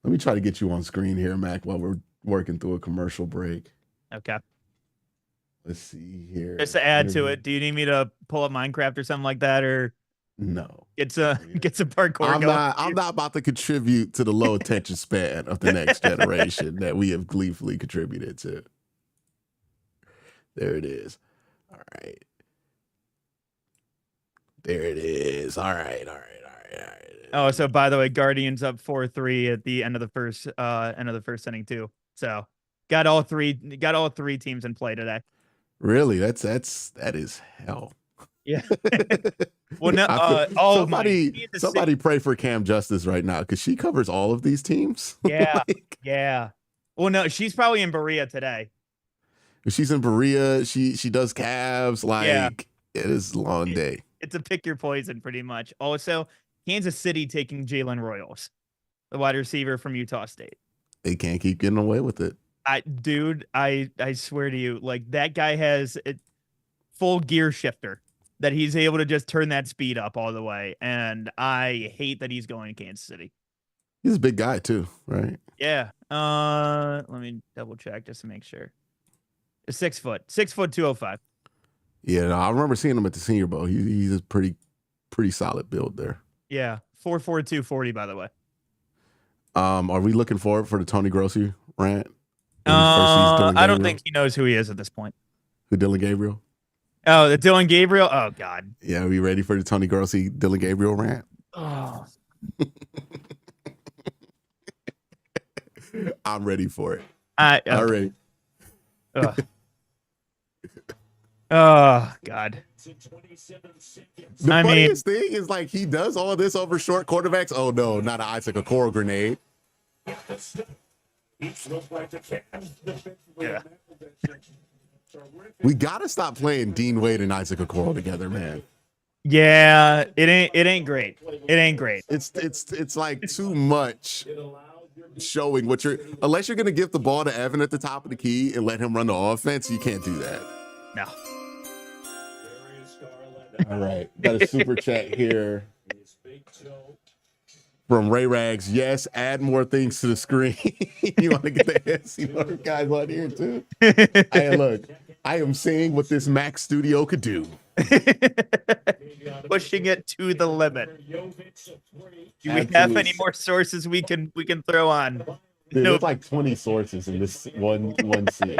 Let me try to get you on screen here, Mac, while we're working through a commercial break. Okay. Let's see here. Just to add to it, do you need me to pull up Minecraft or something like that, or no? Get some parkour I'm going. I'm not about to contribute to the low attention span of the next generation that we have gleefully contributed to. There it is. All right. There it is. All right. Oh, so by the way, Guardians up 4-3 at the end of the first inning too. So got all three teams in play today. Really? That is hell. Yeah. Well, no. Somebody pray for Cam Justice right now because she covers all of these teams. Yeah. Yeah. Well, no, she's probably in Berea today. She's in Berea. She does Cavs. It is a long day. It's a pick your poison, pretty much. Also, Kansas City taking Jalen Royals, the wide receiver from Utah State. They can't keep getting away with it. I swear to you, like that guy has a full gear shifter that he's able to just turn that speed up all the way. And I hate that he's going to Kansas City. He's a big guy too, right? Yeah. Let me double check just to make sure. 6 foot, 205. Yeah, no, I remember seeing him at the Senior Bowl. He's a pretty solid build there. Yeah, 4'4", 240, by the way. Are we looking forward for the Tony Grossi rant? I don't think he knows who he is at this point. Who, Dylan Gabriel? Oh, the Dylan Gabriel? Oh, God. Yeah, are we ready for the Tony Grossi, Dylan Gabriel rant? Oh. I'm ready for it. Okay. Already. Oh, God. The funniest thing is, like, he does all this over short quarterbacks. Oh, no, not an Isaac Okoro grenade. Yeah. We got to stop playing Dean Wade and Isaac Okoro together, man. Yeah, it ain't great. It ain't great. It's like too much showing what unless you're going to give the ball to Evan at the top of the key and let him run the offense, you can't do that. No. All right. Got a super chat here from Ray Rags. Yes, add more things to the screen. You want to get the SC guys on here too? Hey, look, I am seeing what this Mac Studio could do. Pushing it to the limit. Do we have any more sources we can throw on? Dude, Nope. there's like 20 sources in this one seed.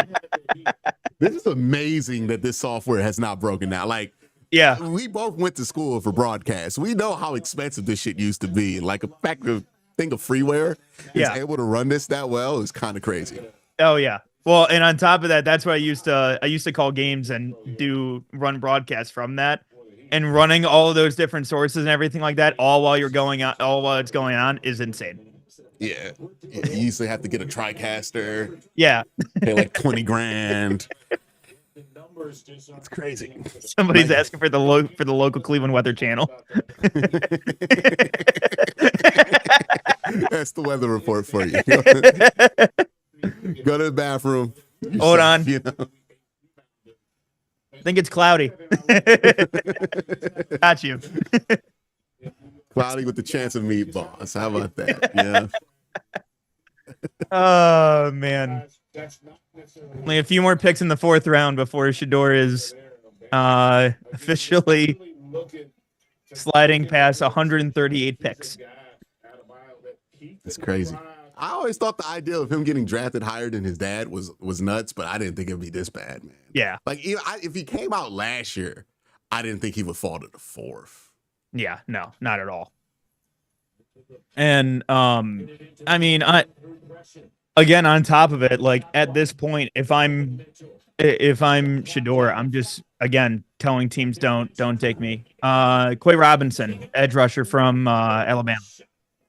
This is amazing that this software has not broken down. Like, Yeah. we both went to school for broadcast. We know how expensive this shit used to be. Like, a fact of think of freeware is able to run this that well is kind of crazy. Oh yeah. Well, and on top of that, that's what I used to call games and run broadcasts from that. And running all of those different sources and everything like that, all while it's going on is insane. Yeah. You usually have to get a TriCaster, Yeah. pay like 20 grand. It's crazy. Somebody's asking for the local Cleveland Weather Channel. That's the weather report for you. Go to the bathroom. Hold on. You know? I think it's cloudy. Got you. Cloudy with the chance of meatballs. How about that? Yeah. Oh man. Only a few more picks in the 4th round before Shador is officially sliding past 138 picks. It's crazy. I always thought the idea of him getting drafted higher than his dad was nuts, but I didn't think it'd be this bad, man. Yeah. Like, if he came out last year, I didn't think he would fall to the 4th. Yeah, no, not at all. And I mean, again, on top of it, like at this point, if I'm Shador, I'm just again telling teams don't take me. Quay Robinson, edge rusher from Alabama,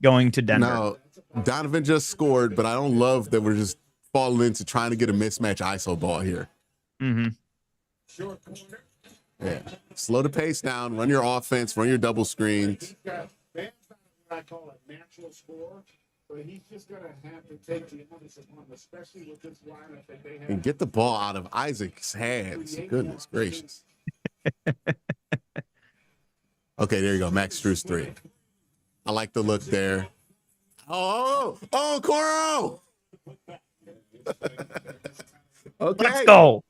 going to Denver. No, Donovan just scored, but I don't love that we're just falling into trying to get a mismatch ISO ball here. Mm-hmm. Yeah. Slow the pace down, run your offense, run your double screens. I call it natural score, but he's just going to have to take the onus upon, especially with this lineup that they have. And get the ball out of Isaac's hands. Goodness gracious. Okay, there you go. Max Strus 3. I like the look there. Oh, Coro! Okay. Let's go.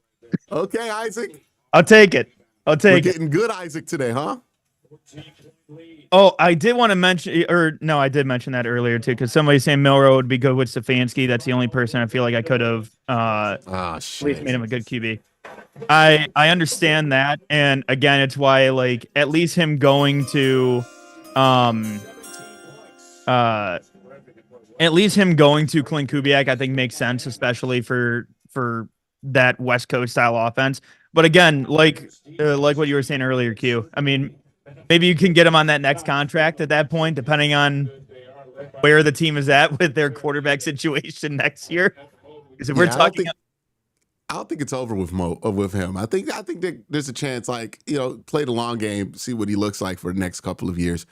Okay, Isaac. I'll take it. We're getting good Isaac today, huh? Oh, I did want to mention, or no, I did mention that earlier too, because somebody's saying Milrow would be good with Stefanski. That's the only person I feel like I could have at least made him a good QB. I understand that, and again, it's why like at least him going to Clint Kubiak, I think makes sense, especially for that West Coast style offense. But again, like what you were saying earlier, Q. I mean, maybe you can get him on that next contract at that point, depending on where the team is at with their quarterback situation next year. Because if we're talking, I don't think it's over with him. I think that there's a chance, like, you know, play the long game, see what he looks like for the next couple of years.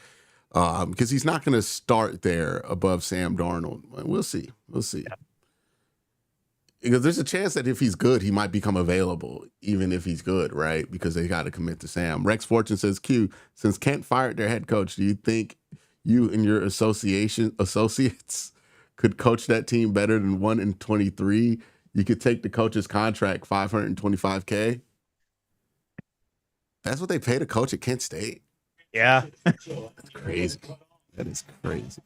Because he's not going to start there above Sam Darnold. We'll see. Yeah. Because there's a chance that if he's good, he might become available, even if he's good, right? Because they got to commit to Sam. Rex Fortune says, Q, since Kent fired their head coach, do you think you and your associates could coach that team better than 1-23? You could take the coach's contract, $525K. That's what they paid a coach at Kent State. yeah. That's crazy. That is crazy.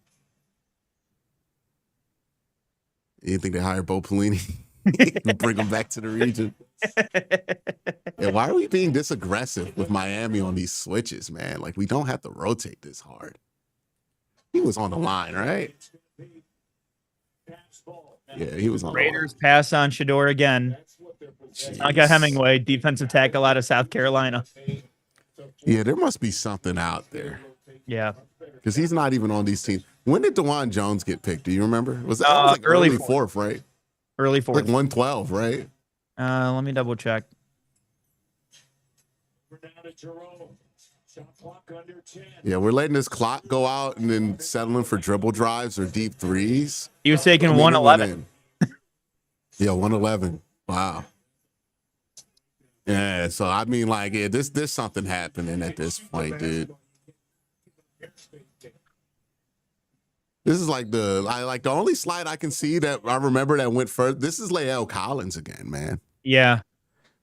You think they hired Bo Pelini? Bring him back to the region. And why are we being this aggressive with Miami on these switches, man? Like, we don't have to rotate this hard. He was on the line, right? Yeah, he was on Raiders pass on Shador again. Tonka Hemingway, defensive tackle out of South Carolina. Yeah, there must be something out there. Yeah. Because he's not even on these teams. When did DeJuan Jones get picked? Do you remember? That was like early early fourth, right? Early fourth. Like 112, right? Let me double check. Yeah, we're letting this clock go out and then settling for dribble drives or deep threes. He was taking 111. Yeah, 111. Wow. Yeah, so I mean, like, yeah, there's something happening at this point, dude. This is like the only slide I can see that I remember that went further. This is Lael Collins again, man. Yeah.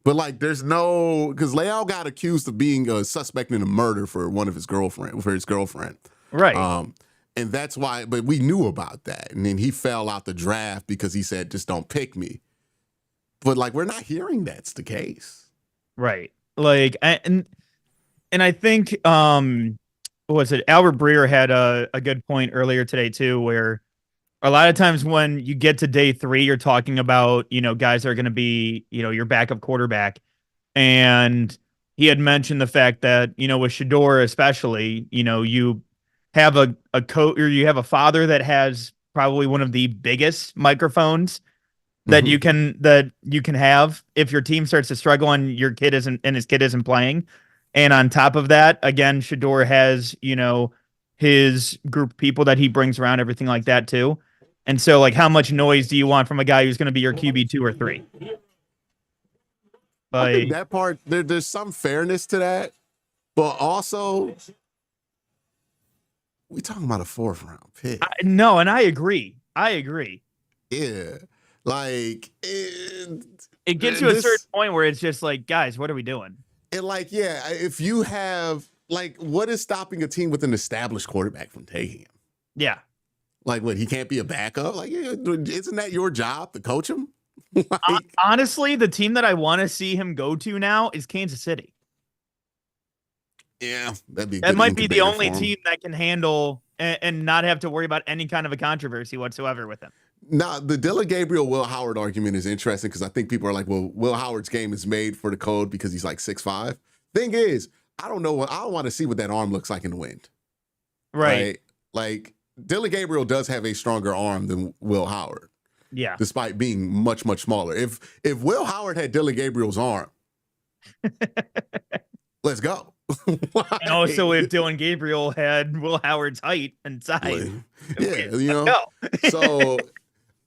But like, there's no, because Lael got accused of being a suspect in a murder for his girlfriend. Right. And that's why, but we knew about that. And then he fell out the draft because he said, just don't pick me. But like, we're not hearing that's the case. Right. Like, and I think, what was it? Albert Breer had a good point earlier today too, where a lot of times when you get to day 3, you're talking about, guys that are going to be, your backup quarterback. And he had mentioned the fact that, with Shador especially, you have a coach, or you have a father that has probably one of the biggest microphones that you can have if your team starts to struggle and his kid isn't playing. And on top of that, again, Shador has, his group of people that he brings around, everything like that too. And so, like, how much noise do you want from a guy who's going to be your QB 2 or 3? I think that part, there's some fairness to that, but also we talking about a 4th round pick. No, and I agree. Yeah, like it gets to a certain point where it's just like, guys, what are we doing? And like, yeah, if you have like, what is stopping a team with an established quarterback from taking him? Yeah. Like, what, he can't be a backup? Like, isn't that your job to coach him? Like, honestly, the team that I want to see him go to now is Kansas City. Yeah, that might be the only team that can handle and not have to worry about any kind of a controversy whatsoever with him. Now, the Dillon Gabriel, Will Howard argument is interesting because I think people are like, well, Will Howard's game is made for the code because he's like 6'5". Thing is, I don't want to see what that arm looks like in the wind. Right? Like, Dillon Gabriel does have a stronger arm than Will Howard. Yeah. Despite being much, much smaller. If Will Howard had Dillon Gabriel's arm, let's go. And also, if Dillon Gabriel had Will Howard's height and size, yeah, so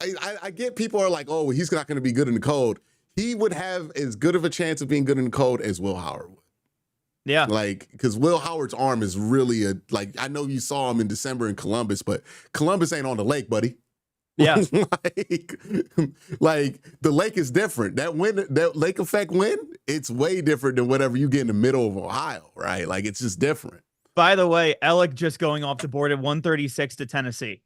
I get people are like, oh, he's not going to be good in the code. He would have as good of a chance of being good in the code as Will Howard would. Yeah. Like, because Will Howard's arm is really I know you saw him in December in Columbus, but Columbus ain't on the lake, buddy. Yeah. like the lake is different. That lake effect win, it's way different than whatever you get in the middle of Ohio, right? Like, it's just different. By the way, Alec just going off the board at 136 to Tennessee.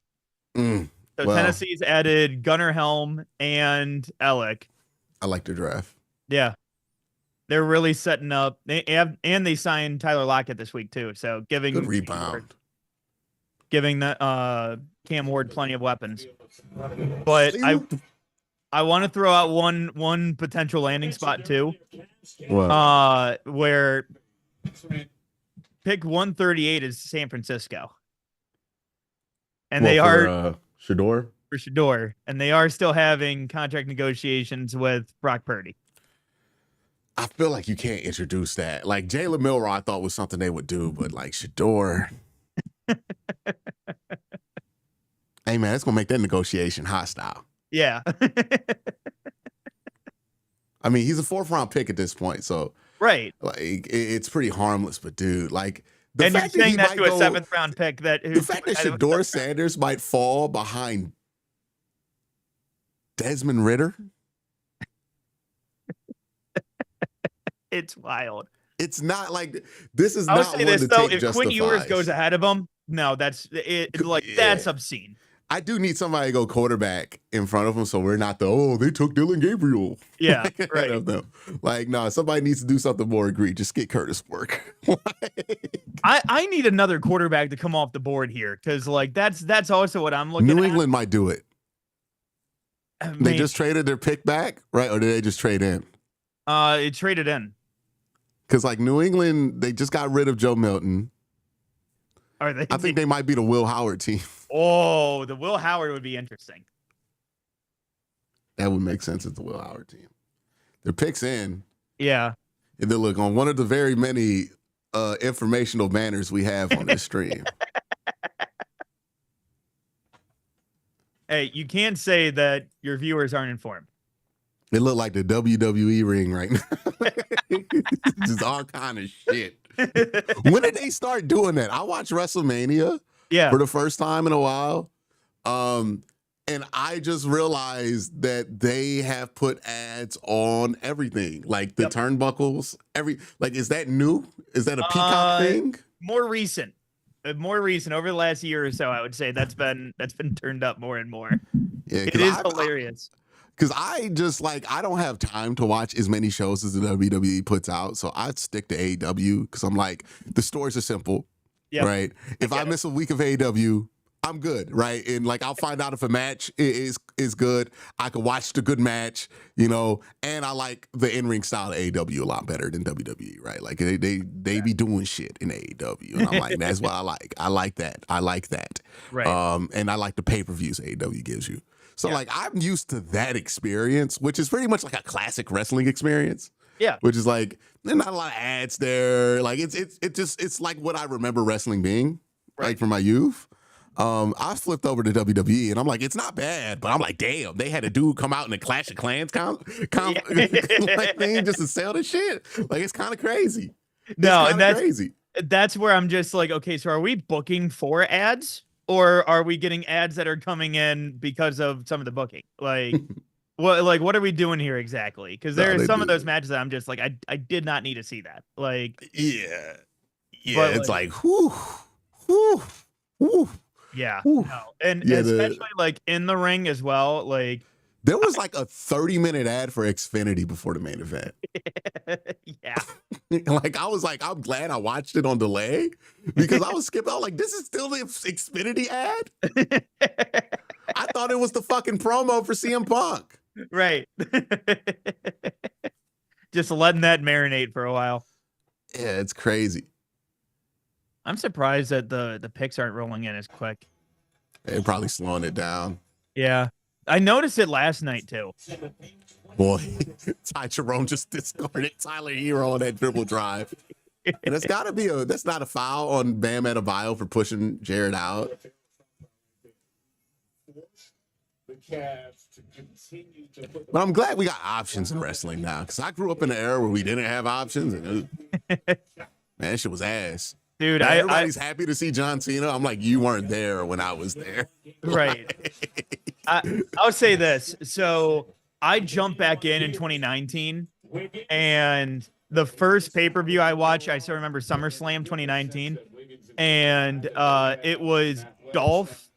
So Tennessee's added Gunnar Helm and Alec. I like the draft. Yeah. They're really setting up. They signed Tyler Lockett this week too. So giving good rebound. Giving the Cam Ward plenty of weapons. But I want to throw out one potential landing spot too. What? Where pick 138 is San Francisco. And they are Shador? For Shador. And they are still having contract negotiations with Brock Purdy. I feel like you can't introduce that. Like, Jalen Milroe, I thought was something they would do, but like Shador. Hey, man, it's going to make that negotiation hostile. Yeah. I mean, he's a 4th round pick at this point. So, right. Like, it's pretty harmless. But, dude, like, the and fact you're saying that to a 7th round pick the fact that Shador Sanders might fall behind Desmond Ridder. It's wild. It's not like this is I would not say one this the though. tape If Quinn justifies. Ewers goes ahead of him, no, that's it. Like, that's obscene. I do need somebody to go quarterback in front of him, so we're not they took Dillon Gabriel. Yeah, ahead right. of them. Like, no, somebody needs to do something more egregious. Just get Curtis work. I need another quarterback to come off the board here because like that's also what I'm looking at. New England might do it. They just traded their pick back, right? Or did they just trade in? It traded in. Because like New England, they just got rid of Joe Milton. Are they? I think they might be the Will Howard team. Oh, the Will Howard would be interesting. That would make sense as the Will Howard team. Their picks in. Yeah. And then look, on one of the very many informational banners we have on this stream. Hey, you can't say that your viewers aren't informed. It looked like the WWE ring right now. Just all kind of shit. When did they start doing that? I watched WrestleMania for the first time in a while. And I just realized that they have put ads on everything. Like the turnbuckles, is that new? Is that a Peacock thing? More recent. more recent over the last year or so, I would say that's been turned up more and more. Yeah, It is hilarious. Because I just like I don't have time to watch as many shows as the WWE puts out, so I stick to AEW because I'm like the stories are simple, Yep. right? If I miss a week of AEW, I'm good, right? And like I'll find out if a match is good. I could watch the good match, you know, and I like the in-ring style of AEW a lot better than WWE, right? Like they be doing shit in AEW, and I'm like that's what I like. I like that. I like that. Right. And I like the pay-per-views AEW gives you. So Yeah. like I'm used to that experience, which is pretty much like a classic wrestling experience. Yeah. Which is like there's not a lot of ads there. Like it's like what I remember wrestling being, like from my youth. I flipped over to WWE and I'm like, it's not bad, but I'm like, damn, they had a dude come out in a Clash of Clans like thing just to sell the shit. Like it's kind of crazy. No, it's and that's crazy. That's where I'm just like, okay, so are we booking for ads or are we getting ads that are coming in because of some of the booking? Like what are we doing here exactly? Because there are some of those matches that I'm just like, I did not need to see that. Like Yeah. But, It's like whew. Yeah. Whew. No. And Yeah, especially like in the ring as well. Like there was like a 30-minute ad for Xfinity before the main event. yeah. Like I was like, I'm glad I watched it on delay because I was skipping. I was like, this is still the Xfinity ad. I thought it was the fucking promo for CM Punk. Right. Just letting that marinate for a while. Yeah, it's crazy. I'm surprised that the picks aren't rolling in as quick. They're probably slowing it down. Yeah. I noticed it last night too. Boy, Ty Jerome just discarded Tyler Hero on that dribble drive. And that's not a foul on Bam Adebayo for pushing Jared out. But I'm glad we got options in wrestling now because I grew up in an era where we didn't have options. And man, that shit was ass. Dude, now, everybody's happy to see John Cena. I'm like, you weren't there when I was there. Right. I'll say this. So I jumped back in 2019, and the first pay-per-view I watched, I still remember SummerSlam 2019, and it was Dolph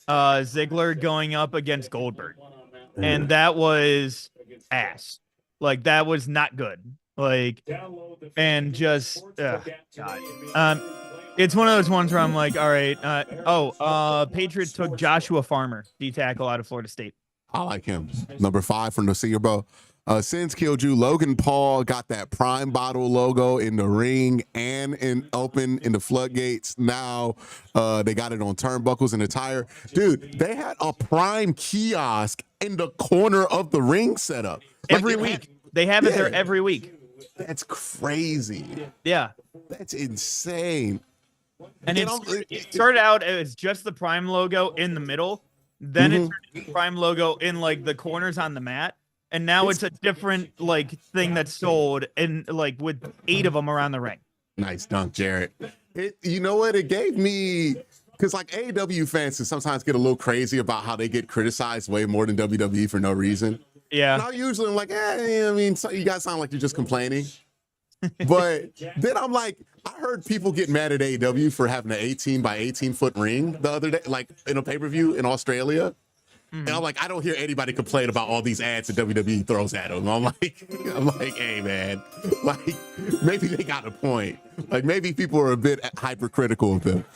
Ziggler going up against Goldberg, and that was ass. Like that was not good. Like, and just God. It's one of those ones where I'm like, all right. Patriots took Joshua Farmer, D tackle out of Florida State. I like him. Number 5 from the Senior Bowl. Sins killed you. Logan Paul got that Prime bottle logo in the ring and open in the floodgates. Now they got it on turnbuckles and the tire. Dude, they had a Prime kiosk in the corner of the ring setup. Every week. They have it there every week. That's crazy. Yeah. That's insane. And it started out as just the Prime logo in the middle. Then it turned into the Prime logo in like the corners on the mat. And now it's a different like thing that's sold and like with 8 of them around the ring. Nice dunk, Jared. You know what? It gave me because like AEW fans can sometimes get a little crazy about how they get criticized way more than WWE for no reason. Yeah. And I usually am like, I mean, you guys sound like you're just complaining. But then I'm like, I heard people get mad at AEW for having an 18 by 18 foot ring the other day, like in a pay-per-view in Australia. And I'm like, I don't hear anybody complain about all these ads that WWE throws at them. I'm like, hey man, like maybe they got a point. Like maybe people are a bit hypercritical of them.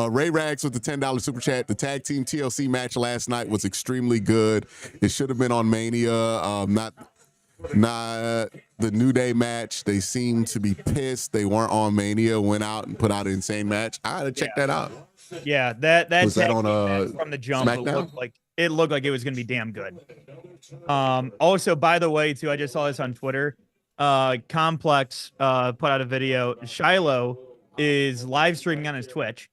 Ray Rags with the $10 super chat. The tag team TLC match last night was extremely good. It should have been on Mania, not the New Day match. They seemed to be pissed. They weren't on Mania. Went out and put out an insane match. I had to check that out. Yeah, that was that on from the jump. SmackDown? It looked like it was going to be damn good. Also, by the way, too, I just saw this on Twitter. Complex put out a video. Shiloh is live streaming on his Twitch.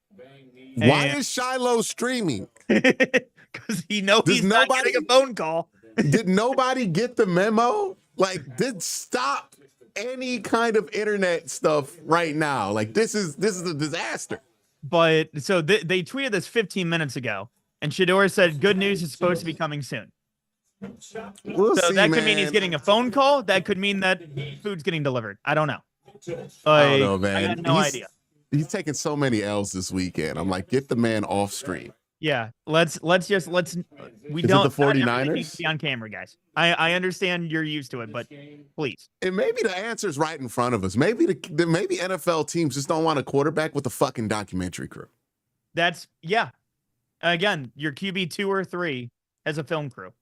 Why is Shiloh streaming? Because he knows he's not getting a phone call. Did nobody get the memo? Like, stop any kind of internet stuff right now. Like, this is a disaster. But so they tweeted this 15 minutes ago. And Shador said, good news is supposed to be coming soon. So that could mean he's getting a phone call. That could mean that food's getting delivered. I don't know. I don't know, man. I got no idea. He's taking so many L's this weekend. I'm like, get the man off stream. Yeah, let's we Is it don't the not everything needs 49ers? to be on camera, guys. I understand you're used to it, but please. And maybe the answer's right in front of us. Maybe maybe NFL teams just don't want a quarterback with a fucking documentary crew. That's Again, your QB 2 or 3 has a film crew.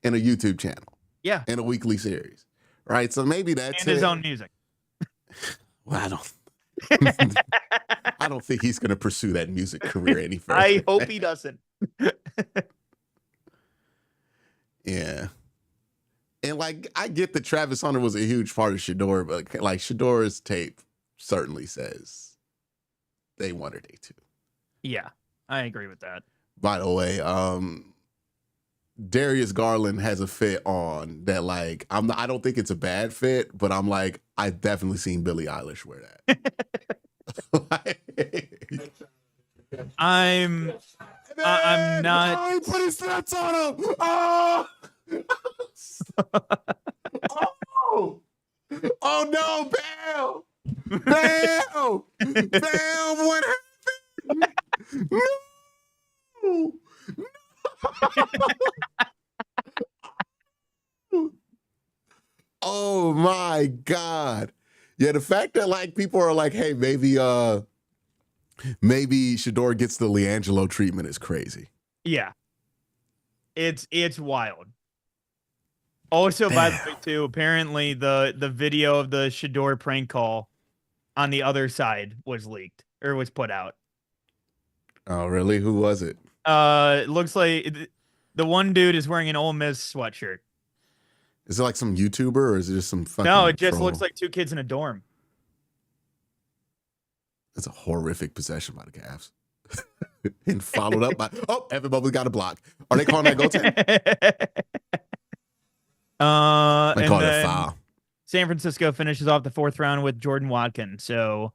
And a YouTube channel. Yeah. And a weekly series. Right? So maybe that's and his own music. Well, I don't think he's going to pursue that music career any further. I hope he doesn't. Yeah. And like, I get that Travis Hunter was a huge part of Shador, but like Shador's tape certainly says they wanted a two. Yeah, I agree with that. By the way, Darius Garland has a fit on that. Like, I don't think it's a bad fit, but I'm like, I've definitely seen Billie Eilish wear that. I'm not. Oh, he put his nuts on him. Oh. Oh no, Bam! Bam! What happened? No! Oh my God. Yeah, the fact that like people are like, hey, maybe Shador gets the LiAngelo treatment is crazy. Yeah. It's wild. Also, by the way, too, apparently the video of the Shador prank call on the other side was leaked or was put out. Oh, really? Who was it? It looks like the one dude is wearing an Ole Miss sweatshirt. Is it like some YouTuber or is it just some fucking No, it just troll? looks like 2 kids in a dorm. That's a horrific possession by the Cavs. And followed up by, everybody got a block. Are they calling that goaltending? They call it a foul. San Francisco finishes off the 4th round with Jordan Watkins. So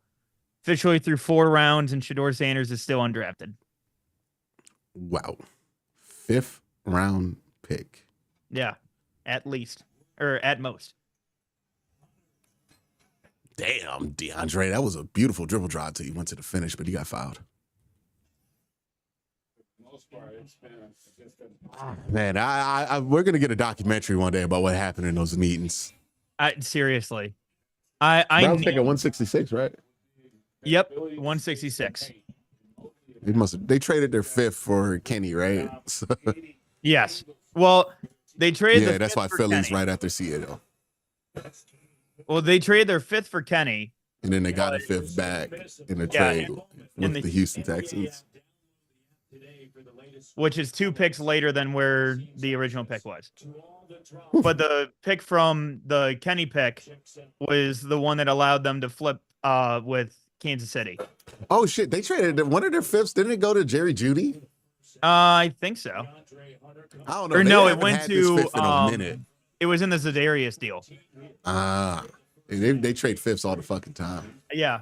officially through 4 rounds, and Shador Sanders is still undrafted. Wow. 5th round pick. Yeah, at least. Or at most. Damn, DeAndre, that was a beautiful dribble drive till you went to the finish, but he got fouled. Man, we're gonna get a documentary one day about what happened in those meetings. Seriously, I was thinking 166, right? Yep, 166. They traded their 5th for Kenny, right? So, yes. Well, they traded. Yeah, that's why Philly's right after Seattle. Well, they traded their 5th for Kenny, and then they got a 5th back in the trade with the Houston Texans, which is 2 picks later than where the original pick was. But the pick from the Kenny pick was the one that allowed them to flip with Kansas City. Oh shit! They traded one of their 5ths. Didn't it go to Jerry Jeudy? I think so. I don't know. Or no, it went to. A minute. It was in the Za'Darius deal. They trade 5ths all the fucking time. Yeah.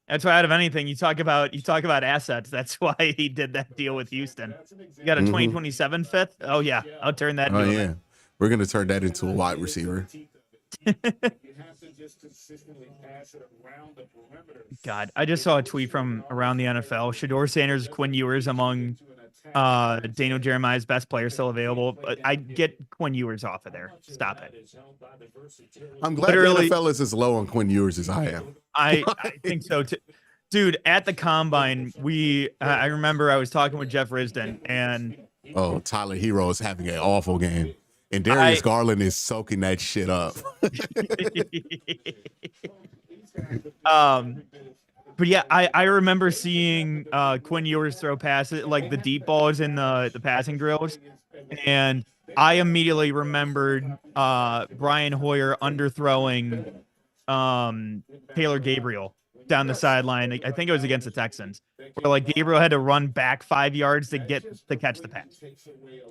That's why out of anything you talk about assets. That's why he did that deal with Houston. You got a 2027 5th. Oh yeah, I'll turn that. Oh yeah, we're gonna turn that into a wide receiver. God, I just saw a tweet from around the NFL. Shador Sanders, Quinn Ewers among Daniel Jeremiah's best players still available. But I get Quinn Ewers off of there. Stop it. I'm glad the NFL is as low on Quinn Ewers as I am. I think so too. Dude, at the combine, I remember I was talking with Jeff Risden and Tyler Hero is having an awful game. And Darius Garland is soaking that shit up. But yeah, I remember seeing Quinn Ewers throw passes, like the deep balls in the passing drills. And I immediately remembered Brian Hoyer underthrowing Taylor Gabriel down the sideline. I think it was against the Texans, where like Gabriel had to run back 5 yards to catch the pass.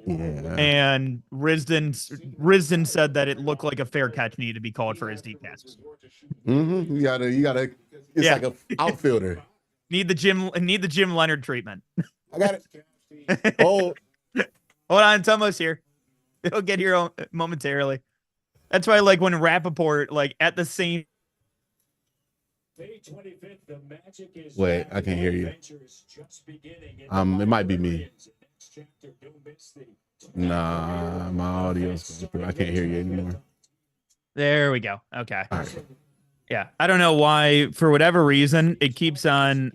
Yeah. And Risden said that it looked like a fair catch needed to be called for his deep passes. Mm-hmm. You gotta. It's like an outfielder. Need the Jim Leonard treatment. I got it. Oh, hold on, Tomo's here. He'll get here momentarily. That's why, like, when Rappaport, like, at the same May 25th, the magic is Wait, back I and can't the hear you. adventure is just beginning in the It might be me. Librarians. Next chapter, don't miss the Nah, my audio's going through. I can't hear you anymore. There we go. Okay. All right. Yeah. I don't know why, for whatever reason, it keeps on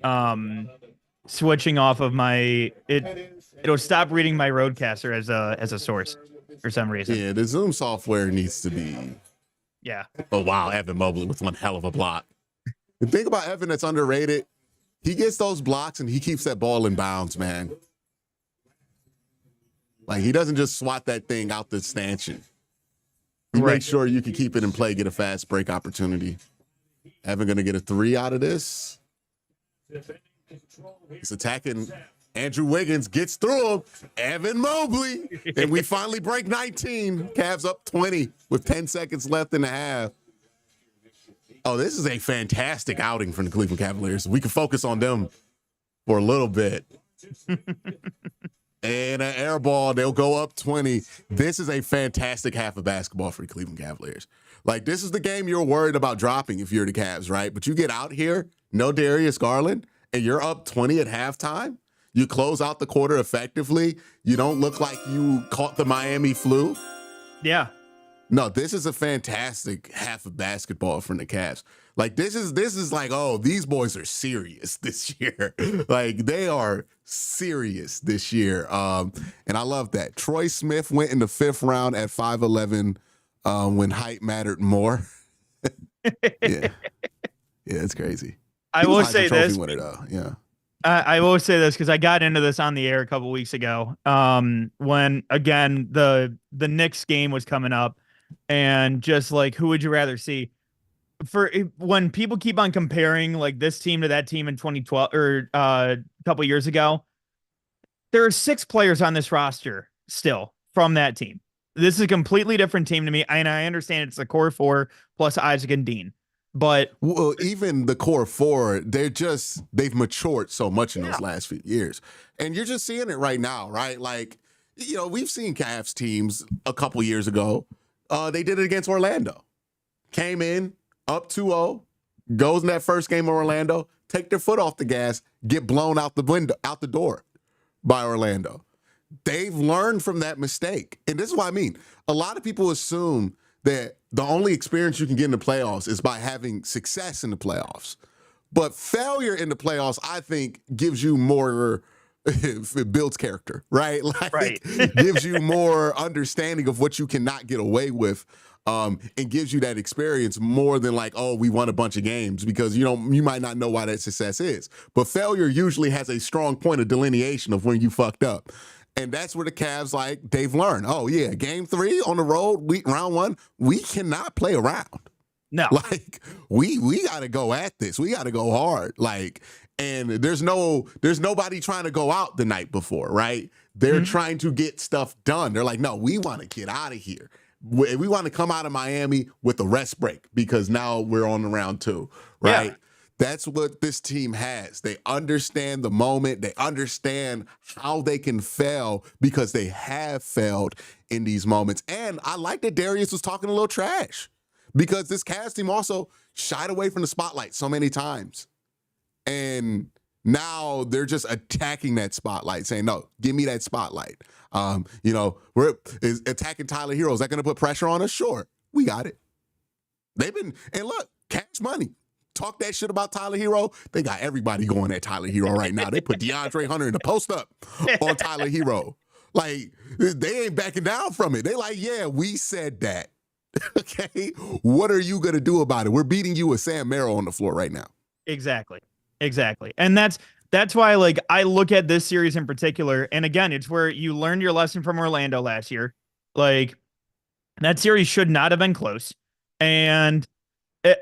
switching off of my it'll stop reading my roadcaster as a source for some reason. Yeah, the Zoom software needs to be. Yeah. Oh wow, Evan Mobley with one hell of a block. The thing about Evan that's underrated, he gets those blocks and he keeps that ball in bounds, man. Like he doesn't just swat that thing out the stanchion. He Right. makes sure you can keep it in play, get a fast break opportunity. Evan gonna get a 3 out of this. He's attacking Andrew Wiggins, gets through him. Evan Mobley. And we finally break 19. Cavs up 20 with 10 seconds left in the half. Oh, this is a fantastic outing from the Cleveland Cavaliers. We can focus on them for a little bit. And an air ball, they'll go up 20. This is a fantastic half of basketball for the Cleveland Cavaliers. Like, this is the game you're worried about dropping if you're the Cavs, right? But you get out here, no Darius Garland, and you're up 20 at halftime. You close out the quarter effectively. You don't look like you caught the Miami flu. Yeah. No, this is a fantastic half of basketball from the Cavs. Like this is like, oh, these boys are serious this year. Like they are serious this year. And I love that. Troy Smith went in the 5th round at 5'11", when height mattered more. Yeah, it's crazy. I will say this. Winner, though. Yeah. I will say this because I got into this on the air a couple weeks ago. When again the Knicks game was coming up, and just like who would you rather see? For when people keep on comparing like this team to that team in 2012 or a couple years ago, there are 6 players on this roster still from that team. This is a completely different team to me, and I understand it's the core 4 plus Isaac and Dean. But well, even the core 4, they've matured so much in those last few years. And you're just seeing it right now, right? Like, we've seen Cavs teams a couple years ago. They did it against Orlando. Came in, up 2-0, goes in that first game of Orlando, take their foot off the gas, get blown out the door by Orlando. They've learned from that mistake. And this is what I mean. A lot of people assume that the only experience you can get in the playoffs is by having success in the playoffs. But failure in the playoffs, I think, gives you more, it builds character, right? Like, right. Gives you more understanding of what you cannot get away with, and gives you that experience more than like, oh, we won a bunch of games, because, you might not know why that success is. But failure usually has a strong point of delineation of when you fucked up. And that's where the Cavs, they've learned. Oh, yeah, game 3 on the road, round 1, we cannot play around. No. Like, we got to go at this. We got to go hard. Like, and there's nobody trying to go out the night before, right? They're trying to get stuff done. They're like, no, we want to get out of here. We want to come out of Miami with a rest break because now we're on the round 2, right? Yeah. That's what this team has. They understand the moment. They understand how they can fail because they have failed in these moments. And I like that Darius was talking a little trash because this Cavs team also shied away from the spotlight so many times. And now they're just attacking that spotlight, saying, no, give me that spotlight. We're attacking Tyler Hero. Is that going to put pressure on us? Sure. We got it. And look, cash money. Talk that shit about Tyler Hero. They got everybody going at Tyler Hero right now. They put DeAndre Hunter in the post up on Tyler Hero. Like, they ain't backing down from it. They like, yeah, we said that. Okay? What are you going to do about it? We're beating you with Sam Merrill on the floor right now. Exactly. And that's why, like, I look at this series in particular, and again, it's where you learned your lesson from Orlando last year. Like, that series should not have been close. And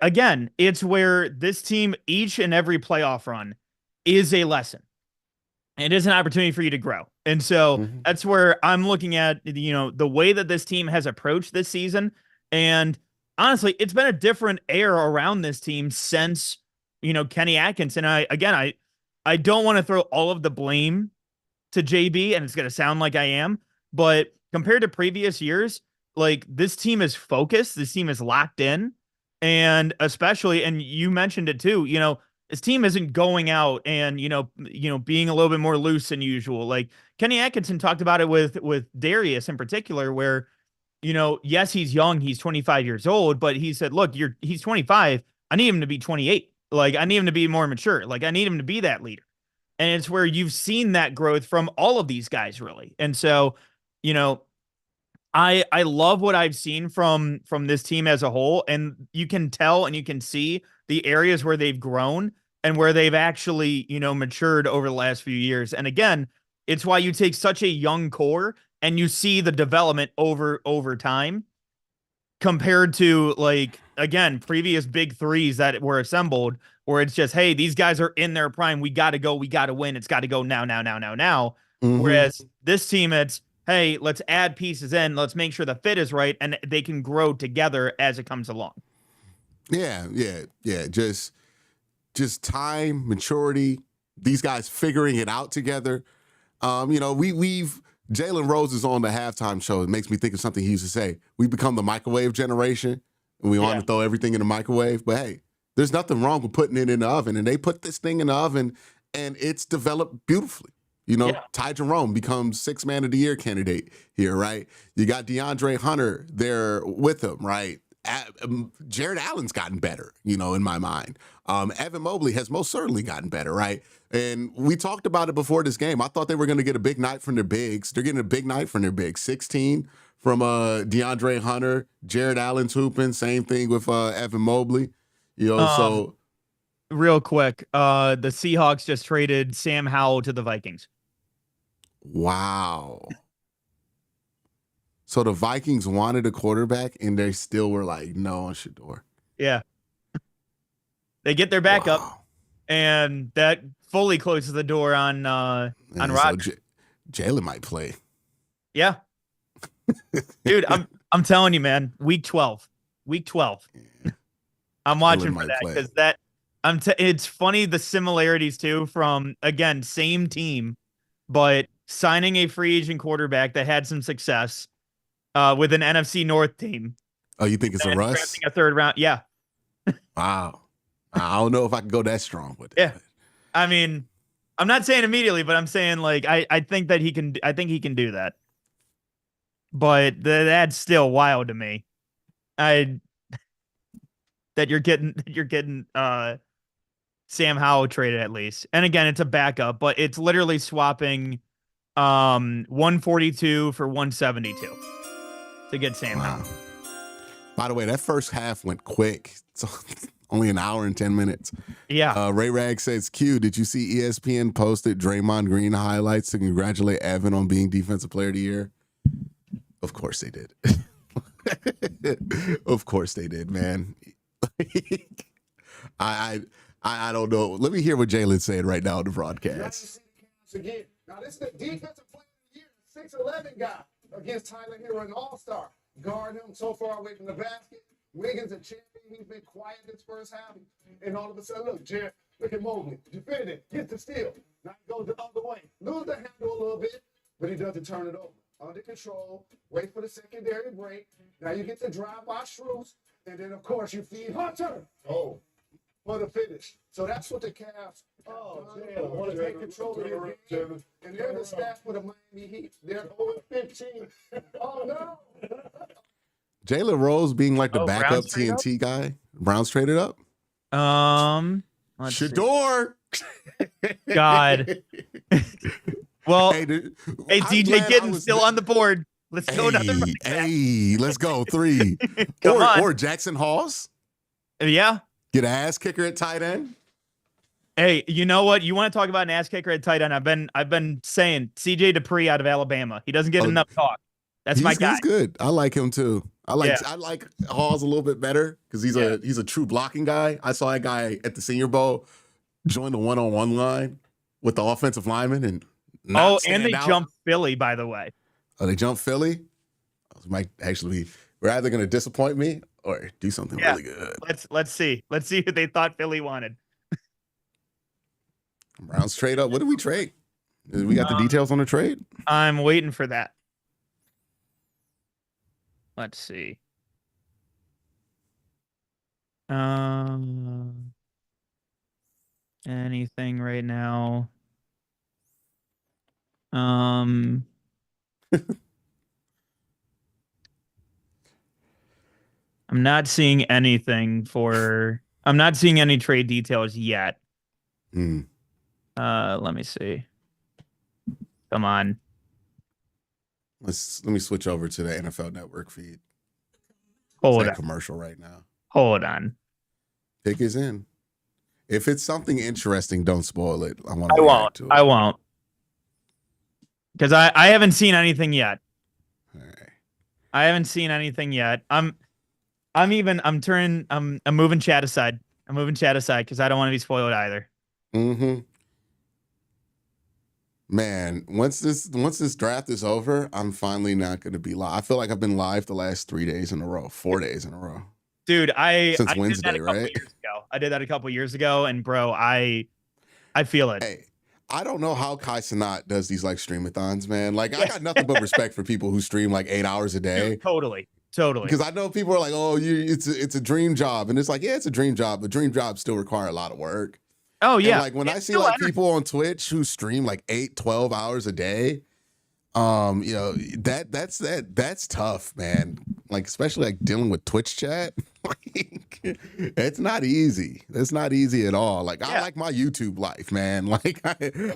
again, it's where this team, each and every playoff run is a lesson. It is an opportunity for you to grow. And so that's where I'm looking at, the way that this team has approached this season. And honestly, it's been a different air around this team since, Kenny Atkinson. I don't want to throw all of the blame to JB, and it's going to sound like I am, but compared to previous years, like, this team is focused. This team is locked in. And especially, and you mentioned it too, his team isn't going out and, being a little bit more loose than usual. Like Kenny Atkinson talked about it with Darius in particular, where, yes, he's young, he's 25 years old, but he said, look, he's 25. I need him to be 28. Like I need him to be more mature. Like I need him to be that leader. And it's where you've seen that growth from all of these guys, really. And so, you know, I love what I've seen from this team as a whole, and you can tell and you can see the areas where they've grown and where they've actually, matured over the last few years. And again, it's why you take such a young core and you see the development over time compared to, like, again, previous big threes that were assembled where it's just, hey, these guys are in their prime, we got to go, we got to win, it's got to go now. Whereas this team, it's, hey, let's add pieces in, let's make sure the fit is right, and they can grow together as it comes along. Yeah. Just time, maturity, these guys figuring it out together. We've Jalen Rose is on the halftime show. It makes me think of something he used to say. We become the microwave generation, and we want to throw everything in the microwave. But hey, there's nothing wrong with putting it in the oven. And they put this thing in the oven, and it's developed beautifully. Ty Jerome becomes 6th Man of the Year candidate here, right? You got DeAndre Hunter there with him, right? Jared Allen's gotten better, in my mind. Evan Mobley has most certainly gotten better, right? And we talked about it before this game. I thought they were going to get a big night from their bigs. They're getting a big night from their bigs. 16 from DeAndre Hunter. Jared Allen's hooping. Same thing with Evan Mobley. So real quick, the Seahawks just traded Sam Howell to the Vikings. Wow. So the Vikings wanted a quarterback, and they still were like, no on Shedeur. Yeah. They get their backup, and that fully closes the door on Rodgers. So Jalen might play. Yeah. Dude, I'm telling you, man, week 12. Yeah. I'm watching for that because it's funny, the similarities too from, again, same team, but signing a free agent quarterback that had some success with an NFC North team. Oh, you think it's a Russ? Drafting a 3rd round. Yeah. Wow. I don't know if I can go that strong with it. Yeah. I mean, I'm not saying immediately, but I'm saying, like, I think that he can do that. But that's still wild to me. That you're getting Sam Howell traded at least. And again, it's a backup, but it's literally swapping 142 for 172 to get Sam Howell. By the way, that first half went quick. So only an hour and 10 minutes. Yeah. Ray Rag says, Q, did you see ESPN posted Draymond Green highlights to congratulate Evan on being Defensive Player of the Year? Of course they did. Of course they did, man. I don't know. Let me hear what Jalen's saying right now on the broadcast. Again. Now, this is the Defensive Player of the Year, 6'11" guy against Tyler Hero, an all-star. Guard him so far away from the basket. Wiggins a champion. He's been quiet this first half. And all of a sudden, look, Jared, look at Mobley. Defended it. Gets the steal. Now he goes the other way. Lose the handle a little bit, but he doesn't turn it over. Under control. Wait for the secondary break. Now you get the drive by Strus. And then, of course, you feed Hunter. Oh. For the finish. So that's what the Cavs want to take control of their game. And they're the staff for the Miami Heat. They're 0-15. Oh, no. Jalen Rose being like the backup TNT guy. Browns traded up? Shedeur. God. Well, hey, DJ Giddens still on the board. Let's go another. Hey, let's go 3. Or Jackson Hawes. Yeah. Get an ass kicker at tight end. Hey, you know what? You want to talk about an ass kicker at tight end? I've been saying CJ Dupree out of Alabama. He doesn't get enough talk. That's my guy. He's good. I like him too. I like Hawes a little bit better because he's a true blocking guy. I saw that guy at the Senior Bowl join the 1-on-1 line with the offensive lineman and they jumped Philly, by the way. Oh, they jumped Philly? Might actually be. We're either going to disappoint me or do something really good. Let's see. Let's see who they thought Philly wanted. Browns trade up. What did we trade? We got the details on the trade? I'm waiting for that. Let's see. Anything right now? I'm not seeing anything for. I'm not seeing any trade details yet. Mm. Let me see. Come on. Let me switch over to the NFL Network feed. It's Hold that on. commercial right now. Hold on. Pick is in. If it's something interesting, don't spoil it. I want I to won't. react to it. I won't. Because I haven't seen anything yet. All right. I haven't seen anything yet. I'm moving chat aside. I'm moving chat aside because I don't want to be spoiled either. Mm-hmm. Man, once this draft is over, I'm finally not going to be live. I feel like I've been live the last 4 days in a row. Dude, Since I Wednesday, did that a couple right? years ago. I did that a couple years ago, and bro, I feel it. Hey, I don't know how Kai Cenat does these like streamathons, man. Like I got nothing but respect for people who stream like 8 hours a day. Dude, totally. Because I know people are like, oh, it's a dream job, and it's like, yeah, it's a dream job, but dream jobs still require a lot of work. Oh yeah. And like when I see like people on Twitch who stream like 8-12 hours a day, you know, that's tough, man. Like especially like dealing with Twitch chat. Like it's not easy. It's not easy at all. Like I like my YouTube life, man. Like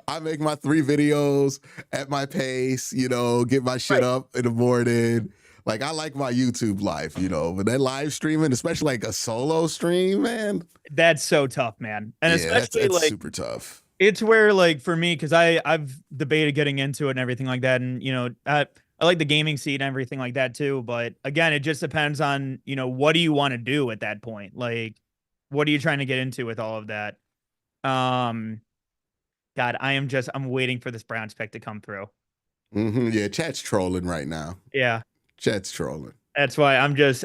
I make my 3 videos at my pace, you know, get my shit up in the morning. Like I like my YouTube life, you know, but that live streaming, especially like a solo stream, man. That's so tough, man. And especially that's like super tough. It's where like for me, because I've debated getting into it and everything like that. And you know, I like the gaming scene and everything like that too. But again, it just depends on, you know, what do you want to do at that point? Like, what are you trying to get into with all of that? God, I'm waiting for this Browns pick to come through. Mm-hmm. Yeah, chat's trolling right now. Yeah. Chat's trolling. That's why because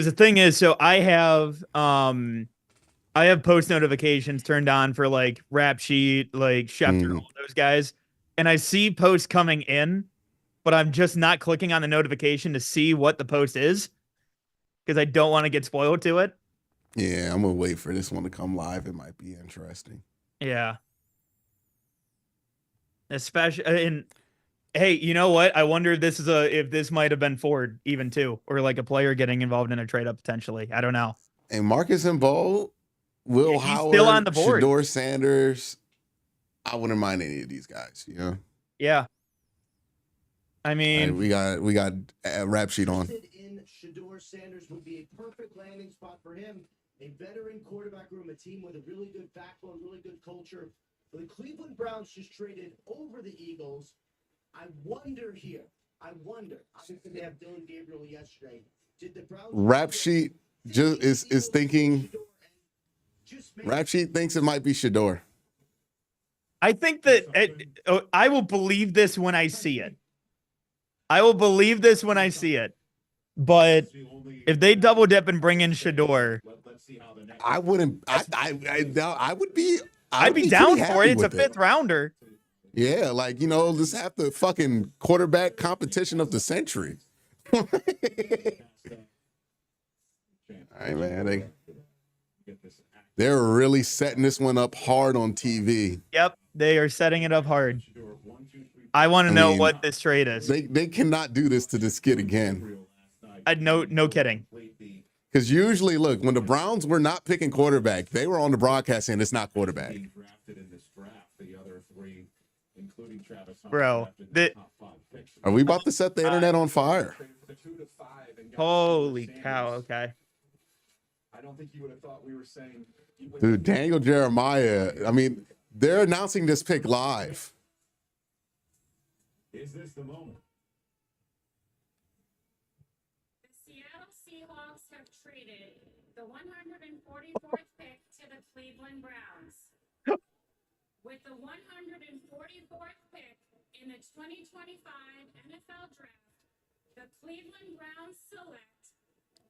the thing is, so I have post notifications turned on for like Rap Sheet, like Schefter, all those guys. And I see posts coming in, but I'm just not clicking on the notification to see what the post is because I don't want to get spoiled to it. Yeah, I'm going to wait for this one to come live. It might be interesting. Yeah. Especially, and hey, you know what? I wonder if this might have been Ford even too, or like a player getting involved in a trade up potentially. I don't know. And Marcus and Bo, Will Howard, still on the board. Shador Sanders. I wouldn't mind any of these guys, you know? Yeah. I mean, we got a Rap Sheet on. In Shador Sanders would be a perfect landing spot for him. A veteran quarterback room, a team with a really good backbone, really good culture. The Cleveland Browns just traded over the Eagles. I wonder here. Obviously, they have Dylan Gabriel yesterday. Did the Browns? Rap Sheet just is thinking. Rap Sheet thinks it might be Shador. I think that I will believe this when I see it. I will believe this when I see it. But if they double dip and bring in Shador, I wouldn't. I would be. I'd be down for it. It's a 5th rounder. Yeah, like, you know, let's have the fucking quarterback competition of the century. All right, man. They're really setting this one up hard on TV. Yep, they are setting it up hard. I want to know what this trade is. They cannot do this to this kid again. No kidding. Because usually, look, when the Browns were not picking quarterback, they were on the broadcast saying it's not quarterback. Bro, are we about to set the internet on fire? Holy cow, okay. I don't think you would have thought we were saying. Dude, Daniel Jeremiah, I mean, they're announcing this pick live. Is this the moment? The Seattle Seahawks have traded the 144th pick to the Cleveland Browns. With the 144th pick in the 2025 NFL Draft, the Cleveland Browns select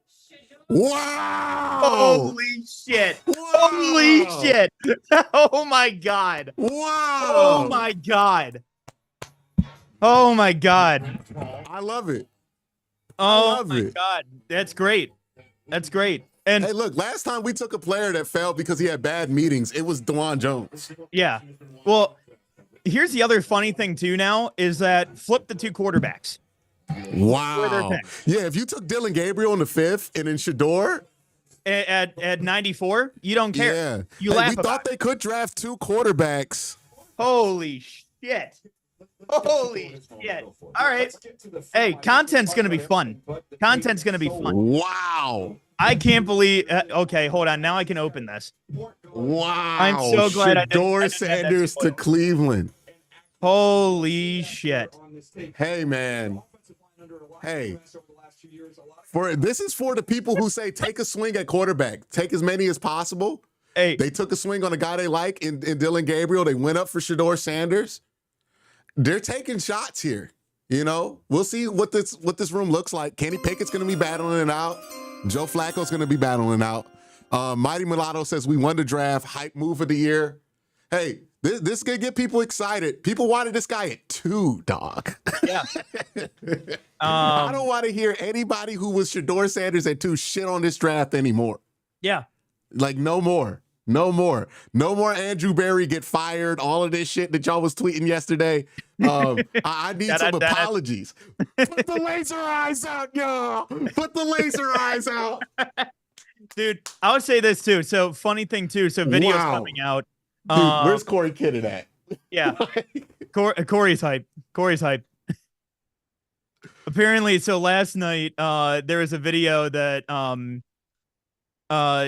Shador. Wow! Holy shit! Wow! Holy shit! Oh my god! Wow! Oh my god! Oh my god! I love it. Oh love my it. god! That's great. That's great. And Hey, look, last time we took a player that failed because he had bad meetings, it was DeJuan Jones. yeah, well, here's the other funny thing too. Now is that flip the 2 quarterbacks. Wow. Yeah, if you took Dylan Gabriel in the 5th and then Shador at 94, you don't care. Yeah. You Hey, laugh we about thought they could draft 2 quarterbacks. Holy shit. Holy shit. All right. Let's get to the Hey, film. content's I going to be talked about fun. everything but the Content's team. going to be So fun. Wow. I can't believe. Okay, hold on. Now I can open this. Wow. I'm so glad I didn't Shador have that Sanders to spoiled. Cleveland. Holy shit. Hey, man. Hey. This is for the people who say take a swing at quarterback. Take as many as possible. Hey, They took a swing on a guy they like in Dylan Gabriel. They went up for Shador Sanders. They're taking shots here. You know, we'll see what this room looks like. Kenny Pickett's going to be battling it out. Joe Flacco's going to be battling out. Mighty Mulatto says we won the draft. Hype move of the year. Hey, this could get people excited. People wanted this guy at 2, dog. yeah. I don't want to hear anybody who was Shador Sanders at 2 shit on this draft anymore. Yeah. Like, no more. No more. No more Andrew Berry get fired. All of this shit that y'all was tweeting yesterday. I need some apologies. Put the laser eyes out, y'all. Put the laser eyes out. Dude, I would say this too. So funny thing too. So videos coming out. Dude, where's Corey Kitted at? Yeah. Corey's hype. Corey's hype. Apparently, so last night, there was a video that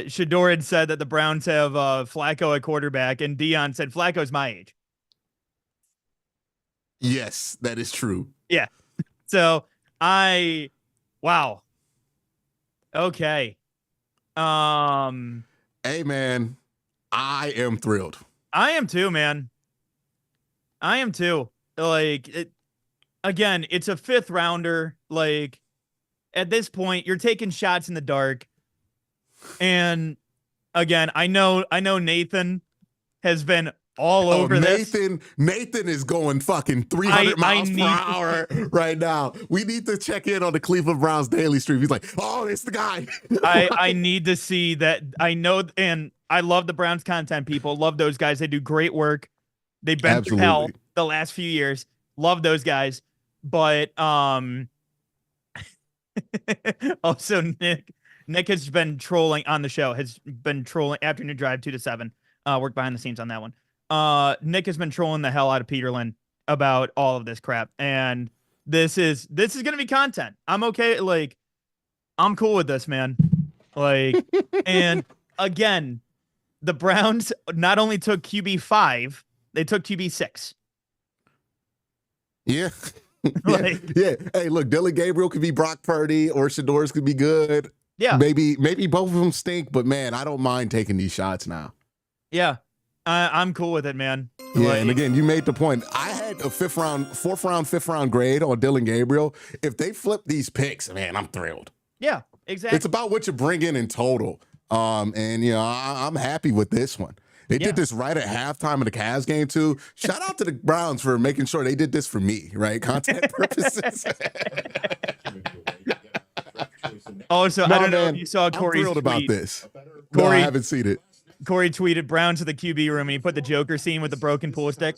Shador had said that the Browns have Flacco at quarterback, and Dion said Flacco's my age. Yes, that is true. Yeah. So wow. Okay. Hey, man, I am thrilled. I am too, man. I am too. Like, again, it's a 5th rounder. Like, at this point, you're taking shots in the dark. And again, I know Nathan has been all over this. Nathan is going fucking 300 miles per hour right now. We need to check in on the Cleveland Browns daily stream. He's like, oh, it's the guy. I need to see that. I know, and I love the Browns content people. Love those guys. They do great work. They've been through hell the last few years. Love those guys. But also Nick has been trolling on the show, has been trolling Afternoon Drive 2 to 7. Worked behind the scenes on that one. Nick has been trolling the hell out of Peterlin about all of this crap. And this is gonna be content. I'm okay, like, I'm cool with this, man. Like, and again, the Browns not only took QB5, they took QB6. Yeah. Like, yeah. Hey, look, Dylan Gabriel could be Brock Purdy or Shador's could be good. Yeah. Maybe both of them stink, but man, I don't mind taking these shots now. Yeah. I'm cool with it, man. Yeah, Like, and again, you made the point. I had a 4th round, 5th round grade on Dylan Gabriel. If they flip these picks, man, I'm thrilled. yeah, exactly. It's about what you bring in total. And you know, I'm happy with this one. They did this right at halftime of the Cavs game too. Shout out to the Browns for making sure they did this for me, right? Content purposes. Also, No, I don't know man, if you saw Corey's I'm thrilled about tweet. this. No, I haven't seen it. Corey tweeted Brown to the QB room and he put the Joker scene with the broken pool stick.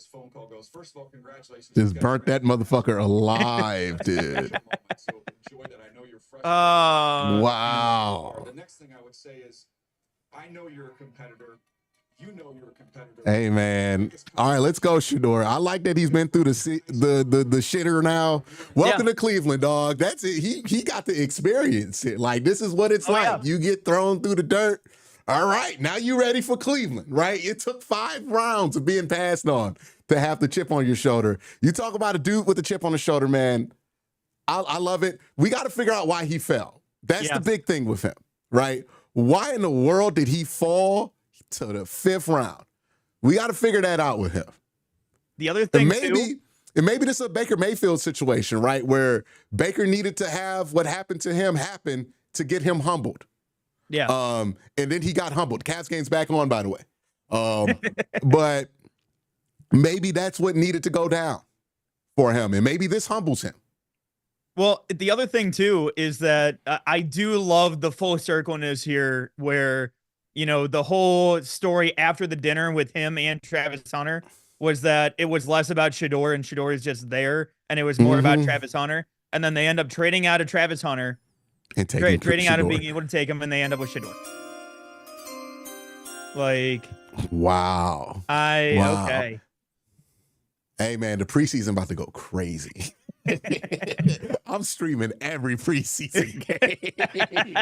Just burnt that motherfucker alive, dude. Wow. The next thing I would say is, I know you're a competitor. You know you're a competitor. Hey, man. All right, let's go, Shador. I like that he's been through the shitter now. Welcome to Cleveland, dog. That's it. He got to experience it. Like, this is what it's like. Yeah. You get thrown through the dirt. All right, now you ready for Cleveland, right? It took 5 rounds of being passed on to have the chip on your shoulder. You talk about a dude with a chip on the shoulder, man. I love it. We got to figure out why he fell. That's the big thing with him, right? Why in the world did he fall to the 5th round? We got to figure that out with him. The other thing, maybe this is a Baker Mayfield situation, right? Where Baker needed to have what happened to him happen to get him humbled. Yeah. And then he got humbled. Cavs game's back on, by the way. But maybe that's what needed to go down for him. And maybe this humbles him. Well, the other thing too is that I do love the full circleness here, where the whole story after the dinner with him and Travis Hunter was that it was less about Shador and Shador is just there, and it was more about Travis Hunter, and then they end up trading out of Travis Hunter And taking trading out of Shador. being able to take him, and they end up with Shador. Like, wow. okay. Hey man, the preseason about to go crazy. I'm streaming every preseason game.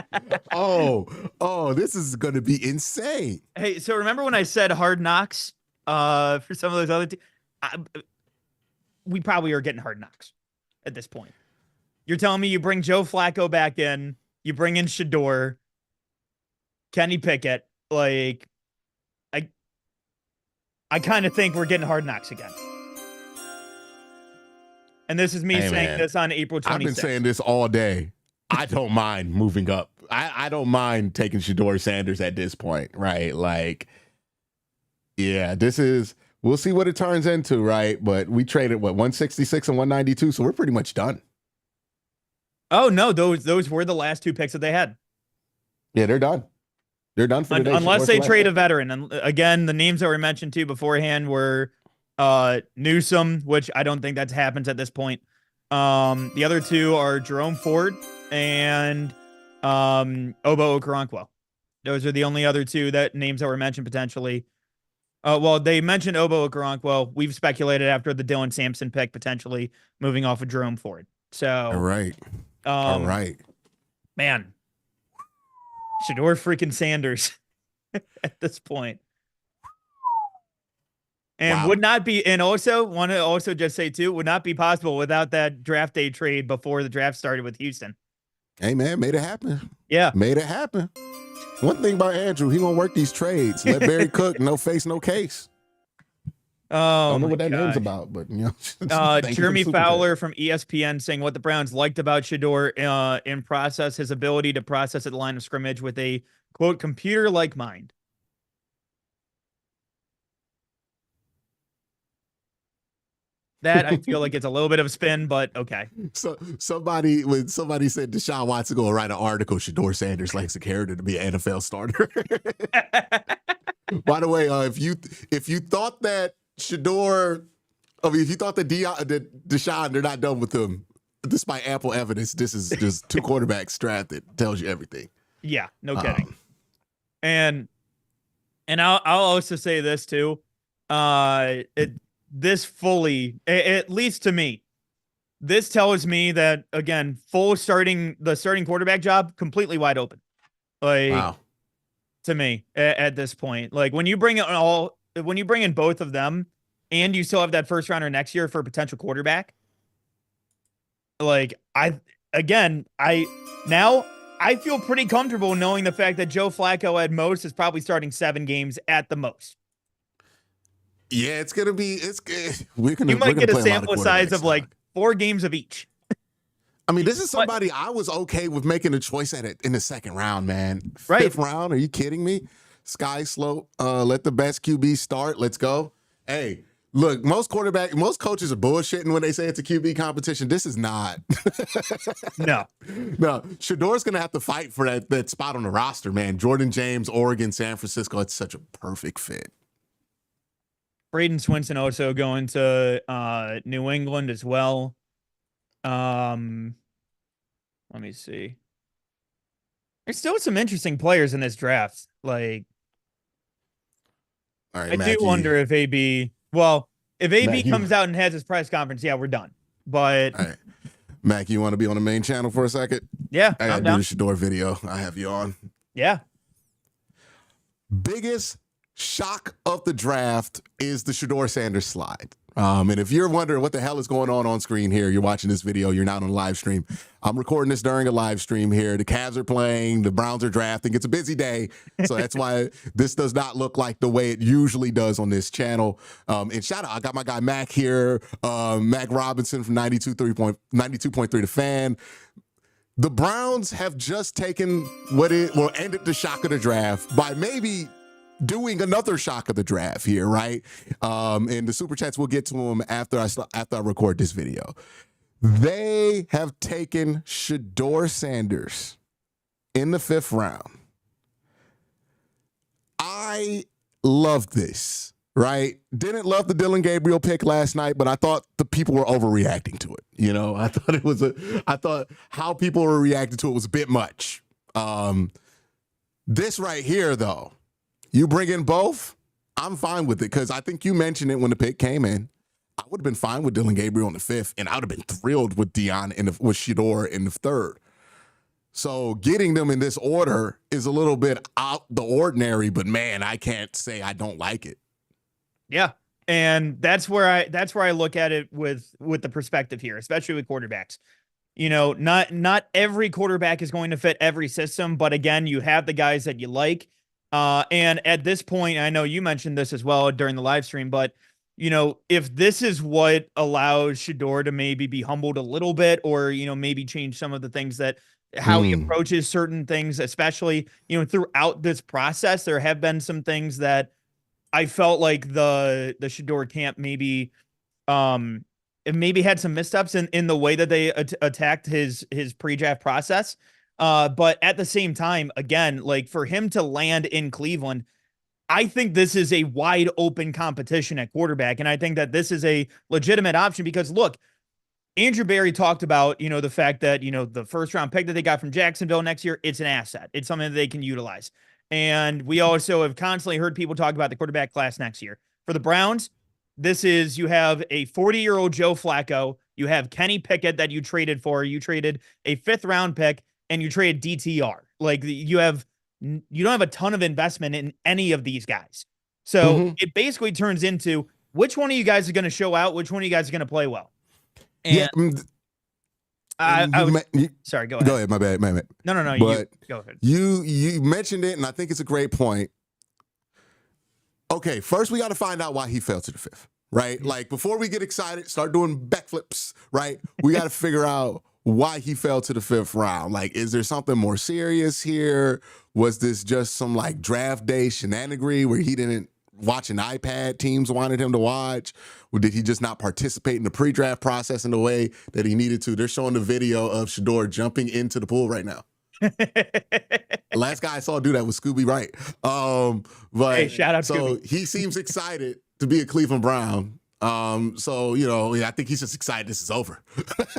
oh, this is gonna be insane. Hey, so remember when I said Hard Knocks for some of those other we probably are getting Hard Knocks at this point. You're telling me you bring Joe Flacco back in, you bring in Shador, Kenny Pickett, like I kind of think we're getting Hard Knocks again. And this is me saying this on April 26th. I've been saying this all day. I don't mind moving up. I don't mind taking Shador Sanders at this point, right? Like, yeah, we'll see what it turns into, right? But we traded, 166 and 192, so we're pretty much done. Oh, no, those were the last 2 picks that they had. Yeah, they're done. They're done for the day. Unless they trade a veteran. And again, the names that were mentioned too beforehand were Newsome, which I don't think that happens at this point. The other 2 are Jerome Ford and Obo Okoronkwo. Those are the only other 2 names that were mentioned potentially. Well, they mentioned Obo Okoronkwo. We've speculated after the Dylan Sampson pick potentially moving off of Jerome Ford. So all right. All right. Man. Shador freaking Sanders at this point. And would not be, and also want to also just say too, would not be possible without that draft day trade before the draft started with Houston. Hey man, made it happen. Yeah. Made it happen. One thing about Andrew, he gonna work these trades. Let Barry cook, no face, no case. Oh, I don't know what that name's about, but Jeremy Fowler from ESPN saying what the Browns liked about Shador in process, his ability to process at the line of scrimmage with a quote computer-like mind. That I feel like it's a little bit of a spin, but okay. So somebody said Deshaun Watson go write an article, Shador Sanders likes a character to be an NFL starter. By the way, if you thought that Shador, if you thought that Deshaun, they're not done with him, despite ample evidence, this is just 2 quarterbacks drafted. Tells you everything. Yeah, no kidding. And I'll also say this too. This fully, at least to me, this tells me that again, the starting quarterback job completely wide open. Like, wow. To me, at this point, like when you bring in both of them, and you still have that first rounder next year for a potential quarterback, like I feel pretty comfortable knowing the fact that Joe Flacco at most is probably starting 7 games at the most. Yeah, it's gonna be. You might get a sample size of like 4 games of each. I mean, this is somebody I was okay with making a choice at it in the 2nd round, man. Right. 5th round? Are you kidding me? Sky slope. Let the best QB start. Let's go. Hey, look, most coaches are bullshitting when they say it's a QB competition. This is not. No. Shador's gonna have to fight for that spot on the roster, man. Jordan James, Oregon, San Francisco. It's such a perfect fit. Braden Swinson also going to New England as well. Let me see. There's still some interesting players in this draft. Like, all right, I do wonder if AB. Well, if AB comes out and has his press conference, yeah, we're done. But all right. Mac, you want to be on the main channel for a second? Yeah, I gotta do the Shador video. I have you on. Yeah. Biggest shock of the draft is the Shador Sanders slide. And if you're wondering what the hell is going on screen here, you're watching this video, you're not on live stream. I'm recording this during a live stream here. The Cavs are playing, the Browns are drafting. It's a busy day, so that's why this does not look like the way it usually does on this channel. And shout out, I got my guy Mac here, Mac Robinson from 92.3 The Fan. The Browns have just taken ended the shock of the draft by maybe doing another shock of the draft here, right? And the super chats, we'll get to them after I record this video. They have taken Shedeur Sanders in the 5th round. I love this, right? Didn't love the Dylan Gabriel pick last night, but I thought the people were overreacting to it. You know, I thought how people were reacting to it was a bit much. This right here, though, you bring in both, I'm fine with it because I think you mentioned it when the pick came in. I would have been fine with Dylan Gabriel in the 5th, and I would have been thrilled with with Shedeur in the 3rd. So getting them in this order is a little bit out the ordinary, but man, I can't say I don't like it. Yeah. And that's where I look at it with the perspective here, especially with quarterbacks. You know, not every quarterback is going to fit every system, but again, you have the guys that you like. And at this point, I know you mentioned this as well during the live stream, but you know, if this is what allows Shedeur to maybe be humbled a little bit, or, you know, maybe change some of the things that how he approaches certain things, especially, you know, throughout this process, there have been some things that I felt like the Shedeur camp maybe, it maybe had some missteps in the way that they attacked his pre-draft process. But at the same time, again, like for him to land in Cleveland, I think this is a wide open competition at quarterback. And I think that this is a legitimate option because look, Andrew Berry talked about, you know, the fact that, you know, the 1st round pick that they got from Jacksonville next year, it's an asset. It's something that they can utilize. And we also have constantly heard people talk about the quarterback class next year. For the Browns, this is, you have a 40-year-old Joe Flacco. You have Kenny Pickett that you traded for. You traded a 5th round pick and you traded DTR. Like you don't have a ton of investment in any of these guys. So it basically turns into which one of you guys are going to show out, which one of you guys are going to play well. And sorry, go ahead. Go ahead, my bad. No, but go ahead. You mentioned it, and I think it's a great point. Okay, first we got to find out why he fell to the 5th, right? Like before we get excited, start doing backflips, right? We got to figure out why he fell to the 5th round. Like, is there something more serious here? Was this just some like draft day shenanigery where he didn't watch an iPad teams wanted him to watch? Or did he just not participate in the pre-draft process in the way that he needed to? They're showing the video of Shedeur jumping into the pool right now. The last guy I saw do that was Scooby Wright. But hey, shout out so Scooby. he seems excited to be a Cleveland Brown. So, you know, I think he's just excited this is over.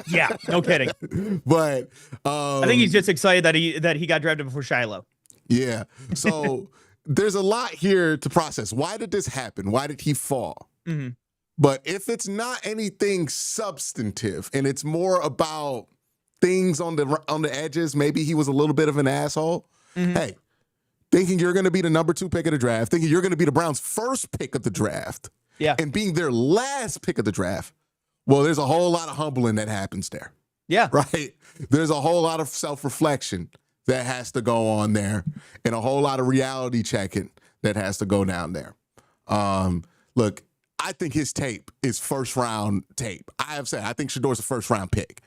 Yeah, no kidding. But I think he's just excited that he got drafted before Shiloh. Yeah. So there's a lot here to process. Why did this happen? Why did he fall? Mm-hmm. But if it's not anything substantive and it's more about things on the edges, maybe he was a little bit of an asshole. Mm-hmm. Hey, thinking you're going to be the number 2 pick of the draft, thinking you're going to be the Browns' first pick of the draft, and being their last pick of the draft, well, there's a whole lot of humbling that happens there. Yeah. Right? There's a whole lot of self-reflection that has to go on there and a whole lot of reality checking that has to go down there. Look, I think his tape is 1st round tape. I have said, I think Shedeur's a 1st round pick.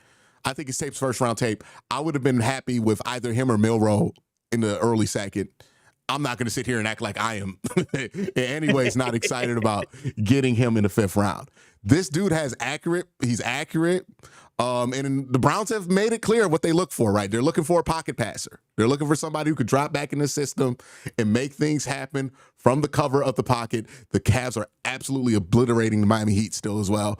I think his tape's 1st round tape. I would have been happy with either him or Milroe in the early 2nd. I'm not going to sit here and act like I am anyways not excited about getting him in the 5th round. This dude he's accurate. And the Browns have made it clear what they look for, right? They're looking for a pocket passer. They're looking for somebody who could drop back in the system and make things happen from the cover of the pocket. The Cavs are absolutely obliterating the Miami Heat still as well.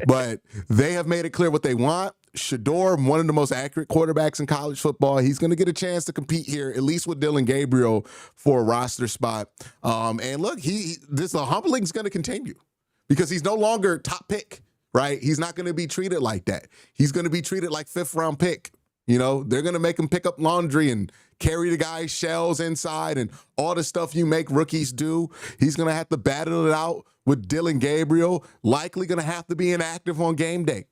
But they have made it clear what they want. Shedeur, one of the most accurate quarterbacks in college football. He's going to get a chance to compete here, at least with Dylan Gabriel, for a roster spot. And look, the humbling's going to continue because he's no longer top pick. Right? He's not going to be treated like that. He's going to be treated like 5th round pick. You know, they're going to make him pick up laundry and carry the guy's shells inside and all the stuff you make rookies do. He's going to have to battle it out with Dylan Gabriel, likely going to have to be inactive on game day,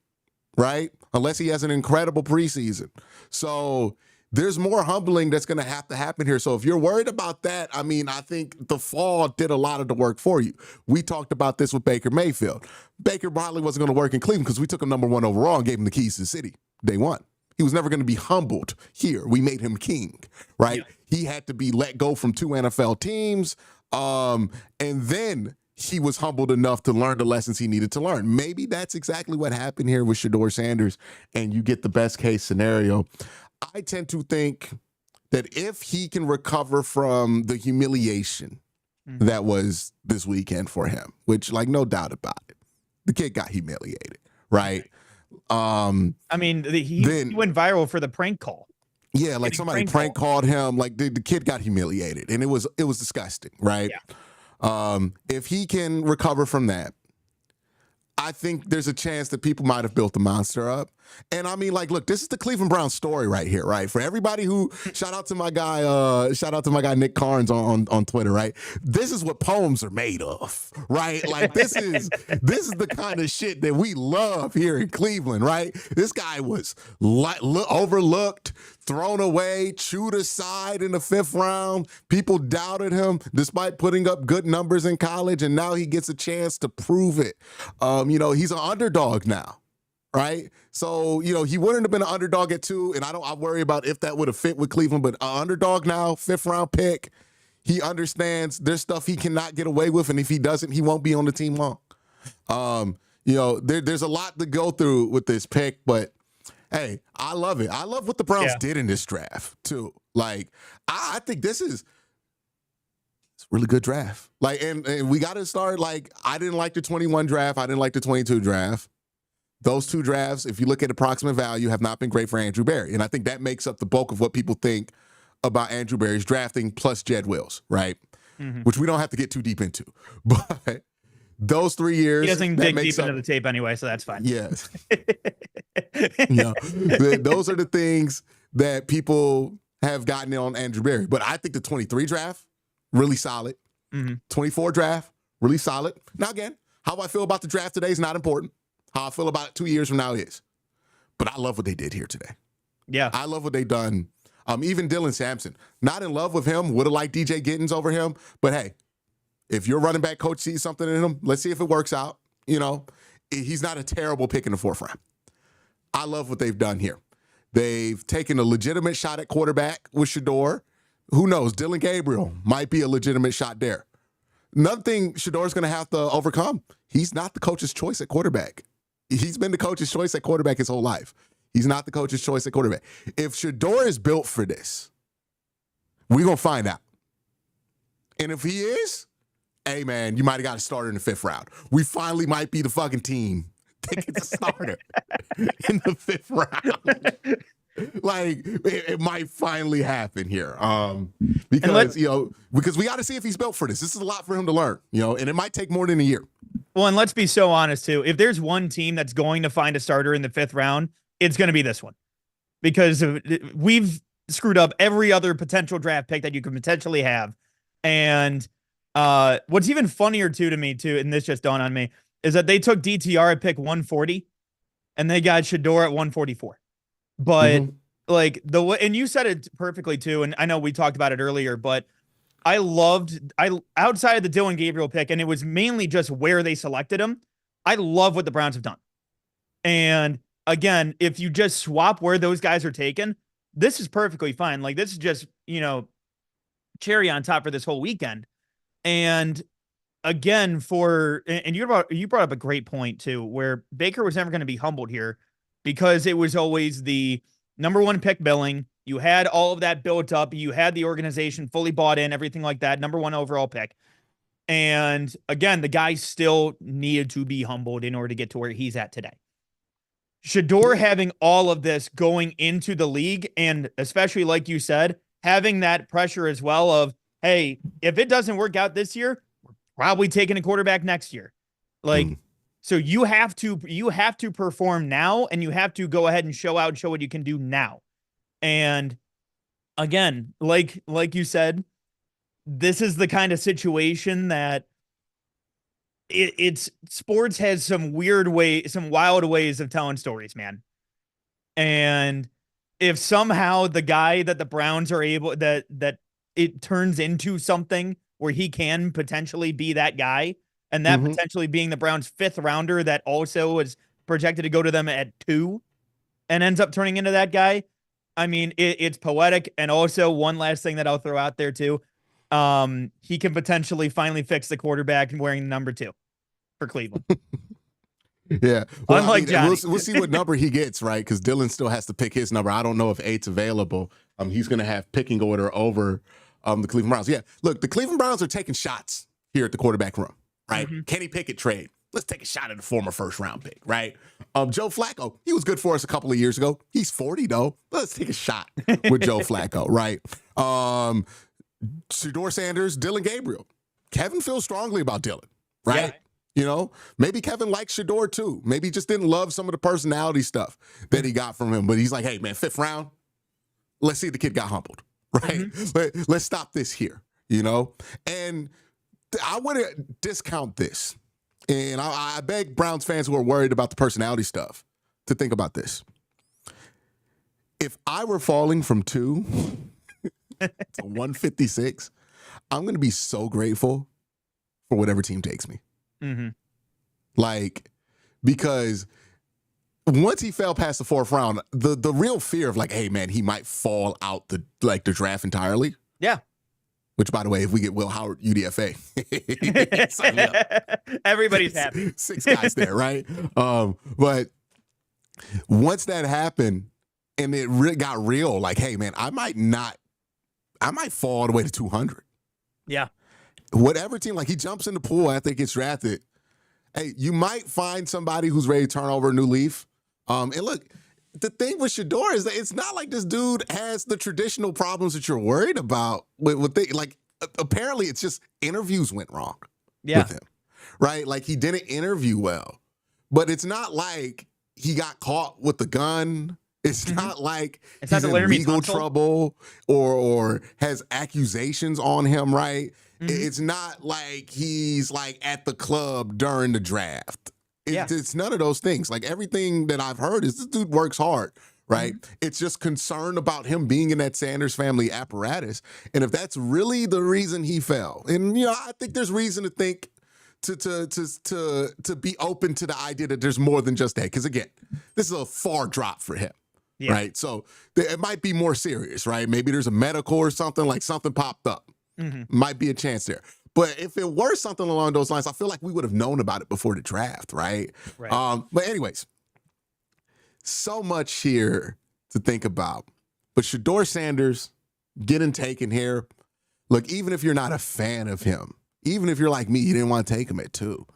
right? Unless he has an incredible preseason. So there's more humbling that's going to have to happen here. So if you're worried about that, I mean, I think the fall did a lot of the work for you. We talked about this with Baker Mayfield. Baker probably wasn't going to work in Cleveland because we took him number 1 overall and gave him the keys to the city day 1. He was never going to be humbled here. We made him king, right? Yeah. He had to be let go from 2 NFL teams. And then he was humbled enough to learn the lessons he needed to learn. Maybe that's exactly what happened here with Shedeur Sanders, and you get the best case scenario. I tend to think that if he can recover from the humiliation that was this weekend for him, which, like, no doubt about it, the kid got humiliated, right? I mean, he went viral for the prank call. Yeah, like somebody prank called him. Like the kid got humiliated, and it was disgusting, right? Yeah. If he can recover from that, I think there's a chance that people might have built the monster up. And I mean, like, look, this is the Cleveland Browns story right here, right? For everybody who shout out to my guy Nick Carnes on Twitter, right? This is what poems are made of, right? Like this is the kind of shit that we love here in Cleveland, right? This guy was overlooked, thrown away, chewed aside in the 5th round. People doubted him despite putting up good numbers in college, and now he gets a chance to prove it. He's an underdog now. Right? So, he wouldn't have been an underdog at 2, and I worry about if that would have fit with Cleveland, but an underdog now, 5th round pick. He understands there's stuff he cannot get away with, and if he doesn't, he won't be on the team long. There's a lot to go through with this pick, but hey, I love it. I love what the Browns did in this draft, too. Like, I think it's a really good draft. Like, and we got to start, like, I didn't like the 21 draft. I didn't like the 22 draft. Those 2 drafts, if you look at approximate value, have not been great for Andrew Berry. And I think that makes up the bulk of what people think about Andrew Berry's drafting plus Jed Wills, right? Mm-hmm. Which we don't have to get too deep into. But those 3 years. He doesn't dig deep into the tape anyway, so that's fine. Yes. Those are the things that people have gotten on Andrew Berry. But I think the 23 draft, really solid. Mm-hmm. 24 draft, really solid. Now, again, how I feel about the draft today is not important. How I feel about it 2 years from now is. But I love what they did here today. Yeah. I love what they've done. Even Dylan Sampson. Not in love with him. Would have liked DJ Gittins over him. But hey, if your running back coach sees something in him, let's see if it works out. He's not a terrible pick in the 4th round. I love what they've done here. They've taken a legitimate shot at quarterback with Shedeur. Who knows? Dylan Gabriel might be a legitimate shot there. Another thing Shedeur's going to have to overcome, he's not the coach's choice at quarterback. He's been the coach's choice at quarterback his whole life. He's not the coach's choice at quarterback. If Shedeur is built for this, we're going to find out. And if he is, hey, man, you might have got a starter in the 5th round. We finally might be the fucking team that gets a starter in the 5th round. Like, it might finally happen here. Because we got to see if he's built for this. This is a lot for him to learn, and it might take more than a year. Well, and let's be so honest, too. If there's one team that's going to find a starter in the 5th round, it's going to be this one. Because we've screwed up every other potential draft pick that you could potentially have. And what's even funnier, to me, and this just dawned on me, is that they took DTR at pick 140, and they got Shedeur at 144. But, like, the way, and you said it perfectly, too, and I know we talked about it earlier, but I outside of the Dylan Gabriel pick, and it was mainly just where they selected him, I love what the Browns have done. And again, if you just swap where those guys are taken, this is perfectly fine. Like, this is just, cherry on top for this whole weekend. And again, and you brought up a great point too, where Baker was never going to be humbled here because it was always the number 1 pick billing. You had all of that built up. You had the organization fully bought in, everything like that. Number 1 overall pick. And again, the guy still needed to be humbled in order to get to where he's at today. Shedeur having all of this going into the league, and especially like you said, having that pressure as well of, hey, if it doesn't work out this year, we're probably taking a quarterback next year. Like, so you have to perform now, and you have to go ahead and show what you can do now. And again, like you said, this is the kind of situation that it's sports has some wild ways of telling stories, man. And if somehow the guy that the Browns are able that it turns into something where he can potentially be that guy, and that potentially being the Browns' 5th rounder that also is projected to go to them at 2 and ends up turning into that guy, I mean, it's poetic. And also, one last thing that I'll throw out there too, he can potentially finally fix the quarterback and wearing number 2 for Cleveland. Yeah. Well, Unlike Johnny. we'll see what number he gets, right? Because Dylan still has to pick his number. I don't know if 8's available. He's going to have picking order over the Cleveland Browns. Yeah. Look, the Cleveland Browns are taking shots here at the quarterback room, right? Kenny Pickett trade. Let's take a shot at a former first-round pick, right? Joe Flacco, he was good for us a couple of years ago. He's 40, though. Let's take a shot with Joe Flacco, right? Shedeur Sanders, Dylan Gabriel. Kevin feels strongly about Dylan, right? Yeah. You know, maybe Kevin likes Shedeur too. Maybe he just didn't love some of the personality stuff that he got from him. But he's like, hey, man, 5th round, let's see if the kid got humbled, right? Let's stop this here, you know? And I want to discount this. And I beg Browns fans who are worried about the personality stuff to think about this. If I were falling from 2 to 156, I'm going to be so grateful for whatever team takes me. Like, because once he fell past the 4th round, the real fear of like, hey man, he might fall out the draft entirely. Yeah. Which, by the way, if we get Will Howard UDFA, everybody's happy. 6 guys there, right? But once that happened and it got real, like, hey man, I might fall all the way to 200. Yeah. Whatever team, like he jumps in the pool after he gets drafted. Hey, you might find somebody who's ready to turn over a new leaf. And look, the thing with Shedeur is that it's not like this dude has the traditional problems that you're worried about apparently it's just interviews went wrong with him, right? Like he didn't interview well, but it's not like he got caught with the gun. It's not like he's in legal trouble or has accusations on him, right? It's not like he's like at the club during the draft. It's none of those things. Like everything that I've heard is this dude works hard, right? It's just concern about him being in that Sanders family apparatus. And if that's really the reason he fell, and you know, I think there's reason to think to be open to the idea that there's more than just that. Because again, this is a far drop for him. Yeah. Right. So it might be more serious, right? Maybe there's a medical or something, like something popped up. Might be a chance there. But if it were something along those lines, I feel like we would have known about it before the draft, right? But anyways, so much here to think about. But Shedeur Sanders getting taken here. Look, even if you're not a fan of him, even if you're like me, you didn't want to take him at 2.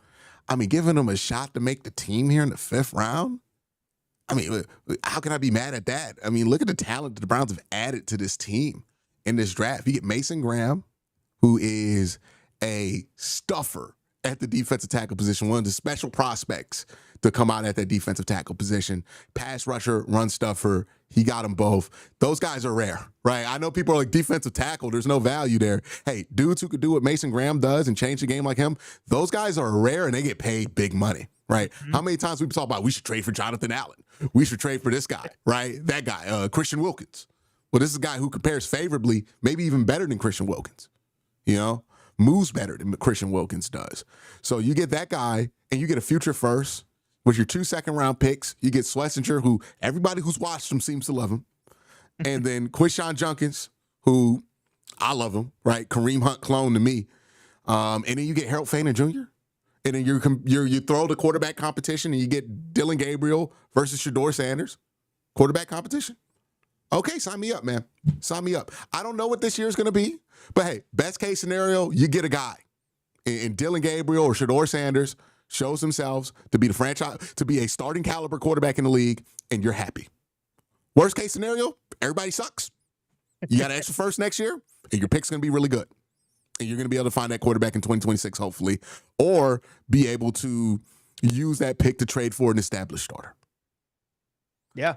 I mean, giving him a shot to make the team here in the 5th round. I mean, how can I be mad at that? I mean, look at the talent that the Browns have added to this team in this draft. You get Mason Graham, who is a stuffer at the defensive tackle position, one of the special prospects to come out at that defensive tackle position. Pass rusher, run stuffer, he got them both. Those guys are rare, right? I know people are like, defensive tackle, there's no value there. Hey, dudes who could do what Mason Graham does and change the game like him, those guys are rare and they get paid big money, right? How many times we talk about we should trade for Jonathan Allen? We should trade for this guy, right? That guy, Christian Wilkins. Well, this is a guy who compares favorably, maybe even better than Christian Wilkins, you know? Moves better than Christian Wilkins does. So you get that guy and you get a future first with your 2 second-round picks. You get Schlesinger, who everybody who's watched him seems to love him. And then Quishon Junkins, who I love him, right? Kareem Hunt clone to me. And then you get Harold Fainer Jr. And then you throw the quarterback competition and you get Dylan Gabriel versus Shedeur Sanders. Quarterback competition. Okay, sign me up, man. Sign me up. I don't know what this year's going to be, but hey, best case scenario, you get a guy in Dylan Gabriel or Shedeur Sanders shows themselves to be the franchise, to be a starting caliber quarterback in the league, and you're happy. Worst case scenario, everybody sucks. You got an extra first next year, and your pick's going to be really good. And you're going to be able to find that quarterback in 2026, hopefully, or be able to use that pick to trade for an established starter. Yeah.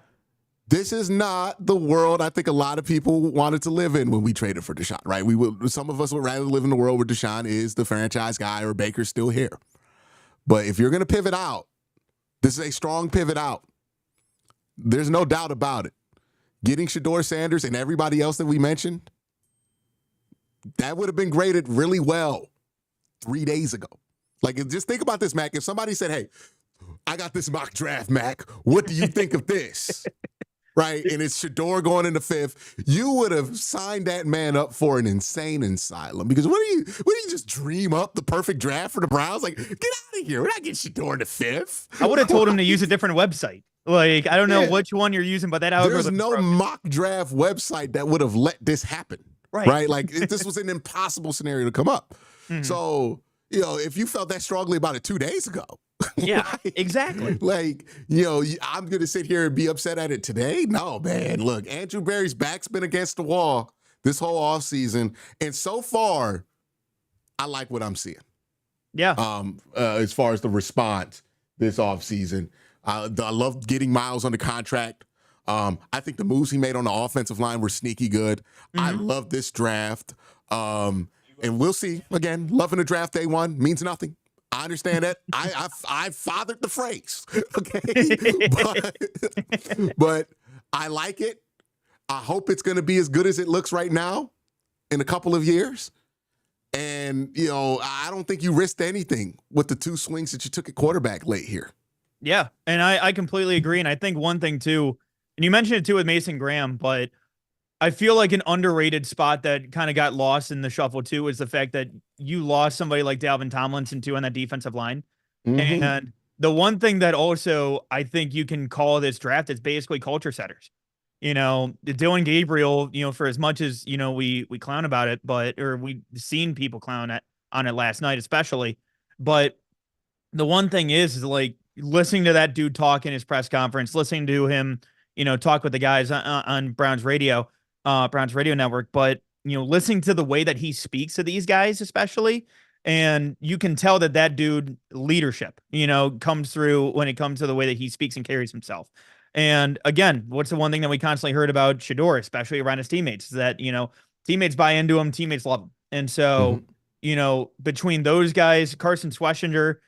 This is not the world I think a lot of people wanted to live in when we traded for Deshaun, right? Some of us would rather live in the world where Deshaun is the franchise guy or Baker's still here. But if you're going to pivot out, this is a strong pivot out. There's no doubt about it. Getting Shedeur Sanders and everybody else that we mentioned, that would have been graded really well 3 days ago. Like, just think about this, Mac. If somebody said, hey, I got this mock draft, Mac. What do you think of this? right? And it's Shador going in the 5th. You would have signed that man up for an insane asylum because what do you just dream up the perfect draft for the Browns? Like, get out of here. We're not getting Shador in the 5th. I would have told him to use a different website. Like, I don't know Yeah. which one you're using, but that There's algorithm. no mock draft website that would have let this happen. Right? Like, this was an impossible scenario to come up. Mhm. So, if you felt that strongly about it 2 days ago. Yeah, right? exactly. Like, I'm going to sit here and be upset at it today? No, man. Look, Andrew Berry's back's been against the wall this whole offseason. And so far, I like what I'm seeing. Yeah. As far as the response this offseason. I love getting Miles under contract. I think the moves he made on the offensive line were sneaky good. I love this draft. And we'll see. Again, loving the draft day one means nothing. I understand that. I fathered the phrase. Okay. but I like it. I hope it's going to be as good as it looks right now in a couple of years. And, I don't think you risked anything with the 2 swings that you took at quarterback late here. Yeah, and I completely agree. And I think one thing too, and you mentioned it too with Mason Graham, but I feel like an underrated spot that kind of got lost in the shuffle too is the fact that you lost somebody like Dalvin Tomlinson too on that defensive line. Mm-hmm. And the one thing that also I think you can call this draft is basically culture setters. Dylan Gabriel, for as much as, we clown about it, or we've seen people clown on it last night, especially. But the one thing is like listening to that dude talk in his press conference, listening to him, talk with the guys on Browns radio network, but, listening to the way that he speaks to these guys, especially, and you can tell that dude leadership, comes through when it comes to the way that he speaks and carries himself. And again, what's the one thing that we constantly heard about Shador, especially around his teammates, is that, teammates buy into him, teammates love him. And so, between those guys, Carson Schlesinger,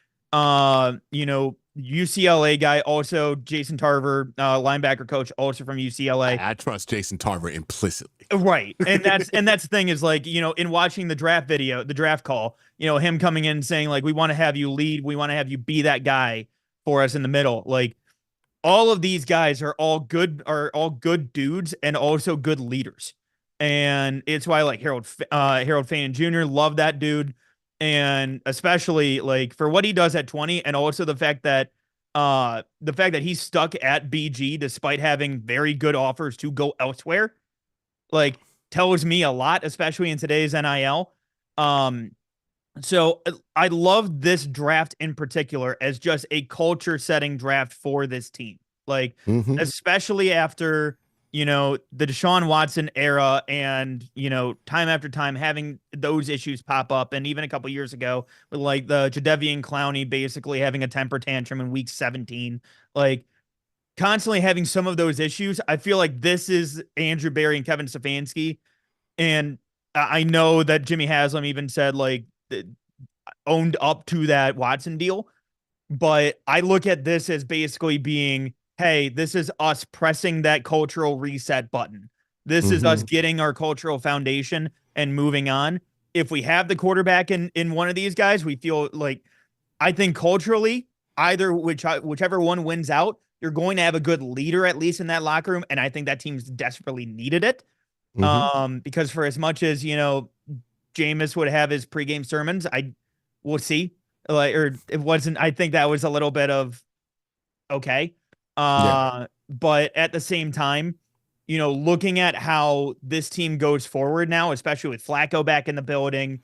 UCLA guy, also Jason Tarver, linebacker coach, also from UCLA. I trust Jason Tarver implicitly. Right. And that's the thing is like, in watching the draft call, him coming in and saying like, we want to have you lead. We want to have you be that guy for us in the middle. Like all of these guys are all good dudes and also good leaders. And it's why I like Harold Fain Jr. Love that dude. And especially like for what he does at 20 and also the fact that he's stuck at BG despite having very good offers to go elsewhere, like tells me a lot, especially in today's NIL. So I love this draft in particular as just a culture setting draft for this team. Like, especially after, the Deshaun Watson era and, time after time having those issues pop up. And even a couple years ago with like the Jadeveon Clowney basically having a temper tantrum in week 17, like constantly having some of those issues. I feel like this is Andrew Berry and Kevin Stefanski. And I know that Jimmy Haslam even said like owned up to that Watson deal. But I look at this as basically being, hey, this is us pressing that cultural reset button. This is us getting our cultural foundation and moving on. If we have the quarterback in one of these guys, we feel like, I think culturally, whichever one wins out, you're going to have a good leader, at least in that locker room. And I think that team's desperately needed it. Because for as much as, Jameis would have his pregame sermons, we'll see. I think that was a little bit of okay. But at the same time, looking at how this team goes forward now, especially with Flacco back in the building,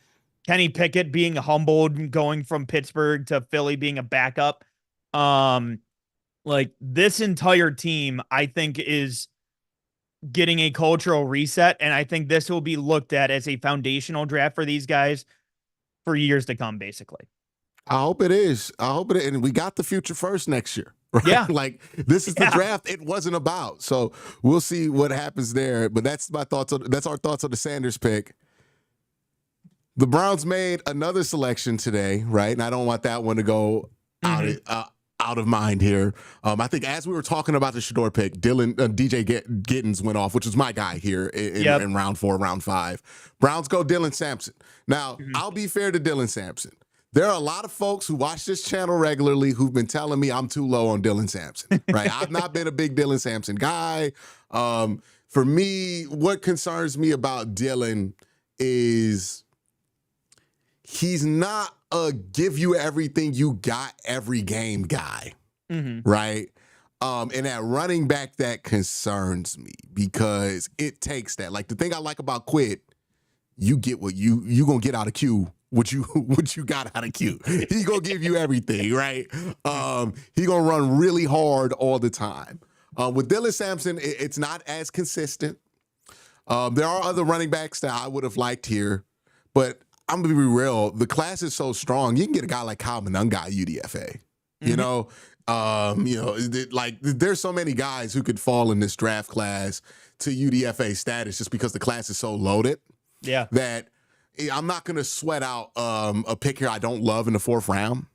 Kenny Pickett being humbled, going from Pittsburgh to Philly being a backup. Like this entire team, I think is getting a cultural reset. And I think this will be looked at as a foundational draft for these guys for years to come, basically. I hope it is. And we got the future first next year. Right? Yeah. Like this is the draft it wasn't about. So we'll see what happens there. But that's our thoughts on the Sanders pick. The Browns made another selection today, right? And I don't want that one to go out of mind here. I think as we were talking about the Shador pick, DJ Gittens went off, which was my guy here in round 4, round 5. Browns go Dylan Sampson. Now, I'll be fair to Dylan Sampson. There are a lot of folks who watch this channel regularly who've been telling me I'm too low on Dylan Sampson, right? I've not been a big Dylan Sampson guy. For me, what concerns me about Dylan is he's not a give you everything you got every game guy, right? And that running back, that concerns me because it takes that. Like the thing I like about Quid, you get what you gonna get out of Q. What you got out of Q. He gonna give you everything, right? He gonna run really hard all the time. With Dylan Sampson, it's not as consistent. There are other running backs that I would have liked here, but I'm gonna be real. The class is so strong. You can get a guy like Kyle Monunga at UDFA. You know, like there's so many guys who could fall in this draft class to UDFA status just because the class is so loaded. Yeah. That I'm not gonna sweat out a pick here I don't love in the 4th round.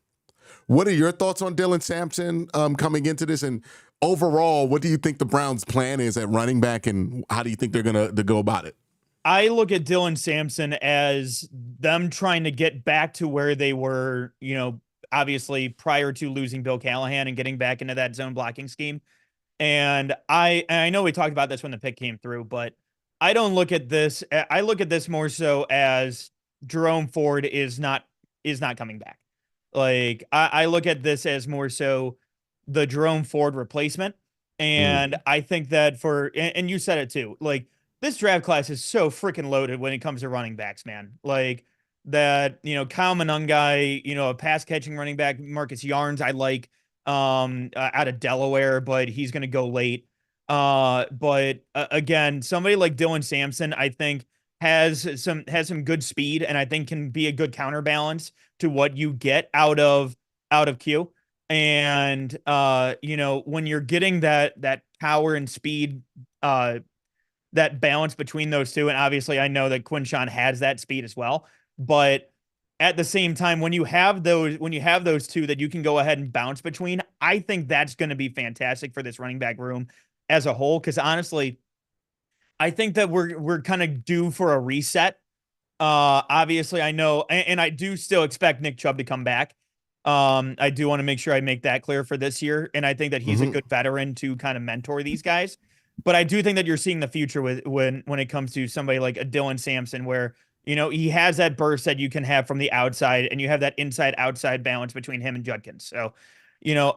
What are your thoughts on Dylan Sampson coming into this? And overall, what do you think the Browns' plan is at running back, and how do you think they're gonna go about it? I look at Dylan Sampson as them trying to get back to where they were, obviously prior to losing Bill Callahan and getting back into that zone blocking scheme. And I know we talked about this when the pick came through, but I don't look at this. I look at this more so as Jerome Ford is not coming back. Like I look at this as more so the Jerome Ford replacement. And I think that and you said it too, like this draft class is so freaking loaded when it comes to running backs, man. Like that, Kyle Monunga, a pass catching running back, Marcus Yarns, I like out of Delaware, but he's going to go late. But again, somebody like Dylan Sampson, I think has some good speed, and I think can be a good counterbalance to what you get out of Q. And when you're getting that power and speed, that balance between those two, and obviously I know that Quinshawn has that speed as well, but at the same time, when you have those two that you can go ahead and bounce between, I think that's going to be fantastic for this running back room as a whole. Because honestly, I think that we're kind of due for a reset. Obviously, I know, and I do still expect Nick Chubb to come back. I do want to make sure I make that clear for this year, and I think that he's a good veteran to kind of mentor these guys. But I do think that you're seeing the future when it comes to somebody like a Dylan Sampson, where he has that burst that you can have from the outside, and you have that inside-outside balance between him and Judkins. So,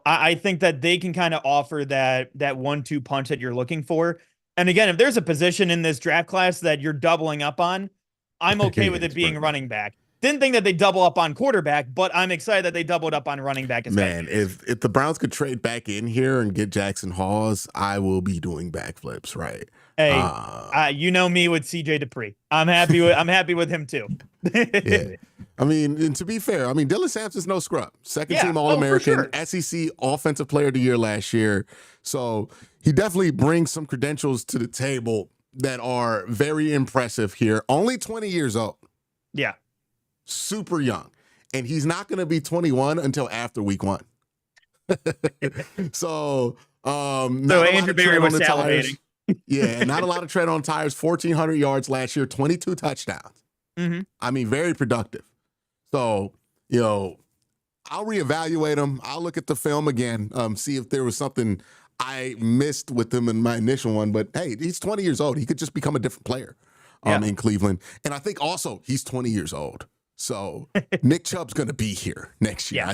I think that they can kind of offer that 1-2 punch that you're looking for. And again, if there's a position in this draft class that you're doubling up on, I'm okay with it being running back. Didn't think that they double up on quarterback, but I'm excited that they doubled up on running back. Man, if the Browns could trade back in here and get Jackson Hawes, I will be doing backflips, right? Hey, you know me with CJ Dupree. I'm happy with him too. Yeah. I mean, and to be fair, Dylan Sampson's no scrub. Second team All-American, SEC Offensive Player of the Year last year. So he definitely brings some credentials to the table that are very impressive here. Only 20 years old. Yeah. Super young. And he's not going to be 21 until after week 1. So Andrew Berry was salivating. Yeah, not a lot of tread on tires. 1,400 yards last year, 22 touchdowns. Very productive. So, I'll reevaluate him. I'll look at the film again, see if there was something I missed with him in my initial one. But hey, he's 20 years old. He could just become a different player in Cleveland. And I think also he's 20 years old. So Nick Chubb's going to be here next year. Yeah.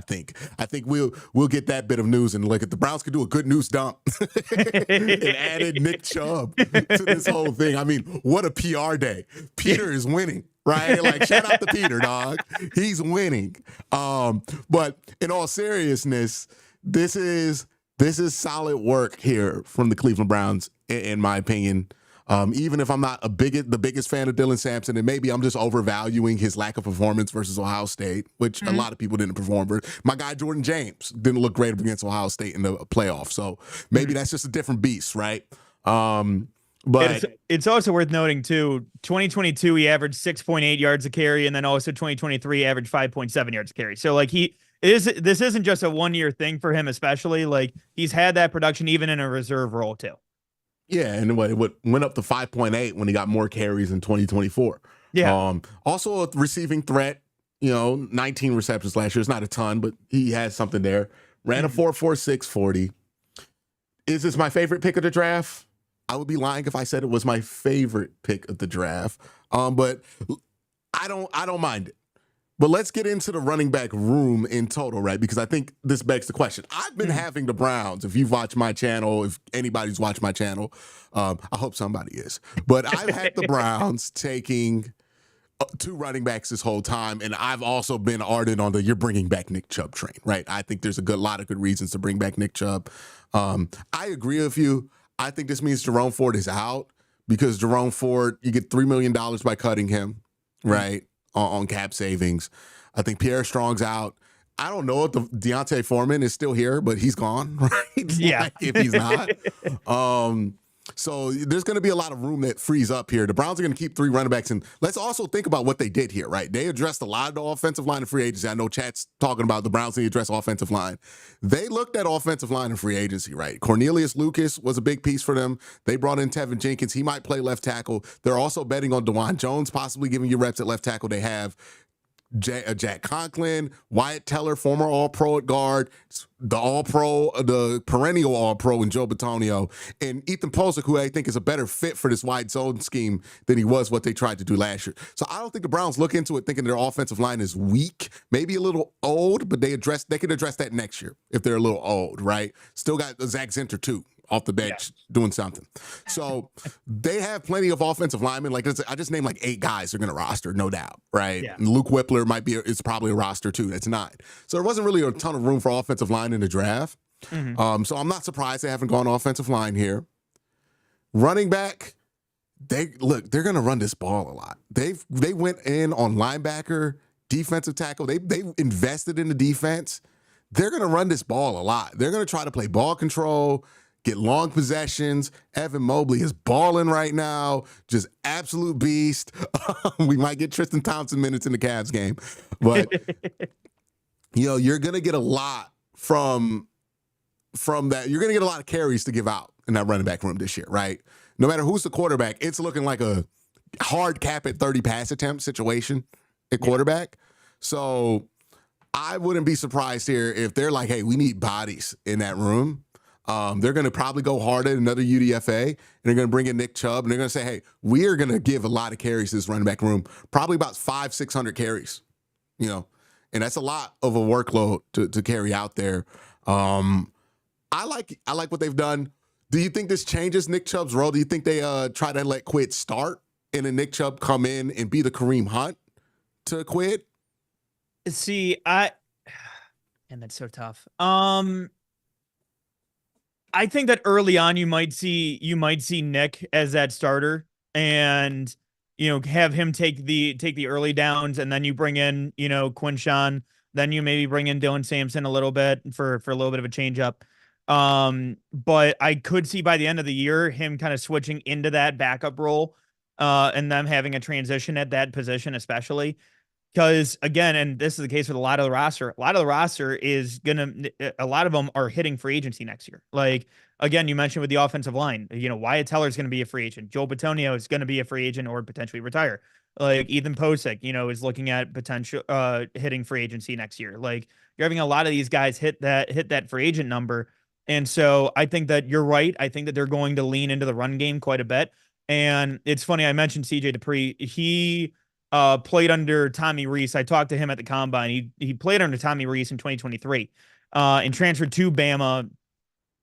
I think we'll get that bit of news, and look at the Browns could do a good news dump and added Nick Chubb to this whole thing. What a PR day. Peter is winning, right? Like, shout out to Peter, dog. He's winning. But in all seriousness, this is solid work here from the Cleveland Browns, in my opinion. Even if I'm not the biggest fan of Dylan Sampson, and maybe I'm just overvaluing his lack of performance versus Ohio State, which a lot of people didn't perform. My guy Jordan James didn't look great against Ohio State in the playoff, so maybe that's just a different beast, right? But it's also worth noting too, 2022 he averaged 6.8 yards a carry, and then also 2023 averaged 5.7 yards a carry. So like this isn't just a 1-year thing for him, especially like he's had that production even in a reserve role too. Yeah, and it went up to 5.8 when he got more carries in 2024. Yeah. Also a receiving threat, 19 receptions last year. It's not a ton, but he has something there. Ran a 4.46 40. Is this my favorite pick of the draft? I would be lying if I said it was my favorite pick of the draft. But I don't mind it. But let's get into the running back room in total, right? Because I think this begs the question. I've been having the Browns. If you've watched my channel, if anybody's watched my channel, I hope somebody is. But I've had the Browns taking 2 running backs this whole time, and I've also been ardent on the you're bringing back Nick Chubb train, right? I think there's a lot of good reasons to bring back Nick Chubb. I agree with you. I think this means Jerome Ford is out because Jerome Ford, you get $3 million by cutting him, right? On cap savings. I think Pierre Strong's out. I don't know if the Deontay Foreman is still here, but he's gone, right? Yeah. Like, if he's not. So there's going to be a lot of room that frees up here. The Browns are going to keep 3 running backs. And let's also think about what they did here, right? They addressed a lot of the offensive line in free agency. I know Chat's talking about the Browns need to address offensive line. They looked at offensive line in free agency, right? Cornelius Lucas was a big piece for them. They brought in Tevin Jenkins. He might play left tackle. They're also betting on DeJuan Jones, possibly giving you reps at left tackle. They have Jack Conklin, Wyatt Teller, former All-Pro at guard, the All-Pro, the perennial All-Pro in Joe Bitonio, and Ethan Posick, who I think is a better fit for this wide zone scheme than he was what they tried to do last year. So I don't think the Browns look into it thinking their offensive line is weak, maybe a little old, but they could address that next year if they're a little old, right? Still got Zach Zinter too off the bench doing something. So they have plenty of offensive linemen. Like I just named like 8 guys they're going to roster, no doubt, right? Yeah. And Luke Whippler is probably a roster too. That's 9. So there wasn't really a ton of room for offensive line in the draft. So I'm not surprised they haven't gone offensive line here. Running back, they're going to run this ball a lot. They went in on linebacker, defensive tackle. They invested in the defense. They're going to run this ball a lot. They're going to try to play ball control, get long possessions. Evan Mobley is balling right now. Just absolute beast. We might get Tristan Thompson minutes in the Cavs game. But, you're going to get a lot from that. You're going to get a lot of carries to give out in that running back room this year, right? No matter who's the quarterback, it's looking like a hard cap at 30 pass attempt situation at quarterback. So I wouldn't be surprised here if they're like, hey, we need bodies in that room. They're going to probably go hard at another UDFA, and they're going to bring in Nick Chubb, and they're going to say, hey, we are going to give a lot of carries to this running back room, probably about 500-600 carries, and that's a lot of a workload to carry out there. I like what they've done. Do you think this changes Nick Chubb's role? Do you think they try to let Quid start and then Nick Chubb come in and be the Kareem Hunt to Quid? See, and that's so tough. I think that early on you might see Nick as that starter and have him take the early downs, and then you bring in Quinshawn, then you maybe bring in Dylan Sampson a little bit for a little bit of a change up. But I could see by the end of the year him kind of switching into that backup role, and them having a transition at that position, especially. Because again, and this is the case with a lot of the roster, a lot of them are hitting free agency next year. Like, again, you mentioned with the offensive line, Wyatt Teller is going to be a free agent. Joe Bitonio is going to be a free agent or potentially retire. Like Ethan Posick, is looking at potential, hitting free agency next year. Like, you're having a lot of these guys hit that free agent number. And so I think that you're right. I think that they're going to lean into the run game quite a bit. And it's funny, I mentioned CJ Dupree. He played under Tommy Reese. I talked to him at the combine. He played under Tommy Reese in 2023 and transferred to Bama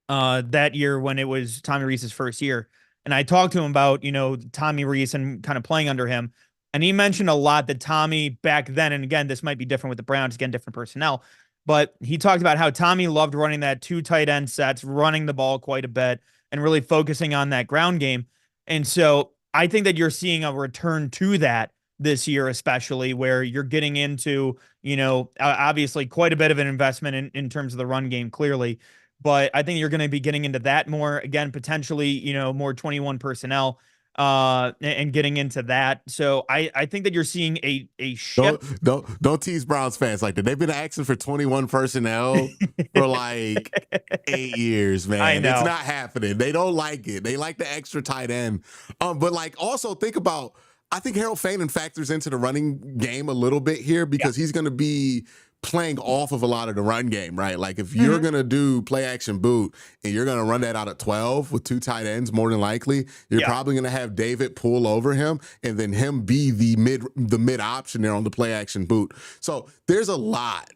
that year when it was Tommy Reese's first year. And I talked to him about, Tommy Reese and kind of playing under him. And he mentioned a lot that Tommy back then, and again, this might be different with the Browns, again, different personnel, but he talked about how Tommy loved running that 2 tight end sets, running the ball quite a bit, and really focusing on that ground game. And so I think that you're seeing a return to that this year, especially where you're getting into, obviously quite a bit of an investment in terms of the run game, clearly. But I think you're going to be getting into that more, again, potentially, more 21 personnel and getting into that. So I think that you're seeing a shift. Don't tease Browns fans like that. They've been asking for 21 personnel for like 8 years, man. I know. It's not happening. They don't like it. They like the extra tight end. But like also think about, I think Harold Faden factors into the running game a little bit here because he's going to be playing off of a lot of the run game, right? Like if you're going to do play action boot and you're going to run that out at 12 with 2 tight ends, more than likely, you're probably going to have David pull over him and then him be the mid option there on the play action boot. So there's a lot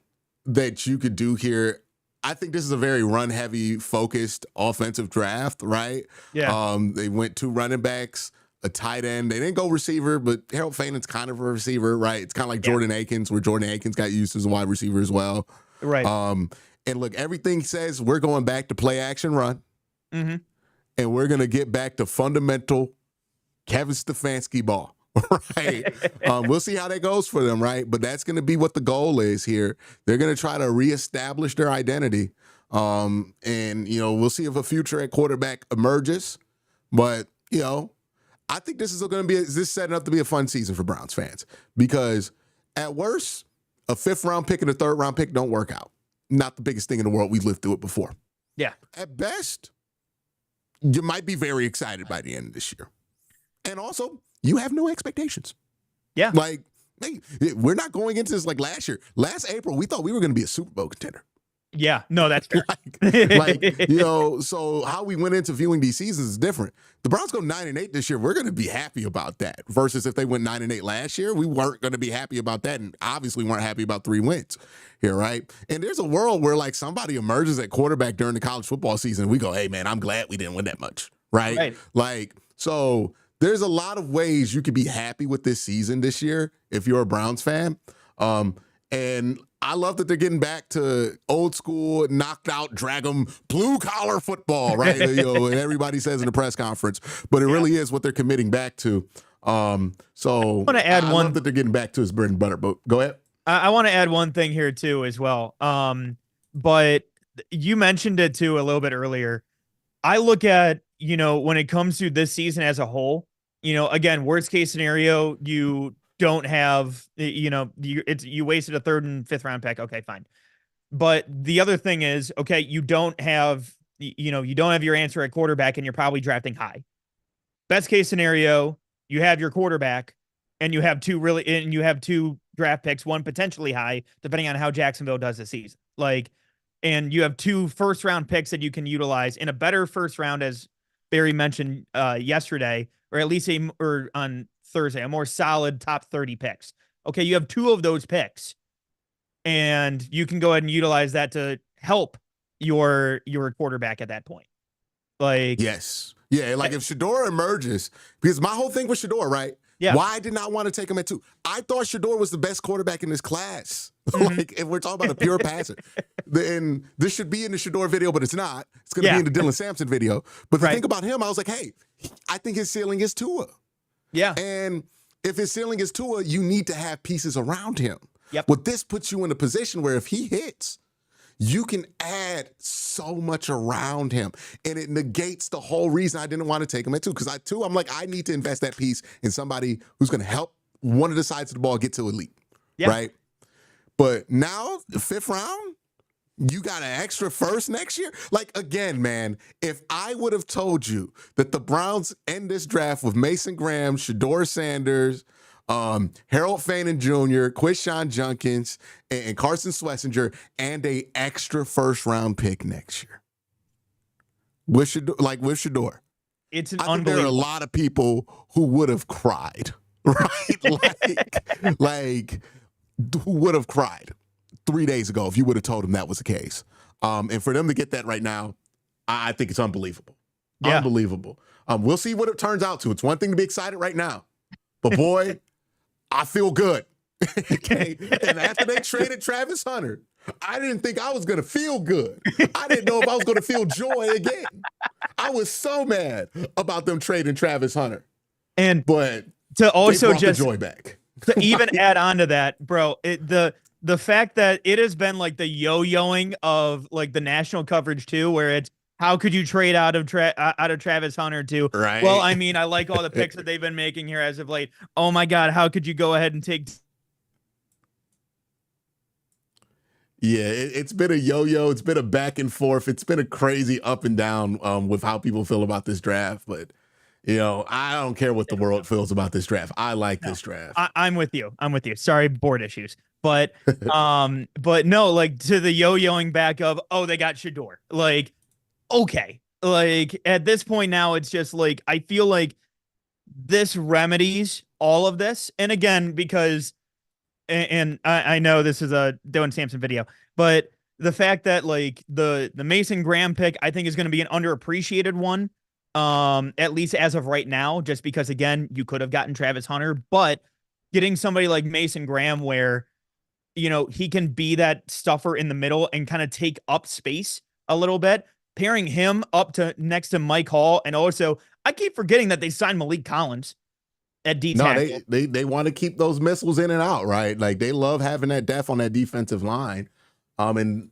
that you could do here. I think this is a very run-heavy, focused offensive draft, right? Yeah. They went 2 running backs, a tight end. They didn't go receiver, but Harold Fanon's kind of a receiver, right? It's kind of like Jordan Akins, where Jordan Akins got used as a wide receiver as well. Right. And look, everything says we're going back to play action run, and we're going to get back to fundamental Kevin Stefanski ball. Right. We'll see how that goes for them, right? But that's going to be what the goal is here. They're going to try to reestablish their identity. And, we'll see if a future at quarterback emerges. But, I think this is going to be this setting up to be a fun season for Browns fans, because at worst, a 5th round pick and a 3rd round pick don't work out. Not the biggest thing in the world. We've lived through it before. Yeah. At best, you might be very excited by the end of this year. And also, you have no expectations. Yeah. Like, hey, we're not going into this like last year. Last April, we thought we were going to be a Super Bowl contender. Yeah. No, that's fair. So how we went into viewing these seasons is different. The Browns go 9-8 this year. We're going to be happy about that. Versus if they went 9-8 last year, we weren't going to be happy about that, and obviously weren't happy about 3 wins here, right? And there's a world where like somebody emerges at quarterback during the college football season. And we go, hey man, I'm glad we didn't win that much, right? Like, so there's a lot of ways you could be happy with this season this year if you're a Browns fan. And I love that they're getting back to old school, knocked out, drag 'em, blue collar football, right? And everybody says in the press conference, but it really is what they're committing back to. So I love that they're getting back to his bread and butter. But go ahead. I want to add one thing here too, as well. But you mentioned it too a little bit earlier. I look at, when it comes to this season as a whole, again, worst case scenario, you don't have, you wasted a 3rd and 5th round pick. Okay, fine. But the other thing is, okay, you don't have your answer at quarterback and you're probably drafting high. Best case scenario, you have your quarterback and you have 2 draft picks, 1 potentially high, depending on how Jacksonville does this season. And you have 2 first round picks that you can utilize in a better first round, as Barry mentioned yesterday, or at least on Thursday, a more solid top 30 picks. Okay, you have 2 of those picks, and you can go ahead and utilize that to help your quarterback at that point. Yes. Yeah, like if Shador emerges, because my whole thing with Shador, right? Yeah. Why I did not want to take him at 2? I thought Shador was the best quarterback in this class. Like, if we're talking about a pure passer, then this should be in the Shador video, but it's not. It's going to be in the Dylan Sampson video. But the thing about him, I was like, hey, I think his ceiling is Tua. Yeah. And if his ceiling is Tua, you need to have pieces around him. Yep. But this puts you in a position where if he hits, you can add so much around him. And it negates the whole reason I didn't want to take him at 2. Because I'm like, I need to invest that piece in somebody who's going to help one of the sides of the ball get to elite. Yeah. Right? But now, the 5th round, you got an extra first next year? Like, again, man, if I would have told you that the Browns end this draft with Mason Graham, Shador Sanders, Harold Fanon Jr., Quishon Junkins, and Carson Schlesinger, and a extra first round pick next year. With Shador. It's I think there are a lot of people who would have cried, right? like who would have cried 3 days ago if you would have told them that was the case. And for them to get that right now, I think it's unbelievable. Yeah. Unbelievable. We'll see what it turns out to. It's one thing to be excited right now, but boy, I feel good. Okay. And after they traded Travis Hunter, I didn't think I was going to feel good. I didn't know if I was going to feel joy again. I was so mad about them trading Travis Hunter. But to also they brought just the joy back. To even add on to that, bro, the fact that it has been like the yo-yoing of like the national coverage too, where it's how could you trade out of Travis Hunter to, right? Well, I mean, I like all the picks that they've been making here as of late. Oh my God, how could you go ahead and take? Yeah, it's been a yo-yo. It's been a back and forth. It's been a crazy up and down with how people feel about this draft. But You know, I don't care what the world feels about this draft. I like this draft. I'm with you. I'm with you. Sorry, board issues. But no, like to the yo-yoing back of, oh, they got Shador. Like, okay. Like at this point now, it's just like I feel like this remedies all of this. And again, because and I know this is a Dylan Sampson video, but the fact that like the Mason Graham pick, I think is going to be an underappreciated one. At least as of right now, just because again, you could have gotten Travis Hunter, but getting somebody like Mason Graham where he can be that stuffer in the middle and kind of take up space a little bit, pairing him up to next to Mike Hall. And also, I keep forgetting that they signed Malik Collins at D tackle. No, they want to keep those missiles in and out, right? Like they love having that depth on that defensive line. And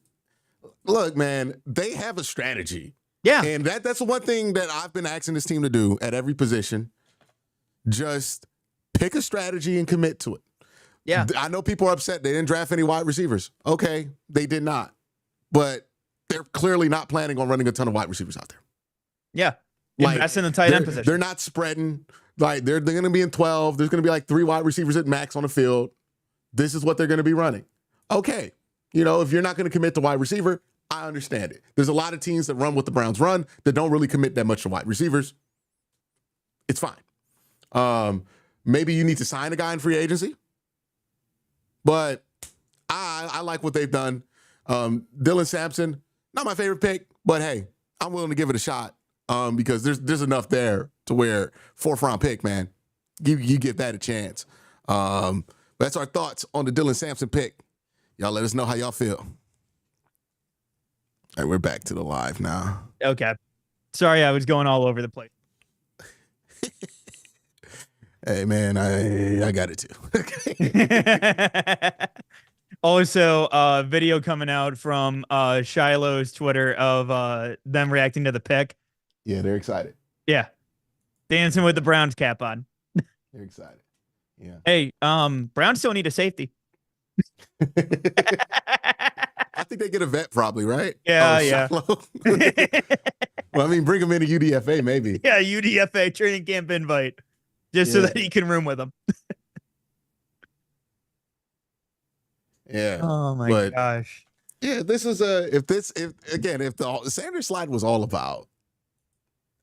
look, man, they have a strategy. Yeah. And that's the one thing that I've been asking this team to do at every position. Just pick a strategy and commit to it. Yeah. I know people are upset they didn't draft any wide receivers. Okay, they did not. But they're clearly not planning on running a ton of wide receivers out there. Yeah. Invest in the tight end position. They're not spreading. Like they're going to be in 12. There's going to be like 3 wide receivers at max on the field. This is what they're going to be running. Okay. If you're not going to commit to wide receiver, I understand it. There's a lot of teams that run what the Browns run that don't really commit that much to wide receivers. It's fine. Maybe you need to sign a guy in free agency. But I like what they've done. Dylan Sampson, not my favorite pick, but hey, I'm willing to give it a shot because there's enough there to where 4th round pick, man, you give that a chance. That's our thoughts on the Dylan Sampson pick. Y'all let us know how y'all feel. All right, we're back to the live now. Okay. Sorry, I was going all over the place. Hey, man, I got it too. Also, video coming out from Shiloh's Twitter of them reacting to the pick. Yeah, they're excited. Yeah. Dancing with the Browns cap on. They're excited. Yeah. Hey, Browns still need a safety. I think they get a vet probably, right? Yeah, yeah. Well, I mean, bring him in a UDFA maybe. Yeah, UDFA training camp invite. Just so that he can room with them. Yeah. Oh my gosh. Yeah, this is if the Sanders slide was all about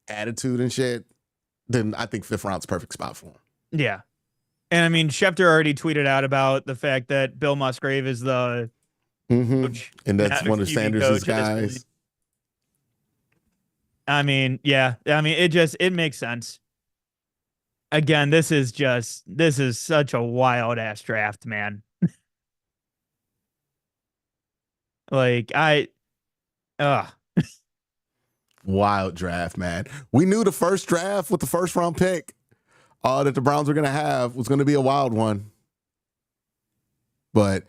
attitude and shit, then I think 5th round's perfect spot for him. Yeah. And I mean, Schefter already tweeted out about the fact that Bill Musgrave is the coach. And that's one of Sanders' guys. I mean, yeah. I mean, it makes sense. Again, this is such a wild ass draft, man. Like wild draft, man. We knew the first draft with the 1st round pick that the Browns were going to have was going to be a wild one. But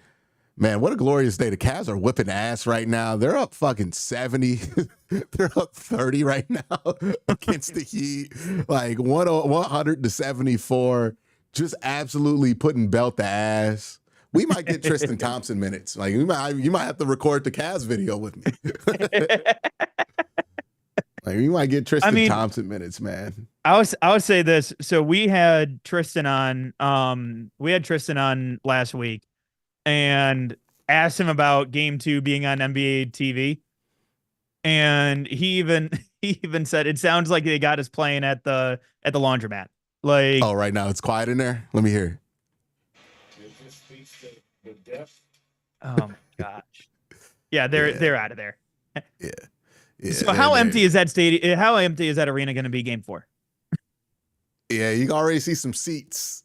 man, what a glorious day. The Cavs are whipping ass right now. They're up fucking 70. They're up 30 right now against the Heat. Like 100 to 74. Just absolutely putting belt to ass. We might get Tristan Thompson minutes. Like you might have to record the Cavs video with me. Like you might get Tristan Thompson minutes, man. I would say this. So we had Tristan on last week and asked him about game 2 being on NBA TV. And he even said it sounds like they got us playing at the laundromat. Like, oh, right now it's quiet in there. Let me hear. It just speaks to the depth. Oh my gosh. Yeah, they're out of there. Yeah. So how empty is that stadium? How empty is that arena going to be game 4? Yeah, you can already see some seats.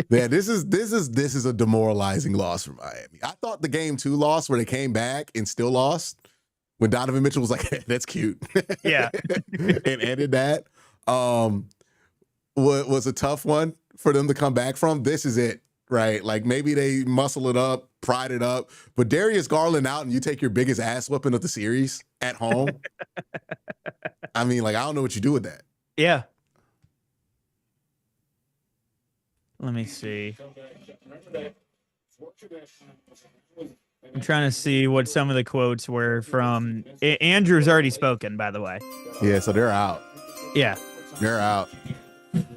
Man, this is a demoralizing loss for Miami. I thought the game 2 loss where they came back and still lost when Donovan Mitchell was like, hey, that's cute. Yeah. And ended that. Was a tough one for them to come back from. This is it, right? Like maybe they muscle it up, pride it up, but Darius Garland out and you take your biggest ass whipping of the series at home. I mean, like, I don't know what you do with that. Yeah. Let me see. Remember that fortunate an I'm trying to see what some of the quotes were from. Andrew's already spoken, by the way. Yeah, so they're out. Yeah. They're out.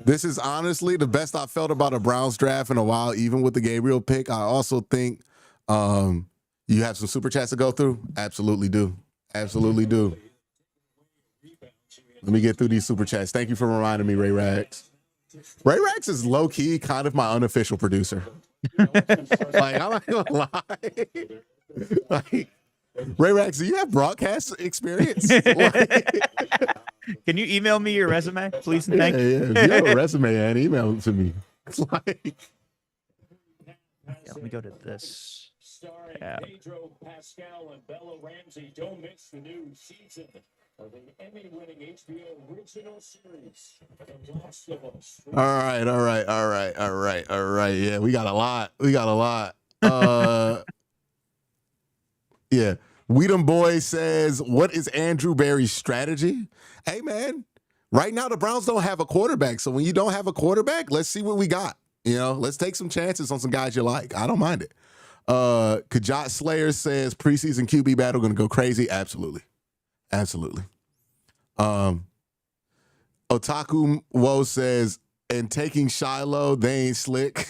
This is honestly the best I've felt about a Browns draft in a while, even with the Gabriel pick. I also think you have some super chats to go through. Absolutely do. Absolutely do. Let me get through these super chats. Thank you for reminding me, Ray Rags. Ray Rags is low key kind of my unofficial producer. Like, I'm not gonna lie. Like, Ray Rags, do you have broadcast experience? Can you email me your resume, please? Yeah, if you have a resume and email it to me. It's like, let me go to this. Starring Pedro Pascal and Bella Ramsey. Don't miss the new season of the Emmy-winning HBO original series, The Last of Us. all right. Yeah, we got a lot. Yeah. Weedham Boy says, what is Andrew Berry's strategy? Hey, man, right now the Browns don't have a quarterback. So when you don't have a quarterback, let's see what we got. Let's take some chances on some guys you like. I don't mind it. Kajat Slayer says, preseason QB battle going to go crazy. Absolutely. Otaku Woe says, and taking Shiloh, they ain't slick.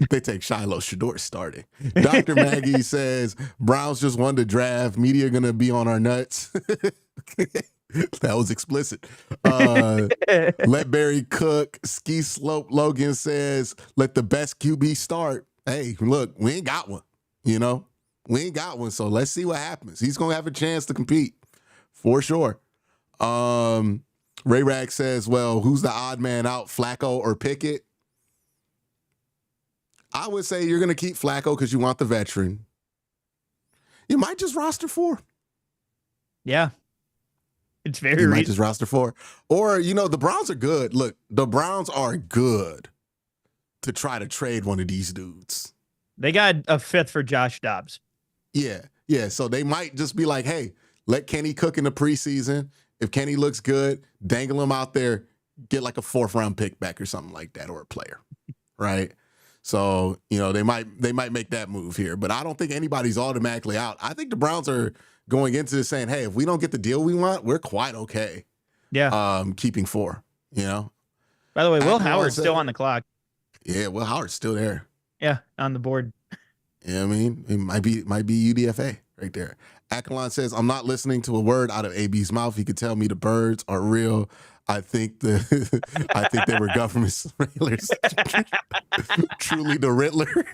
They take Shiloh. Shador's starting. Dr. Maggie says, Browns just won the draft. Media going to be on our nuts. That was explicit. Let Barry cook. Ski Slope Logan says, let the best QB start. Hey, look, we ain't got one. We ain't got one. So let's see what happens. He's going to have a chance to compete for sure. Ray Rag says, well, who's the odd man out, Flacco or Pickett? I would say you're going to keep Flacco because you want the veteran. You might just roster 4. Yeah. It's very You might reasonable. just roster 4. Or, the Browns are good. Look, the Browns are good to try to trade one of these dudes. They got a 5th for Josh Dobbs. Yeah. So they might just be like, hey, let Kenny cook in the preseason. If Kenny looks good, dangle him out there, get like a 4th round pick back or something like that, or a player, right? So, they might make that move here, but I don't think anybody's automatically out. I think the Browns are going into this saying, hey, if we don't get the deal we want, we're quite okay. Yeah. Keeping 4, By the way, Will Howard's still on the clock. Yeah, Will Howard's still there. Yeah, on the board. Yeah, I mean, it might be UDFA right there. Akalon says, I'm not listening to a word out of AB's mouth. He could tell me the birds are real. I think they were government surveillors. Truly the Riddler.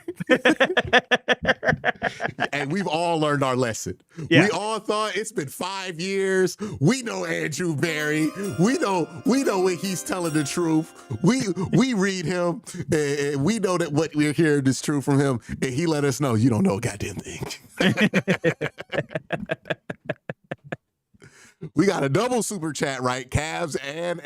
And we've all learned our lesson. Yeah. We all thought it's been 5 years. We know Andrew Berry. We know when he's telling the truth. We read him and we know that what we're hearing is true from him. And he let us know you don't know a goddamn thing. We got a double super chat, right? Cavs and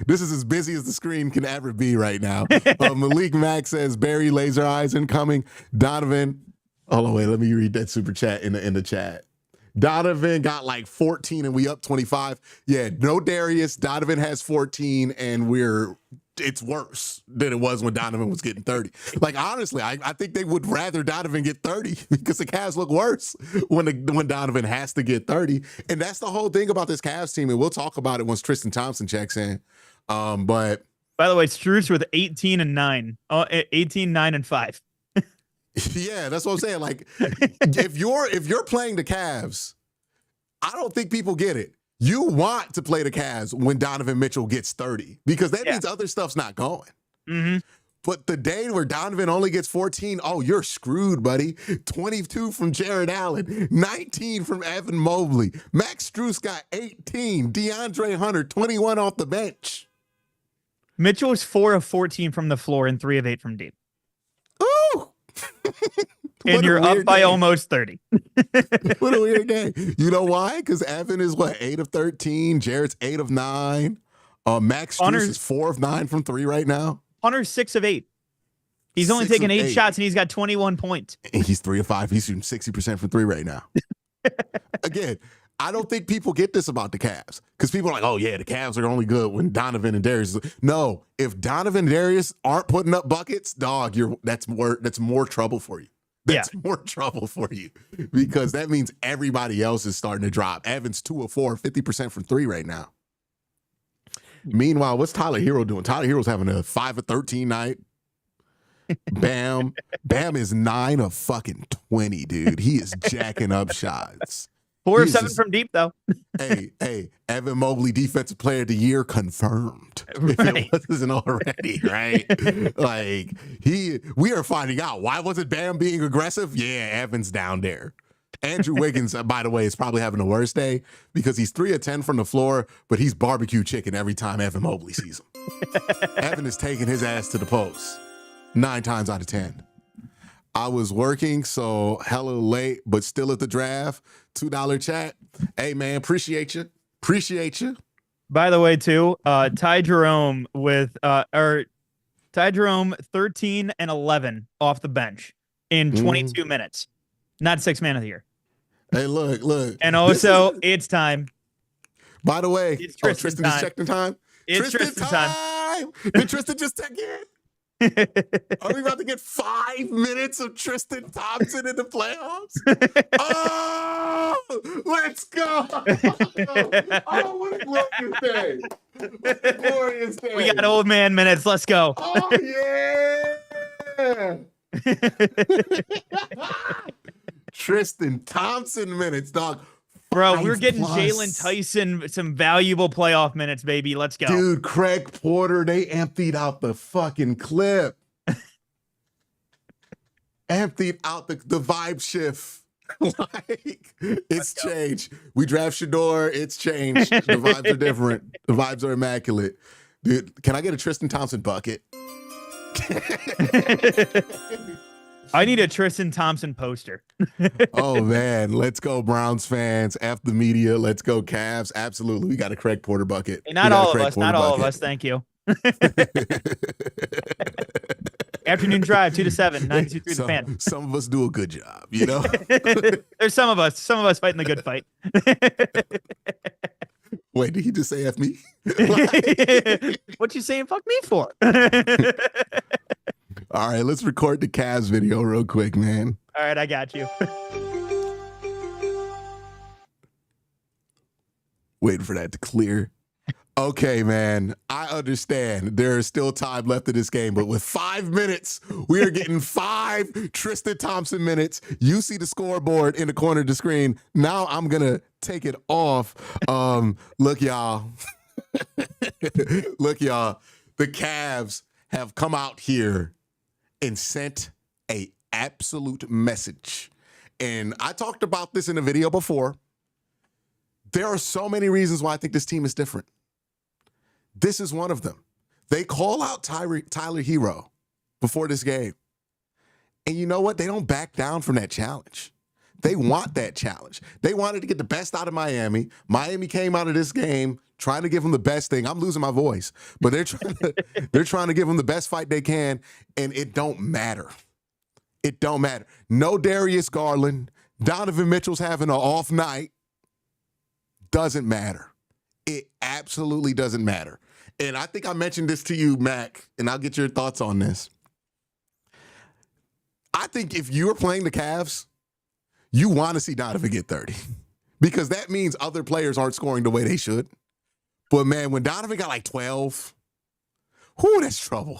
this is as busy as the screen can ever be right now. Malik Mack says, Barry laser eyes incoming. Donovan. Hold on, wait, let me read that super chat in the chat. Donovan got like 14 and we up 25. Yeah, no Darius. Donovan has 14 and it's worse than it was when Donovan was getting 30. Like, honestly, I think they would rather Donovan get 30 because the Cavs look worse when Donovan has to get 30. And that's the whole thing about this Cavs team. And we'll talk about it once Tristan Thompson checks in. But by the way, Strus with 18 and 9. 18, 9, and 5. Yeah, that's what I'm saying. Like, if you're playing the Cavs, I don't think people get it. You want to play the Cavs when Donovan Mitchell gets 30 because that means other stuff's not going. Mm-hmm. But the day where Donovan only gets 14, oh, you're screwed, buddy. 22 from Jared Allen, 19 from Evan Mobley. Max Strus got 18. DeAndre Hunter, 21 off the bench. Mitchell is 4 of 14 from the floor and 3 of 8 from deep. Ooh! And you're up by almost 30. What a weird game. You know why? Because Evan is 8 of 13. Jared's 8 of 9. Max Strus is 4 of 9 from 3 right now. Hunter's 6 of 8. He's only taken 8 shots and he's got 21 points. And he's 3 of 5. He's shooting 60% from 3 right now. Again, I don't think people get this about the Cavs because people are like, oh, yeah, the Cavs are only good when Donovan and Darius. No, if Donovan and Darius aren't putting up buckets, dog, that's more trouble for you. That's more trouble for you because that means everybody else is starting to drop. Evans 2 of 4, 50% from 3 right now. Meanwhile, what's Tyler Hero doing? Tyler Hero's having a 5 of 13 night. Bam is 9 of fucking 20, dude. He is jacking up shots. 4 of 7 from deep, though. hey, Evan Mobley, Defensive Player of the Year confirmed. If it wasn't already, right? Like, we are finding out. Why wasn't Bam being aggressive? Yeah, Evan's down there. Andrew Wiggins, by the way, is probably having the worst day because he's 3 of 10 from the floor, but he's barbecue chicken every time Evan Mobley sees him. Evan is taking his ass to the post 9 times out of 10. I was working, so hella late, but still at the draft. $2 chat. Hey, man, appreciate you. Appreciate you. By the way, too, Ty Jerome 13 and 11 off the bench in 22 minutes. Not 6th man of the year. Hey, look. And also, it's time. By the way, it's Tristan Tristan is checking time. It's Tristan time. Did Tristan just check in? Are we about to get 5 minutes of Tristan Thompson in the playoffs? Oh, let's go. Oh, what a glorious day. What a glorious day. We got old man minutes. Let's go. Oh, yeah. Tristan Thompson minutes, dog. Bro, we're getting Jalen Tyson some valuable playoff minutes, baby. Let's go. Dude, Craig Porter, they emptied out the fucking clip. Emptied out the vibe shift. Like, it's changed. We draft Shador, it's changed. The vibes are different. The vibes are immaculate. Dude, can I get a Tristan Thompson bucket? I need a Tristan Thompson poster. Oh, man. Let's go, Browns fans. F the media. Let's go, Cavs. Absolutely. We got a Craig Porter bucket. Hey, not all of us. Not all of us. Thank you. Afternoon drive, 2 to 7, 92.3 The Fan. Some of us do a good job, you know? There's some of us fighting the good fight. Wait, did he just say F me? What you saying fuck me for? All right, let's record the Cavs video real quick, man. All right, I got you. Waiting for that to clear. Okay, man, I understand there is still time left in this game, but with 5 minutes, we are getting 5 Tristan Thompson minutes. You see the scoreboard in the corner of the screen. Now I'm going to take it off. Look, y'all. Look, y'all. The Cavs have come out here and sent a absolute message. And I talked about this in a video before. There are so many reasons why I think this team is different. This is one of them. They call out Tyler Hero before this game. And you know what? They don't back down from that challenge. They want that challenge. They wanted to get the best out of Miami. Miami came out of this game trying to give them the best thing. I'm losing my voice, but they're trying to give them the best fight they can, and it don't matter. It don't matter. No Darius Garland. Donovan Mitchell's having an off night. Doesn't matter. It absolutely doesn't matter. And I think I mentioned this to you, Mac, and I'll get your thoughts on this. I think if you're playing the Cavs, you want to see Donovan get 30 because that means other players aren't scoring the way they should. But, man, when Donovan got like 12, whoo, that's trouble.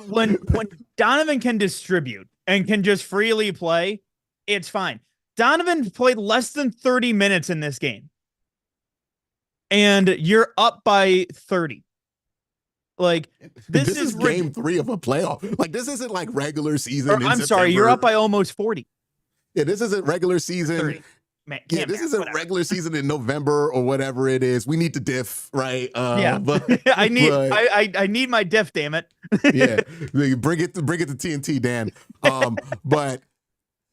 when Donovan can distribute and can just freely play, it's fine. Donovan played less than 30 minutes in this game. And you're up by 30. Like, this is game 3 of a playoff. Like, this isn't like regular season. I'm sorry, you're up by almost 40. Yeah, this isn't regular season. 30. Man, yeah, this isn't regular season in November or whatever it is. We need to diff, right? Yeah, but I need my diff. Damn it. Yeah, bring it to TNT, Dan. But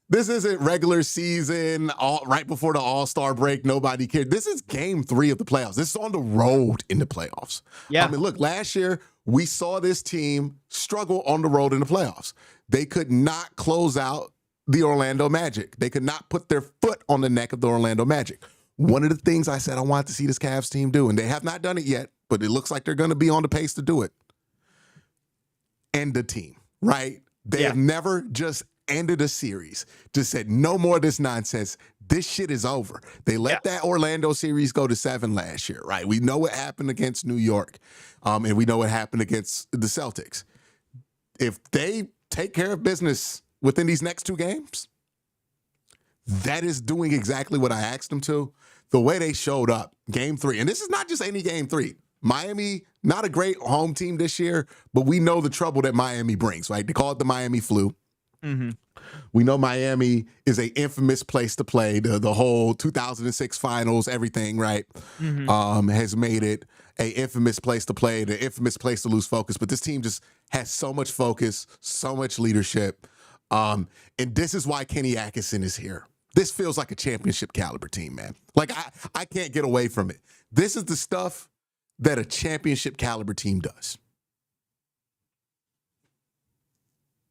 this isn't regular season. Right before the All-Star break, nobody cared. This is game 3 of the playoffs. This is on the road in the playoffs. Yeah, I mean, look, last year we saw this team struggle on the road in the playoffs. They could not close out the Orlando Magic. They could not put their foot on the neck of the Orlando Magic. One of the things I said I wanted to see this Cavs team do, and they have not done it yet, but it looks like they're going to be on the pace to do it. End the team, right? They have never just ended a series, just said, no more of this nonsense. This shit is over. They let that Orlando series go to 7 last year, right? We know what happened against New York, and we know what happened against the Celtics. If they take care of business within these next 2 games, that is doing exactly what I asked them to. The way they showed up, game 3, and this is not just any game 3. Miami, not a great home team this year, but we know the trouble that Miami brings, right? They call it the Miami flu. Mm-hmm. We know Miami is an infamous place to play. The whole 2006 finals, everything, right, has made it an infamous place to play, the infamous place to lose focus. But this team just has so much focus, so much leadership. And this is why Kenny Atkinson is here. This feels like a championship caliber team, man. Like, I can't get away from it. This is the stuff that a championship caliber team does.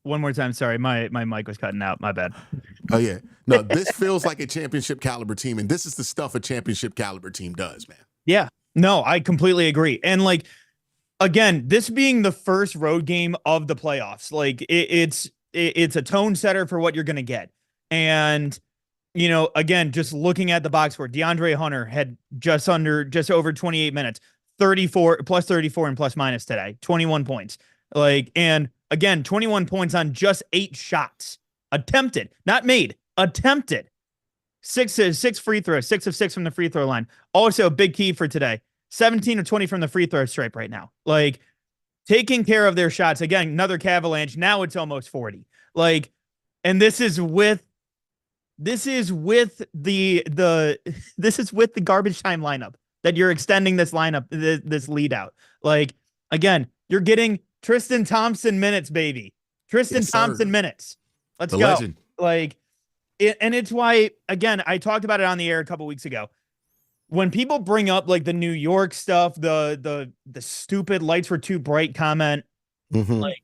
One more time. Sorry, my mic was cutting out. My bad. Oh, yeah. No, this feels like a championship caliber team, and this is the stuff a championship caliber team does, man. Yeah. No, I completely agree. And like, again, this being the first road game of the playoffs, like it's a tone setter for what you're going to get. And, you know, again, just looking at the box score, DeAndre Hunter had just over 28 minutes, 34 and plus minus today, 21 points. Like, and again, 21 points on just 8 shots attempted, not made, attempted. 6 free throws, 6 of 6 from the free throw line. Also, big key for today, 17 of 20 from the free throw stripe right now. Like, taking care of their shots. Again, another Cavaliers. Now it's almost 40. Like, and this is with the garbage time lineup that you're extending this lineup, this lead out. Like, again, you're getting Tristan Thompson minutes, baby. Tristan Thompson minutes. Let's go. Legend. Like, and it's why, again, I talked about it on the air a couple weeks ago. When people bring up like the New York stuff, the stupid lights were too bright comment, like,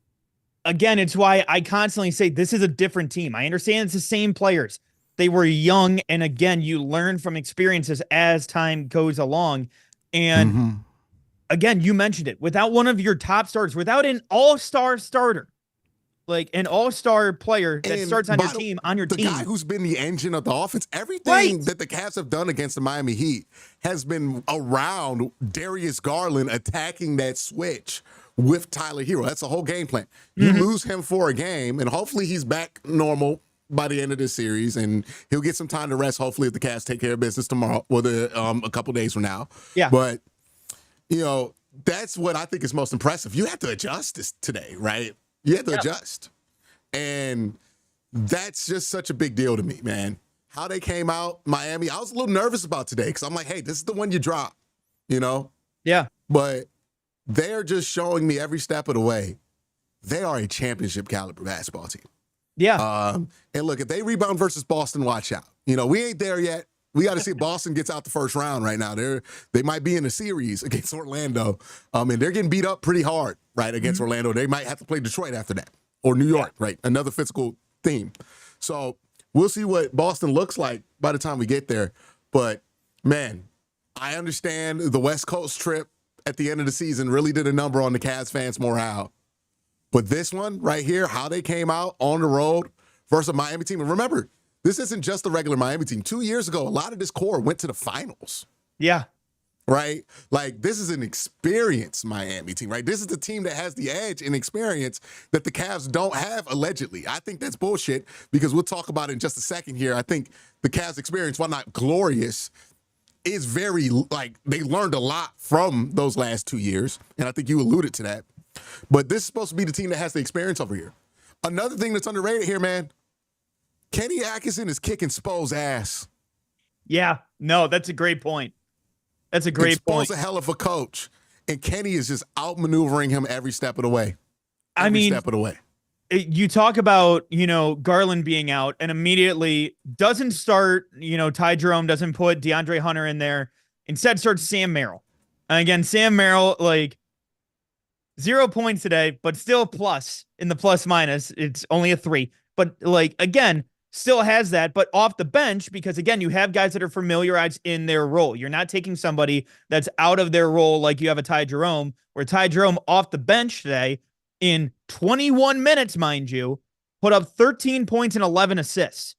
again, it's why I constantly say this is a different team. I understand it's the same players. They were young, and again, you learn from experiences as time goes along. And again, you mentioned it. Without one of your top starters, without an all-star starter, like an all-star player that starts on your team, the guy who's been the engine of the offense, everything that the Cavs have done against the Miami Heat has been around Darius Garland attacking that switch with Tyler Hero. That's the whole game plan. You lose him for a game, and hopefully he's back normal by the end of this series, and he'll get some time to rest. Hopefully, if the Cavs take care of business tomorrow or a couple days from now. Yeah. But, you know, that's what I think is most impressive. You have to adjust this today, right? You have to adjust. And that's just such a big deal to me, man. How they came out, Miami, I was a little nervous about today because I'm like, hey, this is the one you drop, you know? Yeah. But they're just showing me every step of the way they are a championship caliber basketball team. Yeah. And look, if they rebound versus Boston, watch out. You know, we ain't there yet. We got to see if Boston gets out the first round right now. They might be in a series against Orlando, and they're getting beat up pretty hard, right, against Orlando. They might have to play Detroit after that, or New York, right? Another physical team. So we'll see what Boston looks like by the time we get there. But, man, I understand the West Coast trip at the end of the season really did a number on the Cavs fans' morale. But this one right here, how they came out on the road versus a Miami team. And remember, this isn't just a regular Miami team. 2 years ago, a lot of this core went to the finals. Yeah. Right? Like, this is an experienced Miami team, right? This is the team that has the edge and experience that the Cavs don't have, allegedly. I think that's bullshit because we'll talk about it in just a second here. I think the Cavs' experience, while not glorious, is very, like, they learned a lot from those last 2 years. And I think you alluded to that. But this is supposed to be the team that has the experience over here. Another thing that's underrated here, man, Kenny Atkinson is kicking Spo's ass. Yeah. No, that's a great point. That's a great point. Spo's a hell of a coach. And Kenny is just outmaneuvering him every step of the way. Step of the way. You talk about, you know, Garland being out and immediately doesn't start, you know, Ty Jerome doesn't put DeAndre Hunter in there. Instead starts Sam Merrill. And again, Sam Merrill, like, 0 points today, but still plus in the plus minus. It's only a 3. But, like, again, still has that, but off the bench because, again, you have guys that are familiarized in their role. You're not taking somebody that's out of their role like you have a Ty Jerome, where Ty Jerome off the bench today in 21 minutes, mind you, put up 13 points and 11 assists.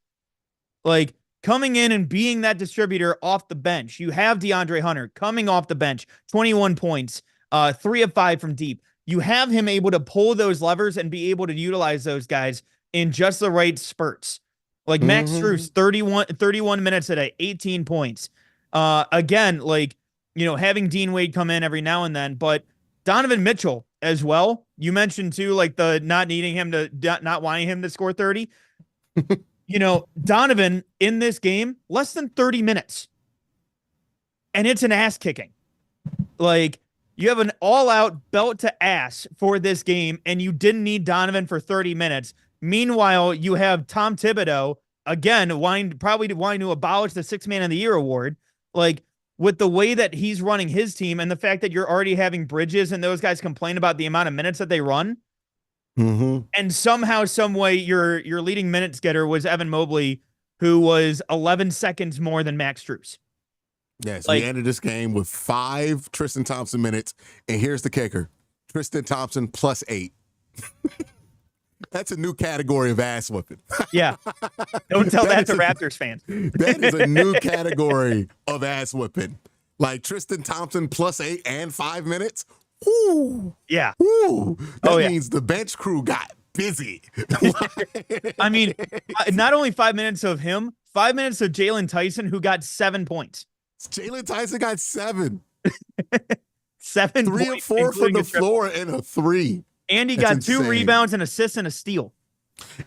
Like, coming in and being that distributor off the bench. You have DeAndre Hunter coming off the bench, 21 points, 3 of 5 from deep. You have him able to pull those levers and be able to utilize those guys in just the right spurts. Like Max Strus, 31 minutes a day, 18 points. Again, like, having Dean Wade come in every now and then, but Donovan Mitchell as well. You mentioned too, like the not wanting him to score 30. Donovan in this game, less than 30 minutes. And it's an ass kicking. Like, you have an all-out belt to ass for this game, and you didn't need Donovan for 30 minutes. Meanwhile, you have Tom Thibodeau, again, probably wanting to abolish the Sixth Man of the Year award. Like, with the way that he's running his team and the fact that you're already having Bridges and those guys complain about the amount of minutes that they run, and somehow, some way, your leading minutes getter was Evan Mobley, who was 11 seconds more than Max Strus. Yes, we ended this game with 5 Tristan Thompson minutes, and here's the kicker: Tristan Thompson plus 8. That's a new category of ass whipping. Yeah, don't tell that to Raptors fans. That is a new category of ass whipping. Like Tristan Thompson plus 8 and 5 minutes. Woo. Yeah. Woo. That means the bench crew got busy. I mean, not only 5 minutes of him, 5 minutes of Jalen Tyson, who got 7 points. Jalen Tyson got 7. 7 3 or 4 from the floor and a 3. And he got 2 rebounds, and assists, and a steal.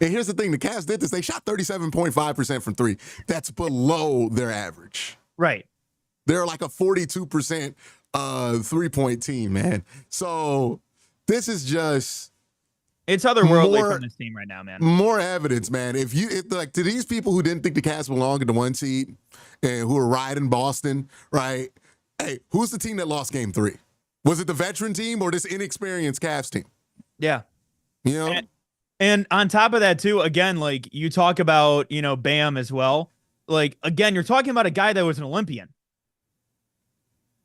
And here's the thing. The Cavs did this. They shot 37.5% from 3. That's below their average. Right. They're like a 42% three-point team, man. So this is just... It's otherworldly from this team right now, man. More evidence, man. If to these people who didn't think the Cavs belonged in the 1 seed and who were riding Boston, right? Hey, who's the team that lost game 3? Was it the veteran team or this inexperienced Cavs team? Yeah. You know? And on top of that, too, again, like you talk about, Bam as well. Like, again, you're talking about a guy that was an Olympian.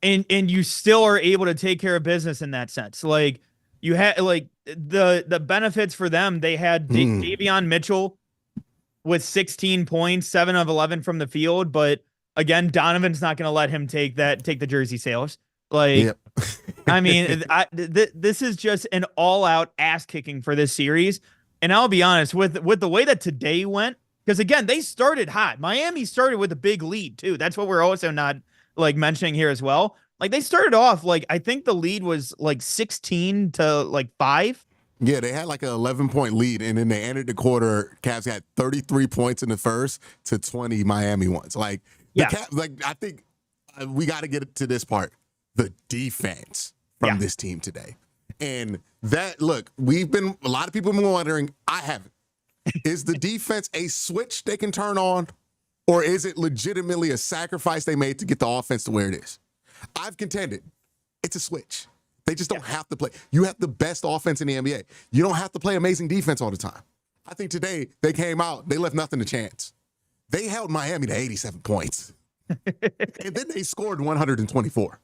And you still are able to take care of business in that sense. Like, you had like the benefits for them. They had Davion Mitchell with 16 points, 7 of 11 from the field. But again, Donovan's not going to let him take the jersey sales. Like, I mean, this is just an all-out ass kicking for this series. And I'll be honest with the way that today went, because again, they started hot. Miami started with a big lead too. That's what we're also not like mentioning here as well. Like, they started off, like, I think the lead was like 16 to like 5. Yeah, they had like an 11-point lead, and then they entered the quarter. Cavs had 33 points in the first to 20 Miami ones. Like, I think we got to get to this part. The defense from this team today. And that, look, a lot of people have been wondering, I haven't. Is the defense a switch they can turn on, or is it legitimately a sacrifice they made to get the offense to where it is? I've contended it's a switch. They just don't have to play. You have the best offense in the NBA. You don't have to play amazing defense all the time. I think today they came out, they left nothing to chance. They held Miami to 87 points. And then they scored 124.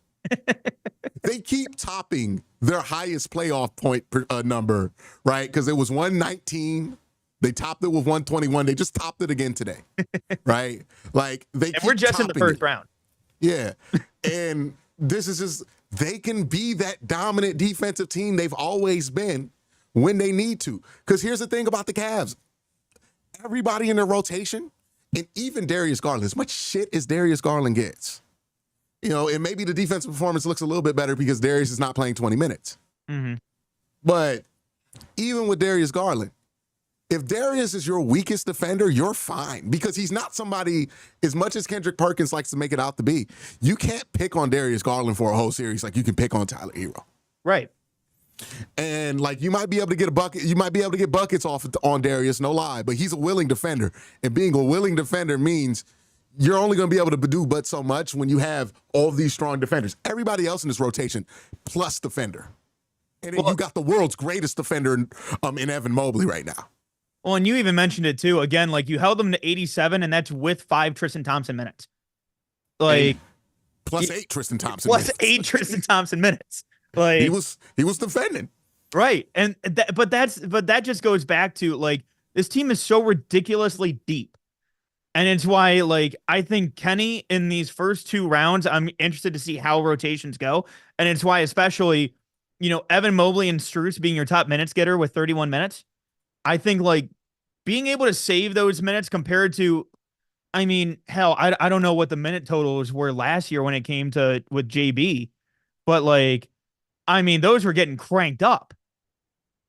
They keep topping their highest playoff point number, right? Because it was 119. They topped it with 121. They just topped it again today, right? Like, we're just in the first round. Yeah. And this is just, they can be that dominant defensive team they've always been when they need to. Because here's the thing about the Cavs. Everybody in their rotation, and even Darius Garland, as much shit as Darius Garland gets, and maybe the defensive performance looks a little bit better because Darius is not playing 20 minutes. Mm-hmm. But even with Darius Garland, if Darius is your weakest defender, you're fine, because he's not somebody, as much as Kendrick Perkins likes to make it out to be, you can't pick on Darius Garland for a whole series like you can pick on Tyler Hero. Right. And like, you might be able to get a bucket, you might be able to get buckets off on Darius, no lie, but he's a willing defender. And being a willing defender means you're only going to be able to do but so much when you have all these strong defenders. Everybody else in this rotation, plus defender. And then you got the world's greatest defender in Evan Mobley right now. Well, and you even mentioned it too. Again, like, you held them to 87, and that's with 5 Tristan Thompson minutes. Like, plus 8 Tristan Thompson plus minutes. 8 Tristan Thompson minutes. Like, he was defending. Right. And that just goes back to, like, this team is so ridiculously deep. And it's why, like, I think Kenny in these first 2 rounds, I'm interested to see how rotations go. And it's why, especially, Evan Mobley and Strus being your top minutes getter with 31 minutes. I think, like, being able to save those minutes compared to, I mean, hell, I don't know what the minute totals were last year when it came to with JB, but, like, I mean, those were getting cranked up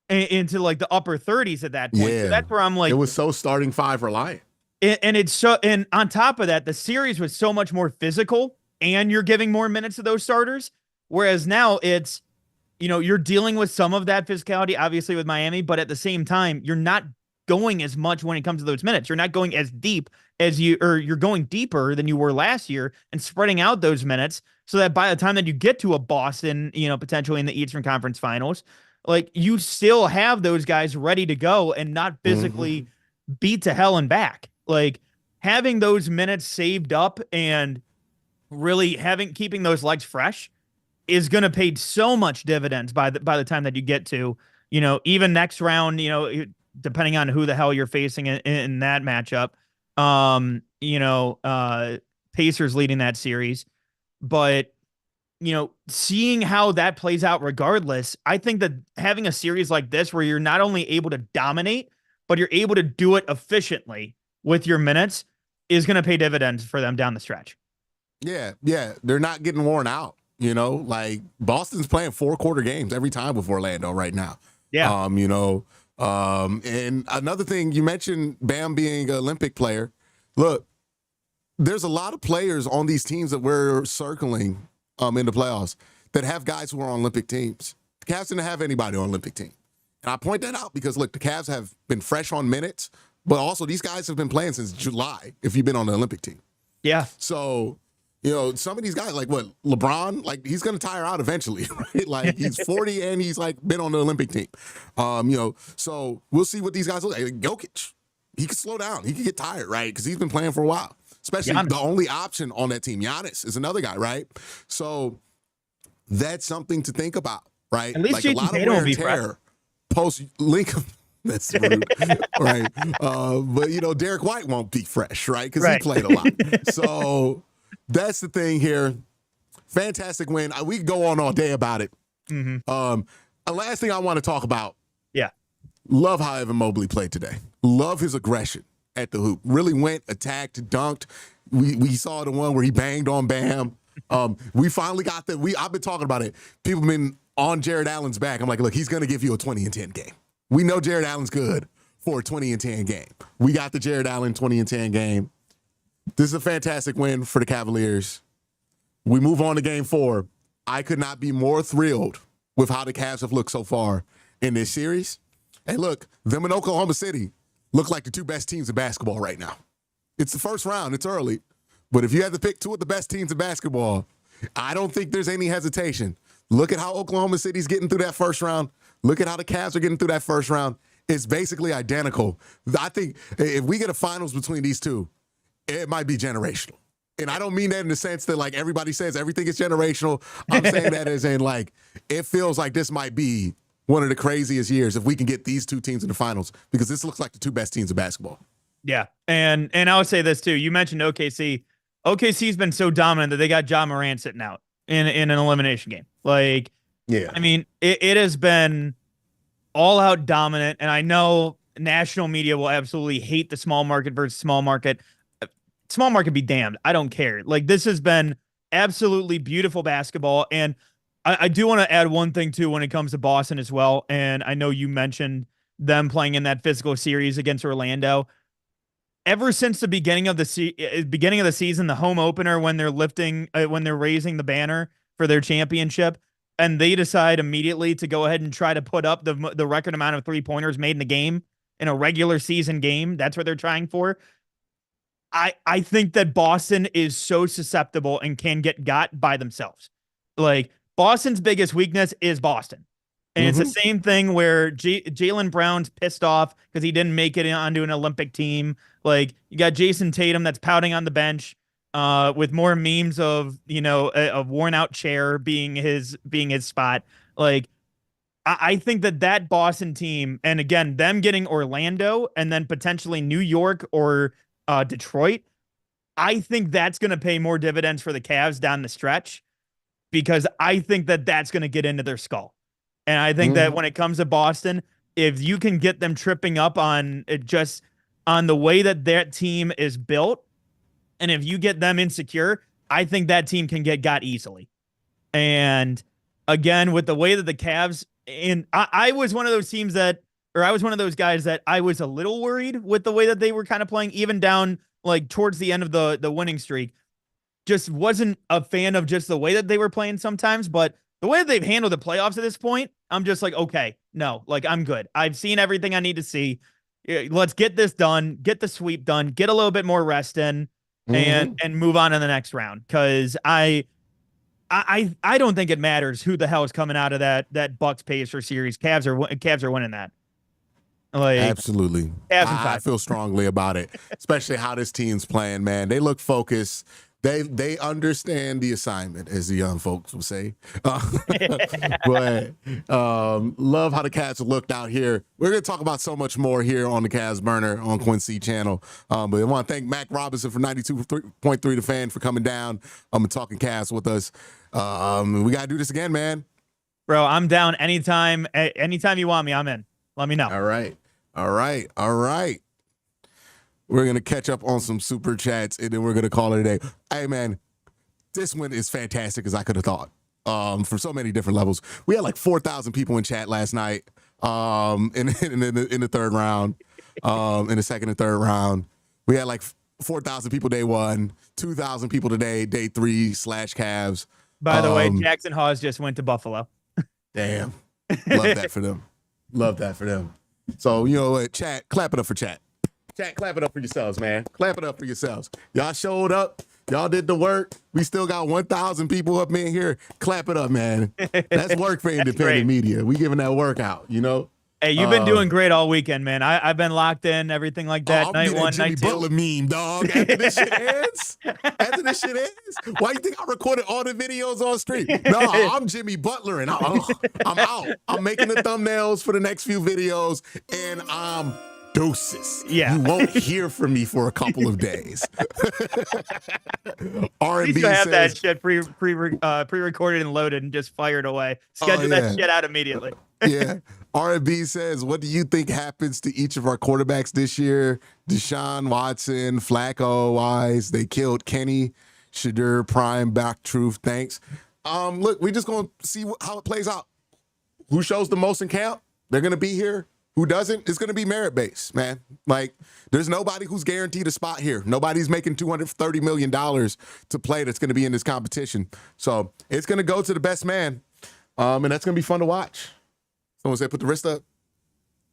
into like the upper 30s at that point. So Yeah. that's where I'm like, It was so starting five reliant. and it's so, and on top of that, the series was so much more physical, and you're giving more minutes to those starters. Whereas now it's, you're dealing with some of that physicality, obviously with Miami, but at the same time, you're not going as much when it comes to those minutes. You're not going as deep or you're going deeper than you were last year and spreading out those minutes so that by the time that you get to a Boston, potentially in the Eastern Conference Finals, like you still have those guys ready to go and not physically beat to hell and back. Like having those minutes saved up and really keeping those legs fresh is going to pay so much dividends by the time that you get to, even next round, depending on who the hell you're facing in that matchup. Pacers leading that series, but seeing how that plays out regardless, I think that having a series like this where you're not only able to dominate, but you're able to do it efficiently with your minutes is going to pay dividends for them down the stretch. Yeah. They're not getting worn out. Like Boston's playing 4-quarter games every time with Orlando right now. Yeah. And another thing, you mentioned Bam being an Olympic player. Look, there's a lot of players on these teams that we're circling in the playoffs that have guys who are on Olympic teams. The Cavs didn't have anybody on Olympic team. And I point that out because, look, the Cavs have been fresh on minutes, but also these guys have been playing since July if you've been on the Olympic team. Yeah. So, some of these guys, like what, LeBron, like he's going to tire out eventually, right? Like he's 40 and he's like been on the Olympic team. So we'll see what these guys look like. Jokic, he could slow down. He could get tired, right? Because he's been playing for a while. Especially the only option on that team. Giannis is another guy, right? So that's something to think about, right? At least like Jason a lot of Tatum wear will be and tear post Lincoln. That's rude, right? But Derek White won't be fresh, right? Because he played a lot. So that's the thing here. Fantastic win. We could go on all day about it. The last thing I want to talk about. Yeah. Love how Evan Mobley played today. Love his aggression at the hoop. Really went, attacked, dunked. We saw the one where he banged on Bam. We finally got that. I've been talking about it. People have been on Jared Allen's back. I'm like, look, he's going to give you a 20-10 game. We know Jared Allen's good for a 20-10 game. We got the Jared Allen 20-10 game. This is a fantastic win for the Cavaliers. We move on to game 4. I could not be more thrilled with how the Cavs have looked so far in this series. Hey, look, them in Oklahoma City look like the 2 best teams in basketball right now. It's the first round. It's early. But if you had to pick 2 of the best teams in basketball, I don't think there's any hesitation. Look at how Oklahoma City's getting through that first round. Look at how the Cavs are getting through that first round. It's basically identical. I think if we get a finals between these 2, it might be generational. And I don't mean that in the sense that, like, everybody says everything is generational. I'm saying that as in, like, it feels like this might be one of the craziest years if we can get these 2 teams in the finals, because this looks like the 2 best teams in basketball. Yeah. And I would say this too. You mentioned OKC. OKC's been so dominant that they got Ja Morant sitting out in an elimination game. Like, yeah. I mean, it has been all out dominant. And I know national media will absolutely hate the small market versus small market. Small market be damned. I don't care. Like, this has been absolutely beautiful basketball. And I do want to add one thing too when it comes to Boston as well. And I know you mentioned them playing in that physical series against Orlando. Ever since the beginning of the season, the home opener, when they're raising the banner for their championship, and they decide immediately to go ahead and try to put up the record amount of 3-pointers made in the game in a regular season game. That's what they're trying for. I think that Boston is so susceptible and can get got by themselves. Like, Boston's biggest weakness is Boston. And it's the same thing where Jaylen Brown's pissed off because he didn't make it onto an Olympic team. Like, you got Jason Tatum that's pouting on the bench with more memes of, a worn out chair being his spot. Like, I think that Boston team, and again, them getting Orlando and then potentially New York or Detroit, I think that's going to pay more dividends for the Cavs down the stretch because I think that's going to get into their skull. And I think that when it comes to Boston, if you can get them tripping up on it just on the way that team is built, and if you get them insecure, I think that team can get got easily. And again, with the way that the Cavs, and I was one of those teams that, or I was one of those guys that I was a little worried with the way that they were kind of playing, even down like towards the end of the winning streak. Just wasn't a fan of just the way that they were playing sometimes, but the way that they've handled the playoffs at this point, I'm just like, okay, no, like I'm good. I've seen everything I need to see. Let's get this done, get the sweep done, get a little bit more rest in, and move on to the next round. Because I don't think it matters who the hell is coming out of that Bucks Pacers series. Cavs are winning that. Like, absolutely. I feel strongly about it, especially how this team's playing, man. They look focused. They understand the assignment, as the young folks would say. But love how the Cavs looked out here. We're going to talk about so much more here on the Cavs Burner on Quincy Channel. But I want to thank Mac Robinson for 92.3 The Fan for coming down and talking Cavs with us. We got to do this again, man. Bro, I'm down anytime. Anytime you want me, I'm in. Let me know. All right. We're going to catch up on some super chats, and then we're going to call it a day. Hey, man, this one is fantastic as I could have thought from so many different levels. We had like 4,000 people in chat last night in the third round, in the second and third round. We had like 4,000 people day one, 2,000 people today, day 3/Cavs. By the way, Jackson Hawes just went to Buffalo. Damn. Love that for them. Love that for them. So, you know what, chat, clap it up for chat. Chat, clap it up for yourselves, man. Clap it up for yourselves. Y'all showed up. Y'all did the work. We still got 1,000 people up in here. Clap it up, man. That's work for independent media. We giving that work out, you know? Hey, you've been doing great all weekend, man. I've been locked in, everything like that. Night one, Jimmy night two. Butler meme, dog. After this shit ends? Why you think I recorded all the videos on stream? No, I'm Jimmy Butler, and I'm out. I'm making the thumbnails for the next few videos, and I'm doses. Yeah. You won't hear from me for a couple of days. R&B You have says, that shit pre-recorded and loaded and just fired away. Schedule that shit out immediately. Yeah. R&B says, what do you think happens to each of our quarterbacks this year? Deshaun Watson, Flacco, Wise, they killed Kenny, Shadur, Prime, Back Truth, thanks. Look, we're just going to see how it plays out. Who shows the most in camp? They're going to be here. Who doesn't? It's going to be merit-based, man. Like, there's nobody who's guaranteed a spot here. Nobody's making $230 million to play that's going to be in this competition. So it's going to go to the best man, and that's going to be fun to watch. Someone said, put the wrist up.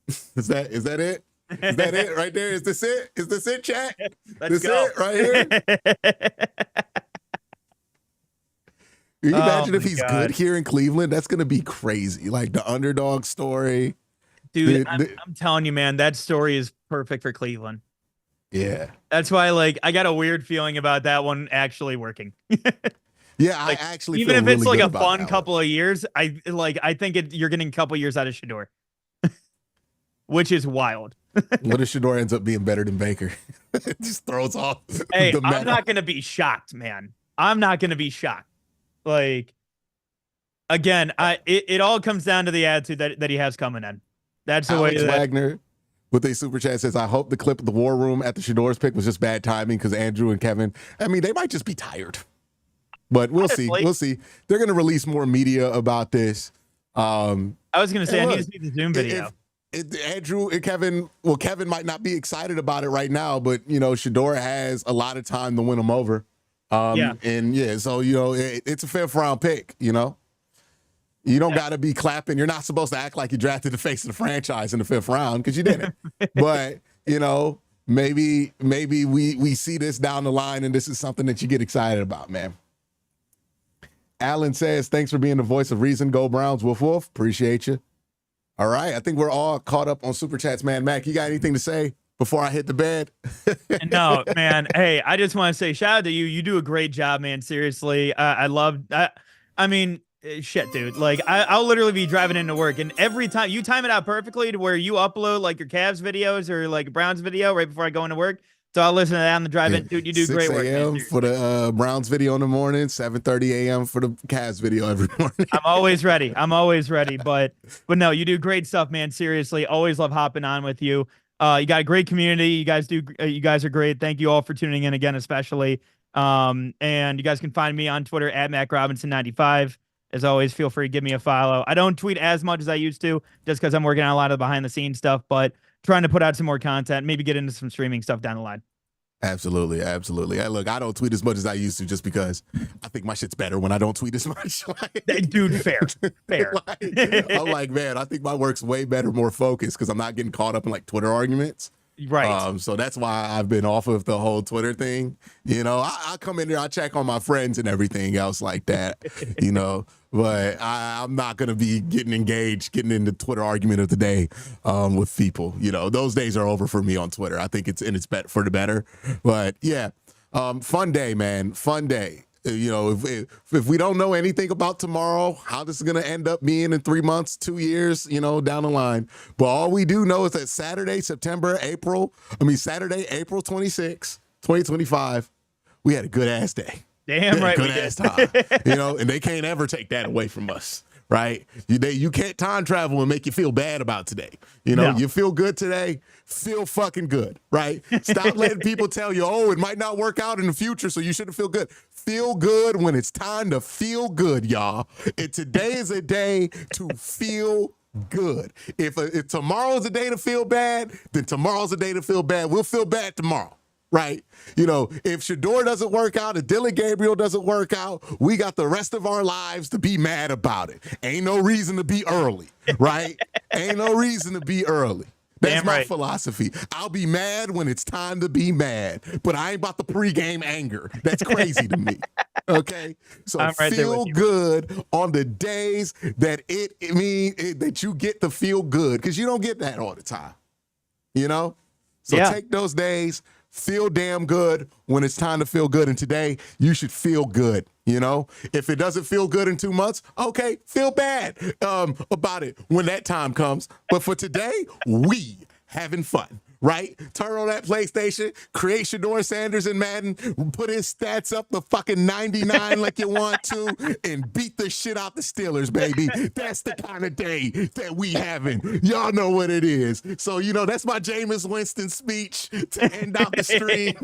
Is that it? Is that it right there? Is this it? Is this it, chat? Let's this go. it right here? Can you imagine if he's good here in Cleveland? That's going to be crazy. Like the underdog story. Dude, I'm telling you, man, that story is perfect for Cleveland. Yeah. That's why, like, I got a weird feeling about that one actually working. Yeah, like, I actually even feel if it's really like good a about fun couple of years, I think you're getting a couple years out of Shador, which is wild. What if Shador ends up being better than Baker? It just throws off. Hey, I'm not gonna be shocked, man. I'm not gonna be shocked. Like, again, it all comes down to the attitude that he has coming in. That's the Alex way. Wagner with a super chat says, I hope the clip of the war room at the Shador's pick was just bad timing because Andrew and Kevin, I mean, they might just be tired. But we'll see. We'll see. They're going to release more media about this. I was going to say, I need to see the Zoom video. Andrew and Kevin, well, Kevin might not be excited about it right now, but, you know, Shador has a lot of time to win him over. And, yeah, so, you know, it's a fifth-round pick, you know. You don't got to be clapping. You're not supposed to act like you drafted the face of the franchise in the fifth round because you didn't. But, you know, maybe we see this down the line and this is something that you get excited about, man. Alan says, thanks for being the voice of reason. Go Browns. Woof, woof. Appreciate you. All right. I think we're all caught up on Super Chats, man. Mac, you got anything to say before I hit the bed? No, man. Hey, I just want to say shout out to you. You do a great job, man. Seriously. I love that. I mean, Shit, dude. Like I'll literally be driving into work, and every time you time it out perfectly to where you upload like your Cavs videos or like a Browns video right before I go into work. So I'll listen to that on the drive-in. Dude, you do 6 great work, man. a.m. for the Browns video in the morning, 7:30 a.m. for the Cavs video every morning. I'm always ready. I'm always ready. But no, you do great stuff, man. Seriously, always love hopping on with you. You got a great community. You guys are great. Thank you all for tuning in again, especially. And you guys can find me on Twitter at MacRobinson95. As always, feel free to give me a follow. I don't tweet as much as I used to, just because I'm working on a lot of behind the scenes stuff, but trying to put out some more content, maybe get into some streaming stuff down the line. Absolutely. Hey, look, I don't tweet as much as I used to just because I think my shit's better when I don't tweet as much. Dude, fair. I'm like, man, I think my work's way better, more focused because I'm not getting caught up in like Twitter arguments. Right. So that's why I've been off of the whole Twitter thing. I come in there, I check on my friends and everything else like that, but I'm not going to be getting into Twitter argument of the day with people. Those days are over for me on Twitter. I think it's for the better. But yeah, fun day, man. Fun day. If we don't know anything about tomorrow, how this is going to end up being in 3 months, 2 years, down the line. But all we do know is that Saturday, April 26, 2025, we had a good ass day. Damn right. Good ass time. And they can't ever take that away from us. Right? You can't time travel and make you feel bad about today. No. You feel good today, feel fucking good, right? Stop letting people tell you, it might not work out in the future, so you shouldn't feel good. Feel good when it's time to feel good, y'all. And today is a day to feel good. If tomorrow's a day to feel bad, then tomorrow's a day to feel bad. We'll feel bad tomorrow. Right? If Shador doesn't work out, if Dylan Gabriel doesn't work out, we got the rest of our lives to be mad about it. Ain't no reason to be early, right? Ain't no reason to be early. That's Damn my right. philosophy. I'll be mad when it's time to be mad, but I ain't about the pregame anger. That's crazy to me. Okay? So I'm right there with feel you. good on the days that that you get to feel good, because you don't get that all the time. So Yeah. take those days. Feel damn good when it's time to feel good. And today, you should feel good, If it doesn't feel good in 2 months, okay, feel bad about it when that time comes. But for today, we having fun, right? Turn on that PlayStation, create Shador Sanders in Madden, put his stats up to fucking 99 like you want to, and beat the shit out the Steelers, baby. That's the kind of day that we having. Y'all know what it is. So, that's my Jameis Winston speech to end out the stream.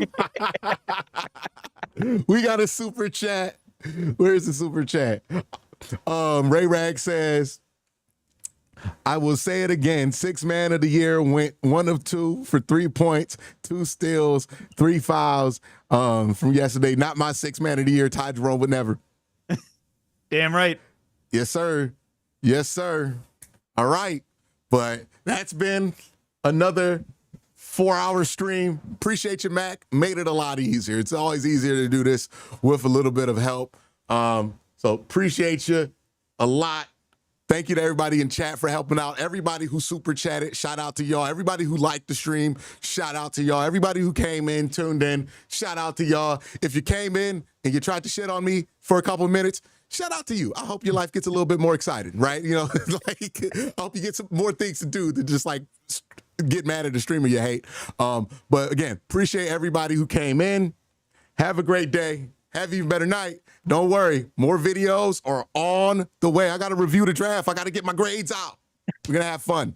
We got a super chat. Where's the super chat? Ray Rag says, I will say it again. 6 man of the year went 1 of 2 for 3 points, 2 steals, 3 fouls from yesterday. Not my 6 man of the year. Ty Jerome would never. Damn right. Yes, sir. Yes, sir. All right. But that's been another 4-hour stream. Appreciate you, Mac. Made it a lot easier. It's always easier to do this with a little bit of help. So appreciate you a lot. Thank you to everybody in chat for helping out. Everybody who super chatted, shout out to y'all. Everybody who liked the stream, shout out to y'all. Everybody who came in, tuned in, shout out to y'all. If you came in and you tried to shit on me for a couple of minutes, shout out to you. I hope your life gets a little bit more exciting, right? I hope you get some more things to do than just get mad at the streamer you hate. But again, appreciate everybody who came in. Have a great day. Have an even better night. Don't worry. More videos are on the way. I got to review the draft. I got to get my grades out. We're going to have fun.